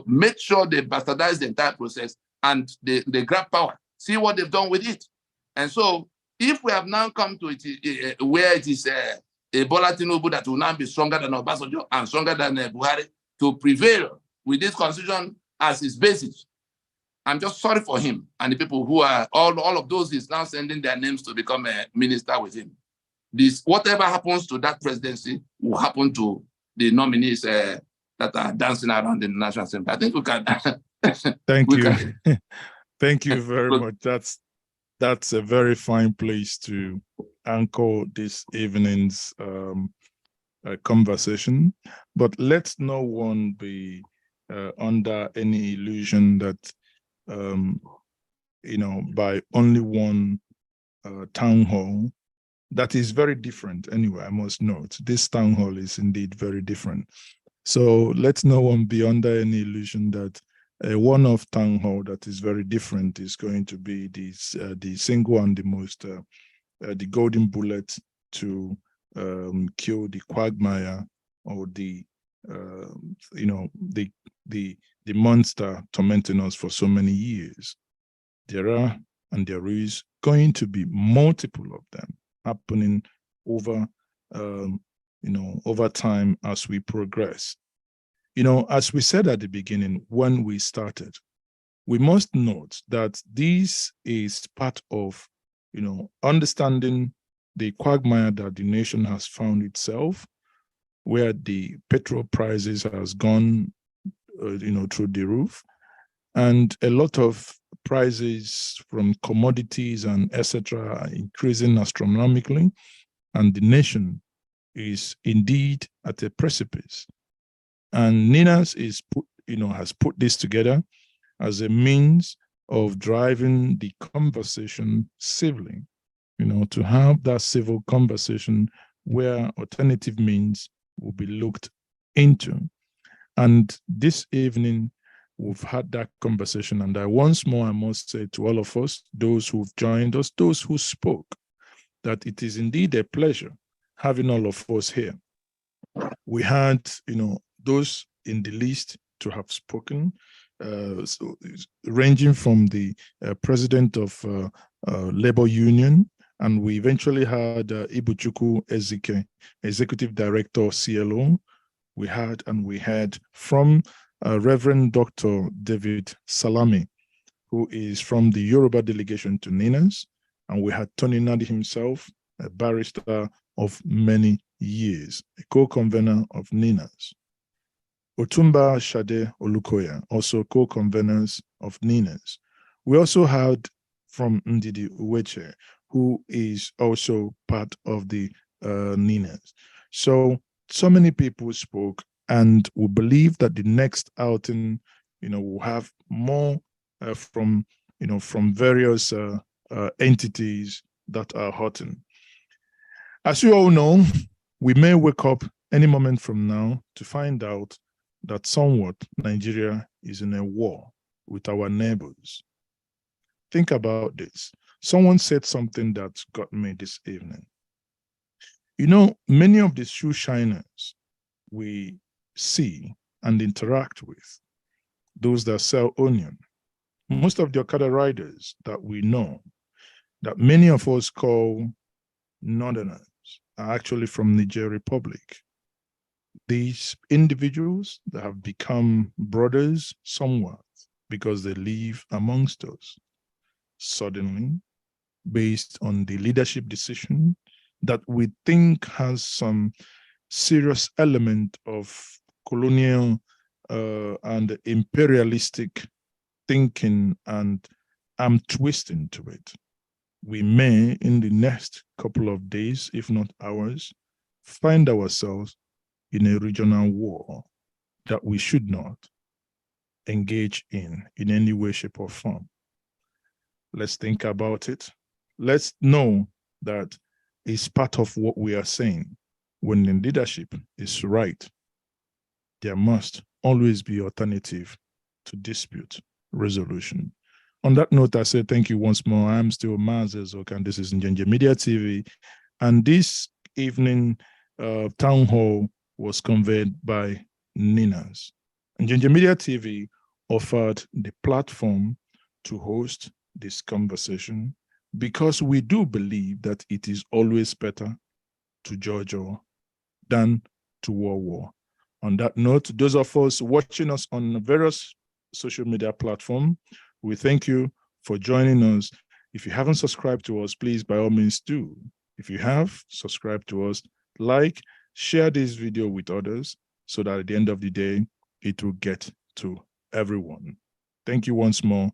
make sure they bastardize the entire process and they grab power. See what they've done with it. And so if we have now come to it where it is a Bola Tinubu that will now be stronger than Obasanjo and stronger than Buhari to prevail with this constitution as its basis, I'm just sorry for him and the people who are, all of those he's now sending their names to become a minister with him. This, whatever happens to that presidency will happen to the nominees that are dancing around in the National Assembly. I think we can. Thank you. Thank you very much. That's a very fine place to anchor this evening's conversation. But let's no one be under any illusion that by only one town hall, that is very different anyway, I must note. This town hall is indeed very different. So let's no one be under any illusion that a one-off town hall that is very different is going to be the single and the most, the golden bullet to kill the quagmire or the monster tormenting us for so many years. There are and there is going to be multiple of them happening over over time as we progress. As we said at the beginning when we started, we must note that this is part of understanding the quagmire that the nation has found itself, where the petrol prices has gone through the roof, and a lot of prices from commodities and etc. are increasing astronomically, and the nation is indeed at a precipice. And NINAS has put this together as a means of driving the conversation civilly, to have that civil conversation where alternative means will be looked into. And this evening, we've had that conversation. And once more, I must say to all of us, those who've joined us, those who spoke, that it is indeed a pleasure having all of us here. We had, those in the list to have spoken, ranging from the president of Labor Union, and we eventually had Ibuchukwu Ezike, executive director, CLO. We had from Reverend Dr. David Salami, who is from the Yoruba delegation to NINAS, and we had Tony Nadi himself, a barrister of many years, a co-convener of NINAS. Otumba Shade Olukoya, also co-conveners of NINAS. We also had from Ndidi Uweche, who is also part of the NINAS. So many people spoke, and we believe that the next outing, will have more from various entities that are hurting. As you all know, we may wake up any moment from now to find out that somewhat Nigeria is in a war with our neighbors. Think about this. Someone said something that got me this evening. Many of the shoe shiners we see and interact with, those that sell onion, most of the Okada riders that we know, that many of us call Northerners, are actually from Niger Republic. These individuals that have become brothers somewhat because they live amongst us, suddenly, based on the leadership decision that we think has some serious element of colonial and imperialistic thinking and arm twisting to it. We may, in the next couple of days, if not hours, find ourselves in a regional war that we should not engage in any way, shape, or form. Let's think about it. Let's know that it's part of what we are saying. When the leadership is right, there must always be alternative to dispute resolution. On that note, I say thank you once more. I'm still Maaz Ezok, and this is Njenje Media TV. And this evening town hall was conveyed by NINAS. Njenje Media TV offered the platform to host this conversation because we do believe that it is always better to judge than to war. On that note, those of us watching us on various social media platforms, We thank you for joining us. If you haven't subscribed to us, please, by all means, do. If you have, subscribe to us, like, share this video with others so that at the end of the day, it will get to everyone. Thank you once more.